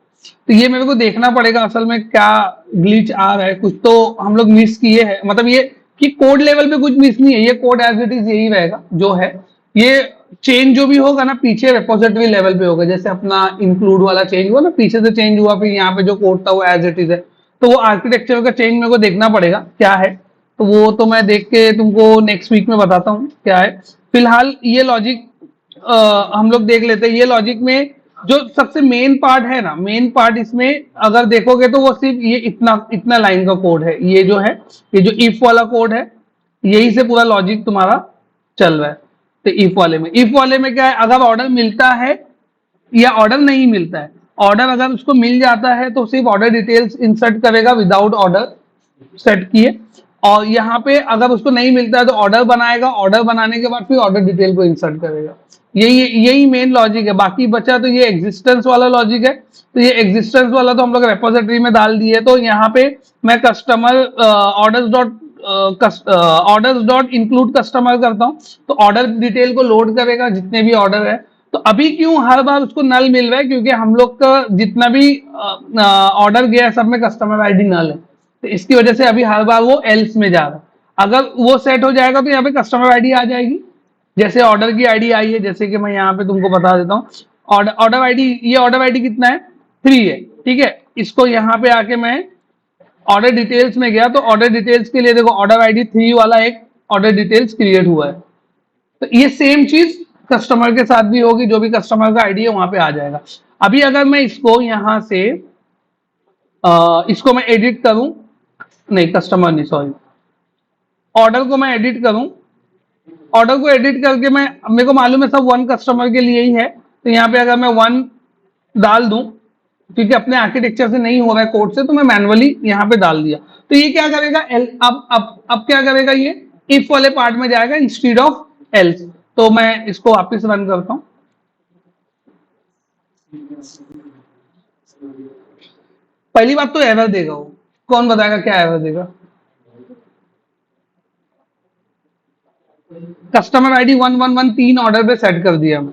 तो ये मेरे को देखना पड़ेगा असल में क्या ग्लिच आ रहा है, कुछ तो हम लोग मिस किए हैं, मतलब ये कि कोड लेवल पे कुछ मिस नहीं है, ये कोड एज इट इज यही रहेगा जो है। ये चेंज जो भी होगा ना पीछे रेपोजिटरी लेवल पे होगा, जैसे अपना इंक्लूड वाला चेंज हुआ ना, पीछे से चेंज हुआ, फिर यहाँ पे जो कोड था वो एज इट इज है। तो वो आर्किटेक्चर का चेंज मेरे को देखना पड़ेगा क्या है, तो वो तो मैं देख के तुमको नेक्स्ट वीक में बताता हूँ क्या है। फिलहाल ये लॉजिक हम लोग देख लेते हैं। ये लॉजिक में जो सबसे मेन पार्ट है ना, मेन पार्ट इसमें अगर देखोगे तो वो सिर्फ ये इतना इतना लाइन का कोड है, ये जो है, ये जो इफ वाला कोड है, यही से पूरा लॉजिक तुम्हारा चल रहा है। तो इफ वाले में क्या है, अगर ऑर्डर मिलता है या ऑर्डर नहीं मिलता है, ऑर्डर अगर उसको मिल जाता है तो सिर्फ ऑर्डर डिटेल्स इंसर्ट करेगा विदाउट ऑर्डर सेट किए, और यहाँ पे अगर उसको नहीं मिलता है तो ऑर्डर बनाएगा, ऑर्डर बनाने के बाद फिर ऑर्डर डिटेल को इंसर्ट करेगा। यही यही मेन लॉजिक है। बाकी बचा तो ये एग्जिस्टेंस वाला लॉजिक है। तो ये एग्जिस्टेंस वाला तो हम लोग रेपोजिटरी में डाल दिए, तो यहाँ पे मैं customer orders dot include customer करता हूँ, तो ऑर्डर डिटेल को लोड करेगा जितने भी ऑर्डर है। तो अभी क्यों हर बार उसको नल मिल रहा है, क्योंकि हम लोग का जितना भी ऑर्डर गया है सब में कस्टमर आईडी नल है, तो इसकी वजह से अभी हर बार वो एल्स में जा रहा है। अगर वो सेट हो जाएगा तो यहाँ पे कस्टमर आईडी आ जाएगी, जैसे ऑर्डर की आईडी आई है, जैसे कि मैं यहाँ पे तुमको बता देता हूँ। ऑर्डर ऑर्डर आईडी, ये ऑर्डर आईडी कितना है, 3 है, ठीक है। इसको यहाँ पे आके मैं ऑर्डर डिटेल्स में गया तो ऑर्डर डिटेल्स के लिए देखो ऑर्डर आईडी 3 वाला एक ऑर्डर डिटेल्स क्रिएट हुआ है। तो ये सेम चीज कस्टमर के साथ भी होगी, जो भी कस्टमर का आईडी है वहां पे आ जाएगा। अभी अगर मैं इसको यहां से इसको मैं एडिट करूं, नहीं कस्टमर नहीं सॉरी, ऑर्डर को मैं एडिट करूं, ऑर्डर को एडिट करके मैं, मेरे को मालूम है सब 1 कस्टमर के लिए ही है, तो यहाँ पे अगर मैं 1 डाल दूं, क्योंकि अपने आर्किटेक्चर से नहीं हो रहा है कोड से, तो मैं मैनुअली यहाँ पे डाल दिया। तो ये क्या करेगा, अब क्या करेगा, ये इफ वाले पार्ट में जाएगा इंस्टीड ऑफ एल्स। तो मैं इसको वापस रन करता हूं। पहली बात तो एरर देगा वो, कौन बताएगा क्या एरर देगा। कस्टमर आईडी 1113 ऑर्डर पे सेट कर दिया मैं,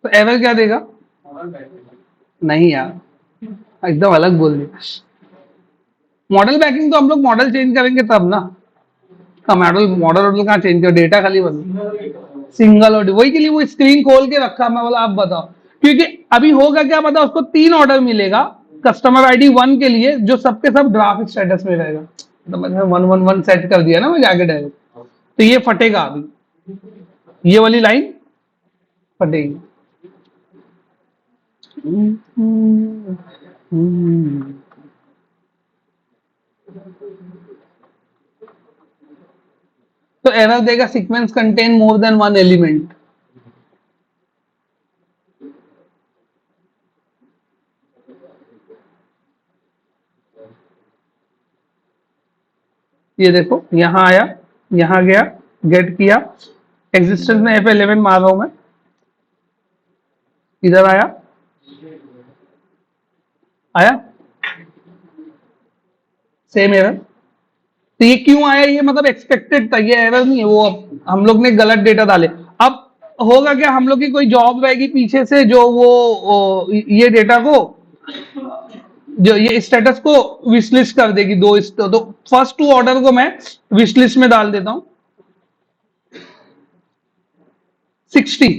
तो एरर क्या देगा, नहीं यार एकदम अलग बोल दिया। मॉडल बैकिंग तो हम लोग मॉडल चेंज करेंगे तब ना, का मॉडल मॉडल वॉडल कहाँ चेंज कर, डेटा खाली बदल सिंगल और वही के लिए वो स्क्रीन खोल के रखा, मैं बोला आप बताओ, क्योंकि अभी होगा क्या पता, उसको 3 ऑर्डर मिलेगा कस्टमर आईडी 1 के लिए, जो सबके सब ड्राफ्ट स्टेटस में रहेगा। तो मैंने 111 सेट कर दिया ना मैं जाके डायरेक्ट, तो ये फटेगा अभी, ये वाली लाइन फटेगी। तो एरर देगा sequence contain more than 1 element. ये देखो यहां आया, यहां गया, गेट किया, एग्जिस्टेंस में F11 मार रहा हूं मैं, इधर आया, आया सेम एरर, तो ये क्यों आया, ये मतलब एक्सपेक्टेड था, ये एरर नहीं है, वो हम लोग ने गलत डेटा डाले। अब होगा क्या, हम लोग की कोई जॉब रहेगी पीछे से जो ये डेटा को, जो ये स्टेटस को विशलिस्ट कर देगी, तो फर्स्ट 2 ऑर्डर को मैं विशलिस्ट में डाल देता हूं 60।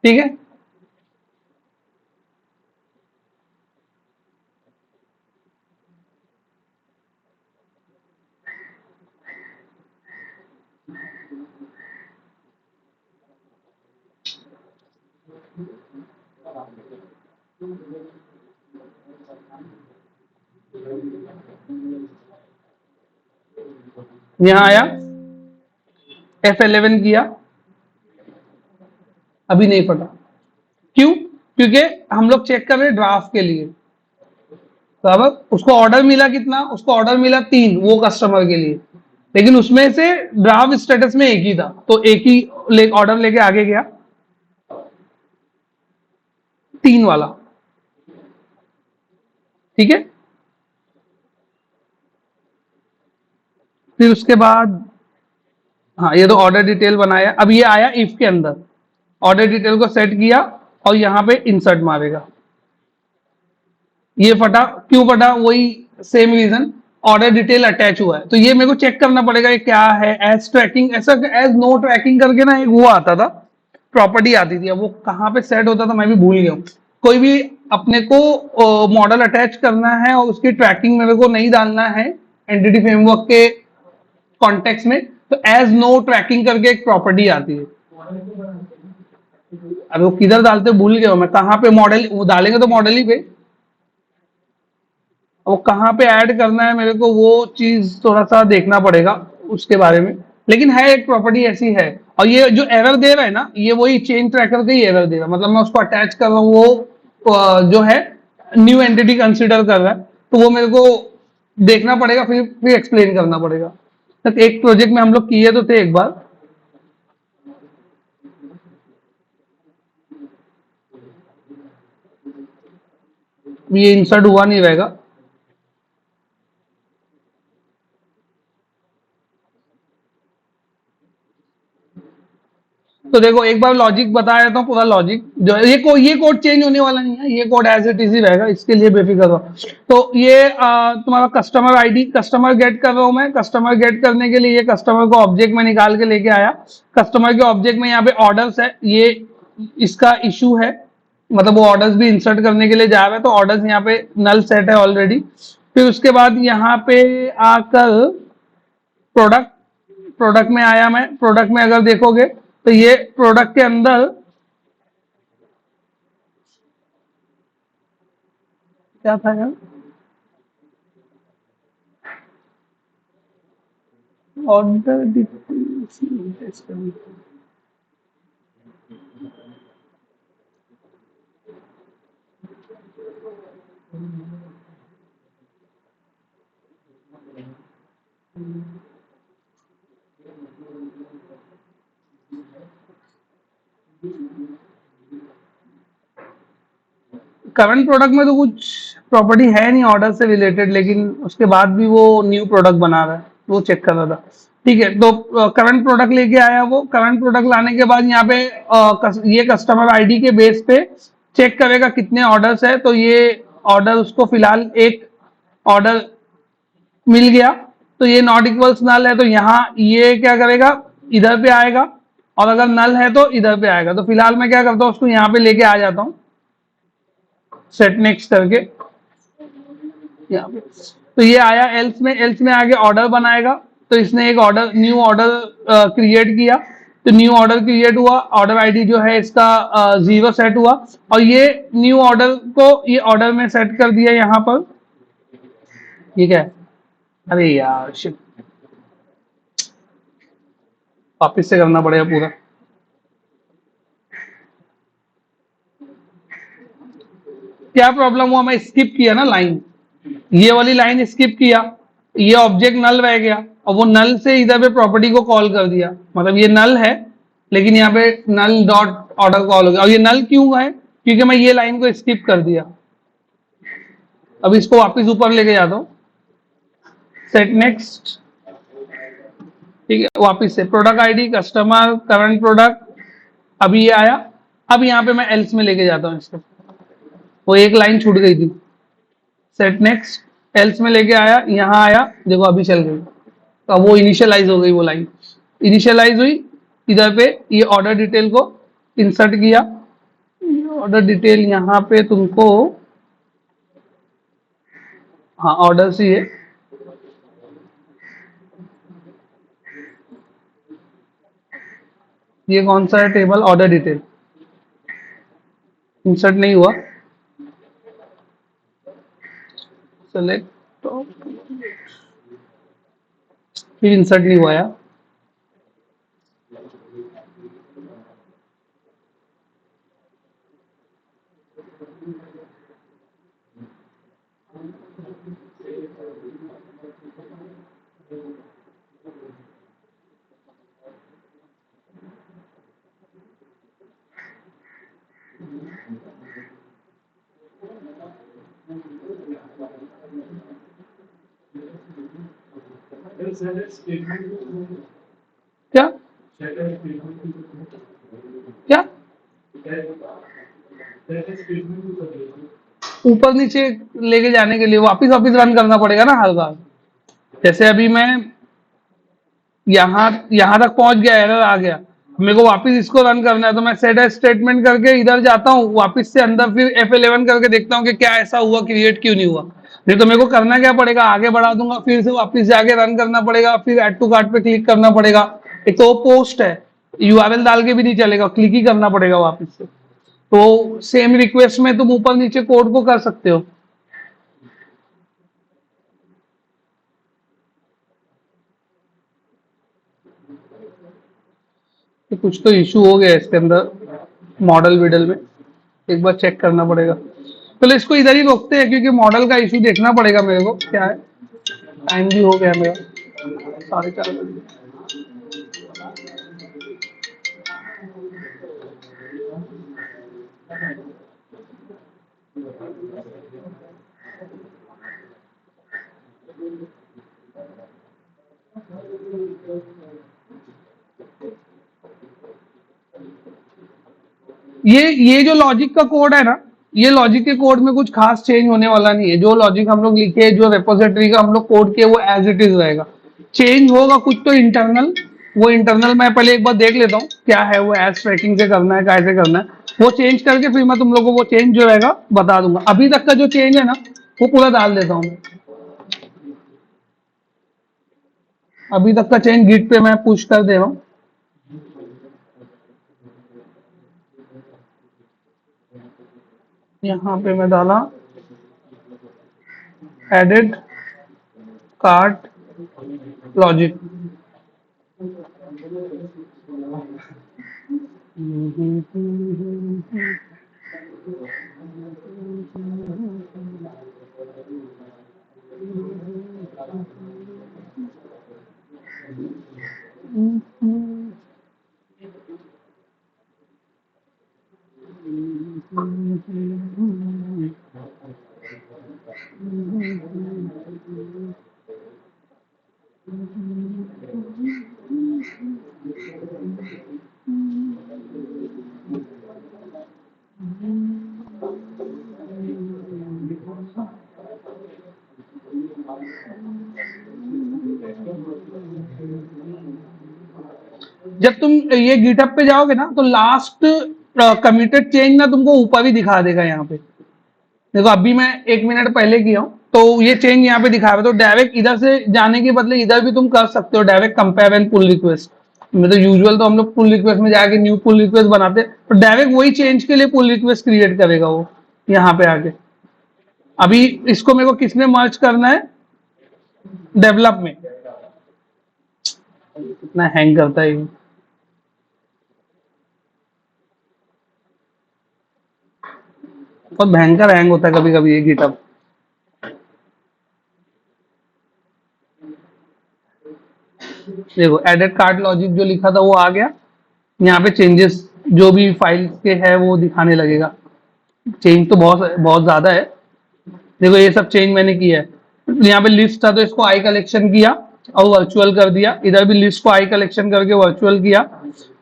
ठीक है, यहां आया F11 किया, अभी नहीं फटा। क्यों? क्योंकि हम लोग चेक कर रहे हैं ड्राफ्ट के लिए, बराबर। उसको ऑर्डर मिला कितना, उसको ऑर्डर मिला 3 वो कस्टमर के लिए, लेकिन उसमें से ड्राफ्ट स्टेटस में एक ही था, तो एक ही ऑर्डर लेके आगे गया, 3 वाला। ठीक है, फिर उसके बाद हाँ, ये तो ऑर्डर डिटेल बनाया। अब ये आया इफ के अंदर, ऑर्डर डिटेल को सेट किया और यहां पे इंसर्ट मारेगा, ये फटा। क्यों फटा? वही same reason, order detail attach हुआ है। तो ये मेरे को चेक करना पड़ेगा ये क्या है। एज ट्रैकिंग, ऐसा एज नो ट्रैकिंग करके ना एक वो आता था, प्रॉपर्टी आती थी, अब वो कहाँ पे सेट होता था मैं भी भूल गया हूँ। कोई भी अपने को मॉडल अटैच करना है और उसकी ट्रैकिंग मेरे को नहीं डालना है एंटिटी फ्रेमवर्क के कॉन्टेक्स्ट में, तो एज नो ट्रैकिंग करके एक प्रॉपर्टी आती है। अब वो किधर डालते भूल गया मैं, कहाँ पे मॉडल वो डालेंगे, तो मॉडल ही पे वो कहाँ पे ऐड करना है मेरे को, वो चीज थोड़ा सा देखना पड़ेगा उसके बारे में। लेकिन है एक प्रॉपर्टी ऐसी है। और ये जो एरर दे रहा है ना, ये वही चेन ट्रैकर का ही एरर दे रहा है, मतलब मैं उसको अटैच कर रहा हूँ, वो जो है न्यू एंटिटी कंसिडर कर रहा है, तो वो मेरे को देखना पड़ेगा, फिर एक्सप्लेन करना पड़ेगा। तक एक प्रोजेक्ट में हम लोग किए तो थे एक बार। ये इंसर्ट हुआ नहीं रहेगा, तो देखो एक बार लॉजिक बता देता हूँ, पूरा लॉजिक जो है, ये कोड चेंज होने वाला नहीं है, ये कोड एज इट इज ही रहेगा, इसके लिए बेफिक्र रहो। तो ये तुम्हारा कस्टमर आईडी, कस्टमर गेट कर रहा हूं मैं। कस्टमर गेट करने के लिए ये कस्टमर को ऑब्जेक्ट में निकाल के लेके आया। कस्टमर के ऑब्जेक्ट में यहाँ पे ऑर्डर्स है, ये इसका इशू है, मतलब वो ऑर्डर्स भी इंसर्ट करने के लिए जा रहा है, तो ऑर्डर्स यहाँ पे नल सेट है ऑलरेडी। फिर उसके बाद यहाँ पे आकर प्रोडक्ट, प्रोडक्ट में आया मैं। प्रोडक्ट में अगर देखोगे तो ये प्रोडक्ट के अंदर क्या था यार, ऑर्डर डिटेल्स, करंट प्रोडक्ट में तो कुछ प्रॉपर्टी है नहीं ऑर्डर से रिलेटेड, लेकिन उसके बाद भी वो न्यू प्रोडक्ट बना रहा है, वो चेक कर रहा था। ठीक है, तो करंट प्रोडक्ट लेके आया। वो करंट प्रोडक्ट लाने के बाद यहाँ पे ये कस्टमर आईडी के बेस पे चेक करेगा कितने ऑर्डर्स है, तो ये ऑर्डर उसको फिलहाल एक ऑर्डर मिल गया, तो ये नॉट इक्वल्स नल है, तो यहाँ ये क्या करेगा, इधर पे आएगा, और अगर नल है तो इधर पे आएगा। तो फिलहाल मैं क्या करता हूँ, उसको यहाँ पे लेके आ जाता हूँ सेट नेक्स्ट करके यहाँ पे। तो ये आया एल्स में, एल्स में आगे ऑर्डर बनाएगा, तो इसने एक ऑर्डर, न्यू ऑर्डर क्रिएट किया, तो न्यू ऑर्डर क्रिएट हुआ, ऑर्डर आईडी जो है इसका 0 सेट हुआ, और ये न्यू ऑर्डर को ये ऑर्डर में सेट कर दिया यहाँ पर। ठीक है, अरे यार शिट, वापिस से करना पड़ेगा पूरा। क्या प्रॉब्लम हुआ, मैं स्किप किया ना लाइन, ये वाली लाइन स्किप किया, ये ऑब्जेक्ट नल रह गया, और वो नल से इधर पे प्रॉपर्टी को कॉल कर दिया, मतलब ये नल है, लेकिन यहाँ पे नल डॉट ऑर्डर कॉल हो गया। और ये नल क्यों है? क्योंकि मैं ये लाइन को स्किप कर दिया। अब इसको वापस ऊपर लेके जाता हूँ, सेट नेक्स्ट, ठीक है, वापस से product ID, customer, current product, अभी ये आया। अब यहाँ पे मैं एल्स में लेके जाता हूँ इसको, वो एक लाइन छूट गई थी, सेट नेक्स्ट, एल्स में लेके आया, यहाँ आया, देखो अभी चल गई। तो अब वो इनिशियलाइज हो गई, वो लाइन इनिशियलाइज हुई। इधर पे ये ऑर्डर डिटेल को इंसर्ट किया, ऑर्डर डिटेल यहाँ पे तुमको, हाँ ऑर्डर सी है, ये कौन सा है टेबल, ऑर्डर डिटेल, इंसर्ट नहीं हुआ, सेलेक्ट, फिर इंसर्ट नहीं हुआ यार। क्या क्या ऊपर नीचे लेके जाने के लिए वापिस वापिस रन करना पड़ेगा ना हर बार। जैसे अभी मैं यहाँ यहाँ तक पहुंच गया, एरर आ गया, मेरे को वापस इसको रन करना है, तो मैं सेट एज स्टेटमेंट करके इधर जाता हूँ, वापस से अंदर फिर F11 करके देखता हूँ कि क्या ऐसा हुआ, क्रिएट क्यों नहीं हुआ। नहीं तो मेरे को करना क्या पड़ेगा, आगे बढ़ा दूंगा, फिर से वापस जाके रन करना पड़ेगा, फिर ऐड टू कार्ट पे क्लिक करना पड़ेगा। एक तो वो पोस्ट है, यूआरएल डाल के भी नहीं चलेगा, क्लिक ही करना पड़ेगा वापस से। तो सेम रिक्वेस्ट में तुम ऊपर नीचे कोड को कर सकते हो। तो कुछ तो इशू हो गया इसके अंदर, मॉडल विडल में, एक बार चेक करना पड़ेगा। चलो इसको इधर ही रोकते हैं, क्योंकि मॉडल का इशू देखना पड़ेगा मेरे को क्या है। टाइम भी हो गया मेरा, 4:30 बजे। ये जो लॉजिक का कोड है ना, ये लॉजिक के कोड में कुछ खास चेंज होने वाला नहीं है। जो लॉजिक हम लोग लिखे, जो रेपोजिटरी का हम लोग कोड किए, वो एज इट इज रहेगा। चेंज होगा कुछ तो इंटरनल, वो इंटरनल मैं पहले एक बार देख लेता हूँ क्या है, वो एज ट्रैकिंग से करना है, कैसे करना है, वो चेंज करके फिर मैं तुम लोगों को वो चेंज जो रहेगा बता दूंगा। अभी तक का जो चेंज है ना, वो पूरा डाल देता हूँ। अभी तक का चेंज गिट पे मैं पुश कर दे रहा हूँ। यहाँ पे मैं डाला एडेड कार्ट लॉजिक, जब तुम ये गिटअप पे जाओगे ना, तो लास्ट कमिटेड चेंज ना तुमको ऊपर ही दिखा देगा। यहाँ पे देखो, अभी मैं 1 मिनट पहले किया हूँ, तो ये चेंज यहाँ पे दिखा रहा है। तो डायरेक्ट इधर से जाने के बदले इधर भी तुम कर सकते हो, direct compare and pull request. मतलब यूजुअल तो हम लोग पुल रिक्वेस्ट में जाके न्यू पुल रिक्वेस्ट बनाते हैं, तो डायरेक्ट वही चेंज के लिए पुल रिक्वेस्ट क्रिएट करेगा वो यहाँ पे आके। अभी इसको मेरे को किसने मर्ज करना है, डेवलप में। कितना हैंग करता है ये। बहुत भयंकर हैंग होता है कभी कभी ये गिटअप। देखो एडेड कार्ड लॉजिक जो लिखा था वो आ गया, यहाँ पे चेंजेस जो भी फाइल के है वो दिखाने लगेगा। चेंज तो बहुत बहुत ज्यादा है। देखो ये सब चेंज मैंने किया है। यहाँ पे लिस्ट था तो इसको आई कलेक्शन किया और वर्चुअल कर दिया। इधर भी लिस्ट को आई कलेक्शन करके वर्चुअल किया।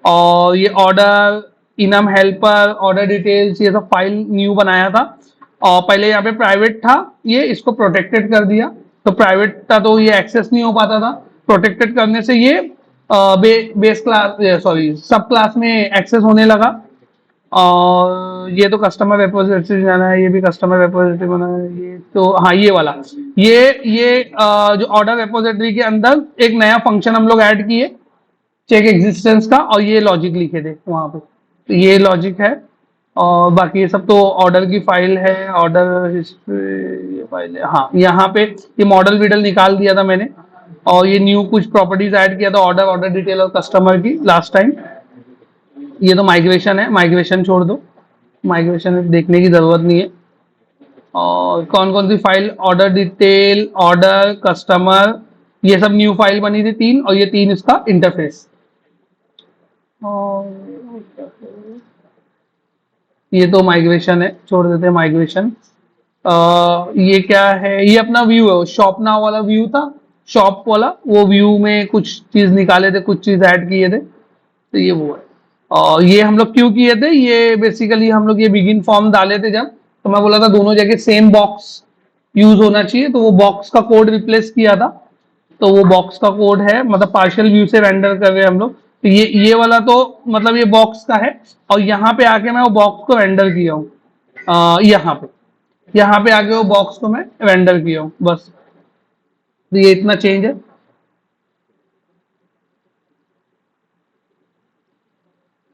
और ये order, enum helper, order details, ये सब फाइल न्यू बनाया था। और पहले यहाँ पे प्राइवेट था, ये इसको प्रोटेक्टेड कर दिया। तो प्राइवेट था तो ये एक्सेस नहीं हो पाता था। प्रोटेक्टेड करने से ये बेस क्लास, सॉरी, सब क्लास में एक्सेस होने लगा। और ये तो कस्टमर रिपोजिटरी जाना है, ये भी कस्टमर रिपोजिटरी बना है। ये तो हाँ, ये वाला, ये जो ऑर्डर रिपोजिटरी के अंदर एक नया फंक्शन हम लोग ऐड किए, चेक एग्जिस्टेंस का, और ये लॉजिक लिखे थे वहां पे। तो ये लॉजिक है। और बाकी ये सब तो ऑर्डर की फाइल है, ऑर्डर हिस्ट्री, ये फाइल है। हाँ, यहाँ पे ये मॉडल विडल निकाल दिया था मैंने। और ये न्यू कुछ प्रॉपर्टीज ऐड किया था, ऑर्डर, ऑर्डर डिटेल और कस्टमर की लास्ट टाइम। ये तो माइग्रेशन है, माइग्रेशन छोड़ दो, माइग्रेशन देखने की जरूरत नहीं है। और कौन कौन सी file, order detail, order, customer, ये सब न्यू फाइल बनी थी 3, और ये 3 इसका इंटरफेस। और ये तो माइग्रेशन है, छोड़ देते हैं माइग्रेशन। ये क्या है, ये अपना व्यू है, शॉप नाउ वाला व्यू था, शॉप वाला, वो व्यू में कुछ चीज निकाले थे, कुछ चीज ऐड किए थे। तो ये वो है। और ये हम लोग क्यों किए थे, ये बेसिकली हम लोग ये बिगिन फॉर्म डाले थे जब, तो मैं बोला था दोनों जगह सेम बॉक्स यूज होना चाहिए, तो वो बॉक्स का कोड रिप्लेस किया था। तो वो बॉक्स का कोड है, मतलब पार्शियल व्यू से रेंडर कर रहे हैं हम लोग। तो ये वाला तो मतलब ये बॉक्स का है। और यहाँ पे आके मैं वो बॉक्स को रेंडर किया हूँ, यहाँ पे आके वो बॉक्स को मैं रेंडर किया हूँ, बस। तो ये इतना चेंज है।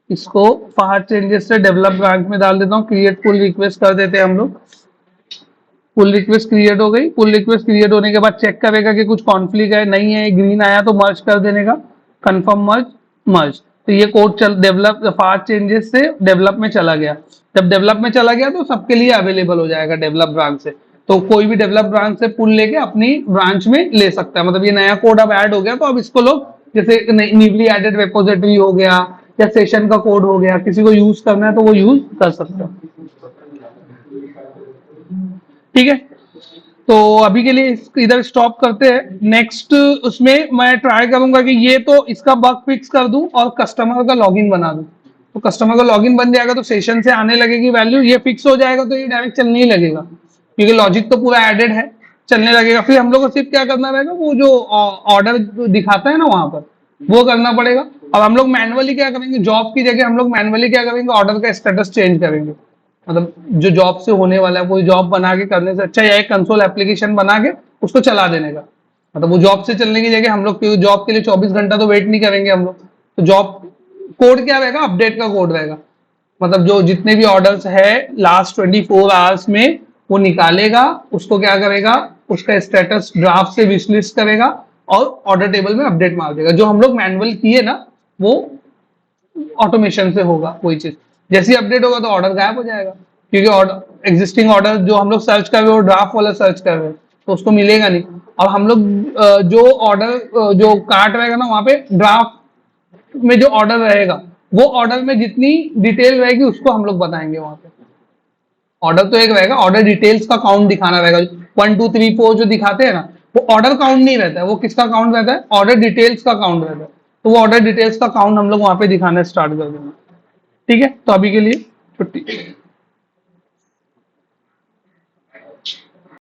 इसको फास्ट चेंजेस से डेवलप ब्रांच में डाल देता हूँ, क्रिएट पुल रिक्वेस्ट कर देते हैं हम लोग। पुल रिक्वेस्ट क्रिएट हो गई। पुल रिक्वेस्ट क्रिएट होने के बाद चेक करेगा कि कुछ कॉन्फ्लिक्ट है, नहीं है, ग्रीन आया तो मर्ज कर देने का, कंफर्म मर्ज, मर्ज। तो ये कोड चल डेवलप फास्ट चेंजेस से डेवलप में चला गया। जब डेवलप में चला गया तो सबके लिए अवेलेबल हो जाएगा डेवलप ब्रांच से। तो कोई भी डेवलप ब्रांच से पुल लेके अपनी ब्रांच में ले सकता है। मतलब ये नया कोड अब ऐड हो गया, तो अब इसको लोग, जैसे न्यूली एडेड रिपोजिटरी हो गया या सेशन का कोड हो गया, किसी को यूज करना है तो वो यूज कर सकता है। ठीक है, तो अभी के लिए इधर स्टॉप करते हैं। नेक्स्ट उसमें मैं ट्राई करूंगा कि ये तो इसका बग फिक्स कर दूं और कस्टमर का लॉगिन बना दूं। तो कस्टमर का लॉगिन बन जाएगा तो सेशन से आने लगेगी वैल्यू, ये फिक्स हो जाएगा तो ये डायरेक्ट चलने ही लगेगा, क्योंकि लॉजिक तो पूरा एडेड है, चलने लगेगा। फिर हम लोग को सिर्फ क्या करना रहेगा, वो जो ऑर्डर दिखाता है ना वहां पर, वो करना पड़ेगा। अब हम लोग मैनुअली क्या करेंगे, जॉब की जगह हम लोग मैनुअली क्या करेंगे, ऑर्डर का स्टेटस चेंज करेंगे। मतलब जो जॉब से होने वाला है, कोई जॉब बना के करने से अच्छा या एक कंसोल एप्लीकेशन बना के उसको चला देने का। मतलब वो जॉब से चलने की जगह हम लोग जॉब के लिए 24 घंटा तो वेट नहीं करेंगे हम लोग। तो जॉब कोड क्या रहेगा, अपडेट का कोड रहेगा। मतलब जो जितने भी ऑर्डर्स है लास्ट 24 आवर्स में वो निकालेगा, उसको क्या करेगा, उसका स्टेटस ड्राफ्ट से विश लिस्ट करेगा और ऑर्डर टेबल में अपडेट मार देगा। जो हम लोग मैनुअल किए ना, वो ऑटोमेशन से होगा कोई चीज। जैसे ही अपडेट होगा तो ऑर्डर गायब हो जाएगा, क्योंकि ऑर्डर एग्जिस्टिंग ऑर्डर जो हम लोग सर्च कर रहे हो ड्राफ्ट वाला सर्च कर रहे हो, तो उसको मिलेगा नहीं। और हम लोग जो ऑर्डर जो कार्ट रहेगा ना, वहां पे ड्राफ्ट में जो ऑर्डर रहेगा, वो ऑर्डर में जितनी डिटेल रहेगी उसको हम लोग बताएंगे वहां पे। ऑर्डर तो एक रहेगा, ऑर्डर डिटेल्स का काउंट दिखाना रहेगा। 1 2 3 4 जो दिखाते हैं ना, वो ऑर्डर काउंट नहीं रहता है, वो किसका काउंट रहता है, ऑर्डर डिटेल्स का काउंट रहता है। तो वो ऑर्डर डिटेल्स का काउंट हम लोग वहां पे दिखाना स्टार्ट कर देंगे। ठीक है, तो अभी के लिए छुट्टी।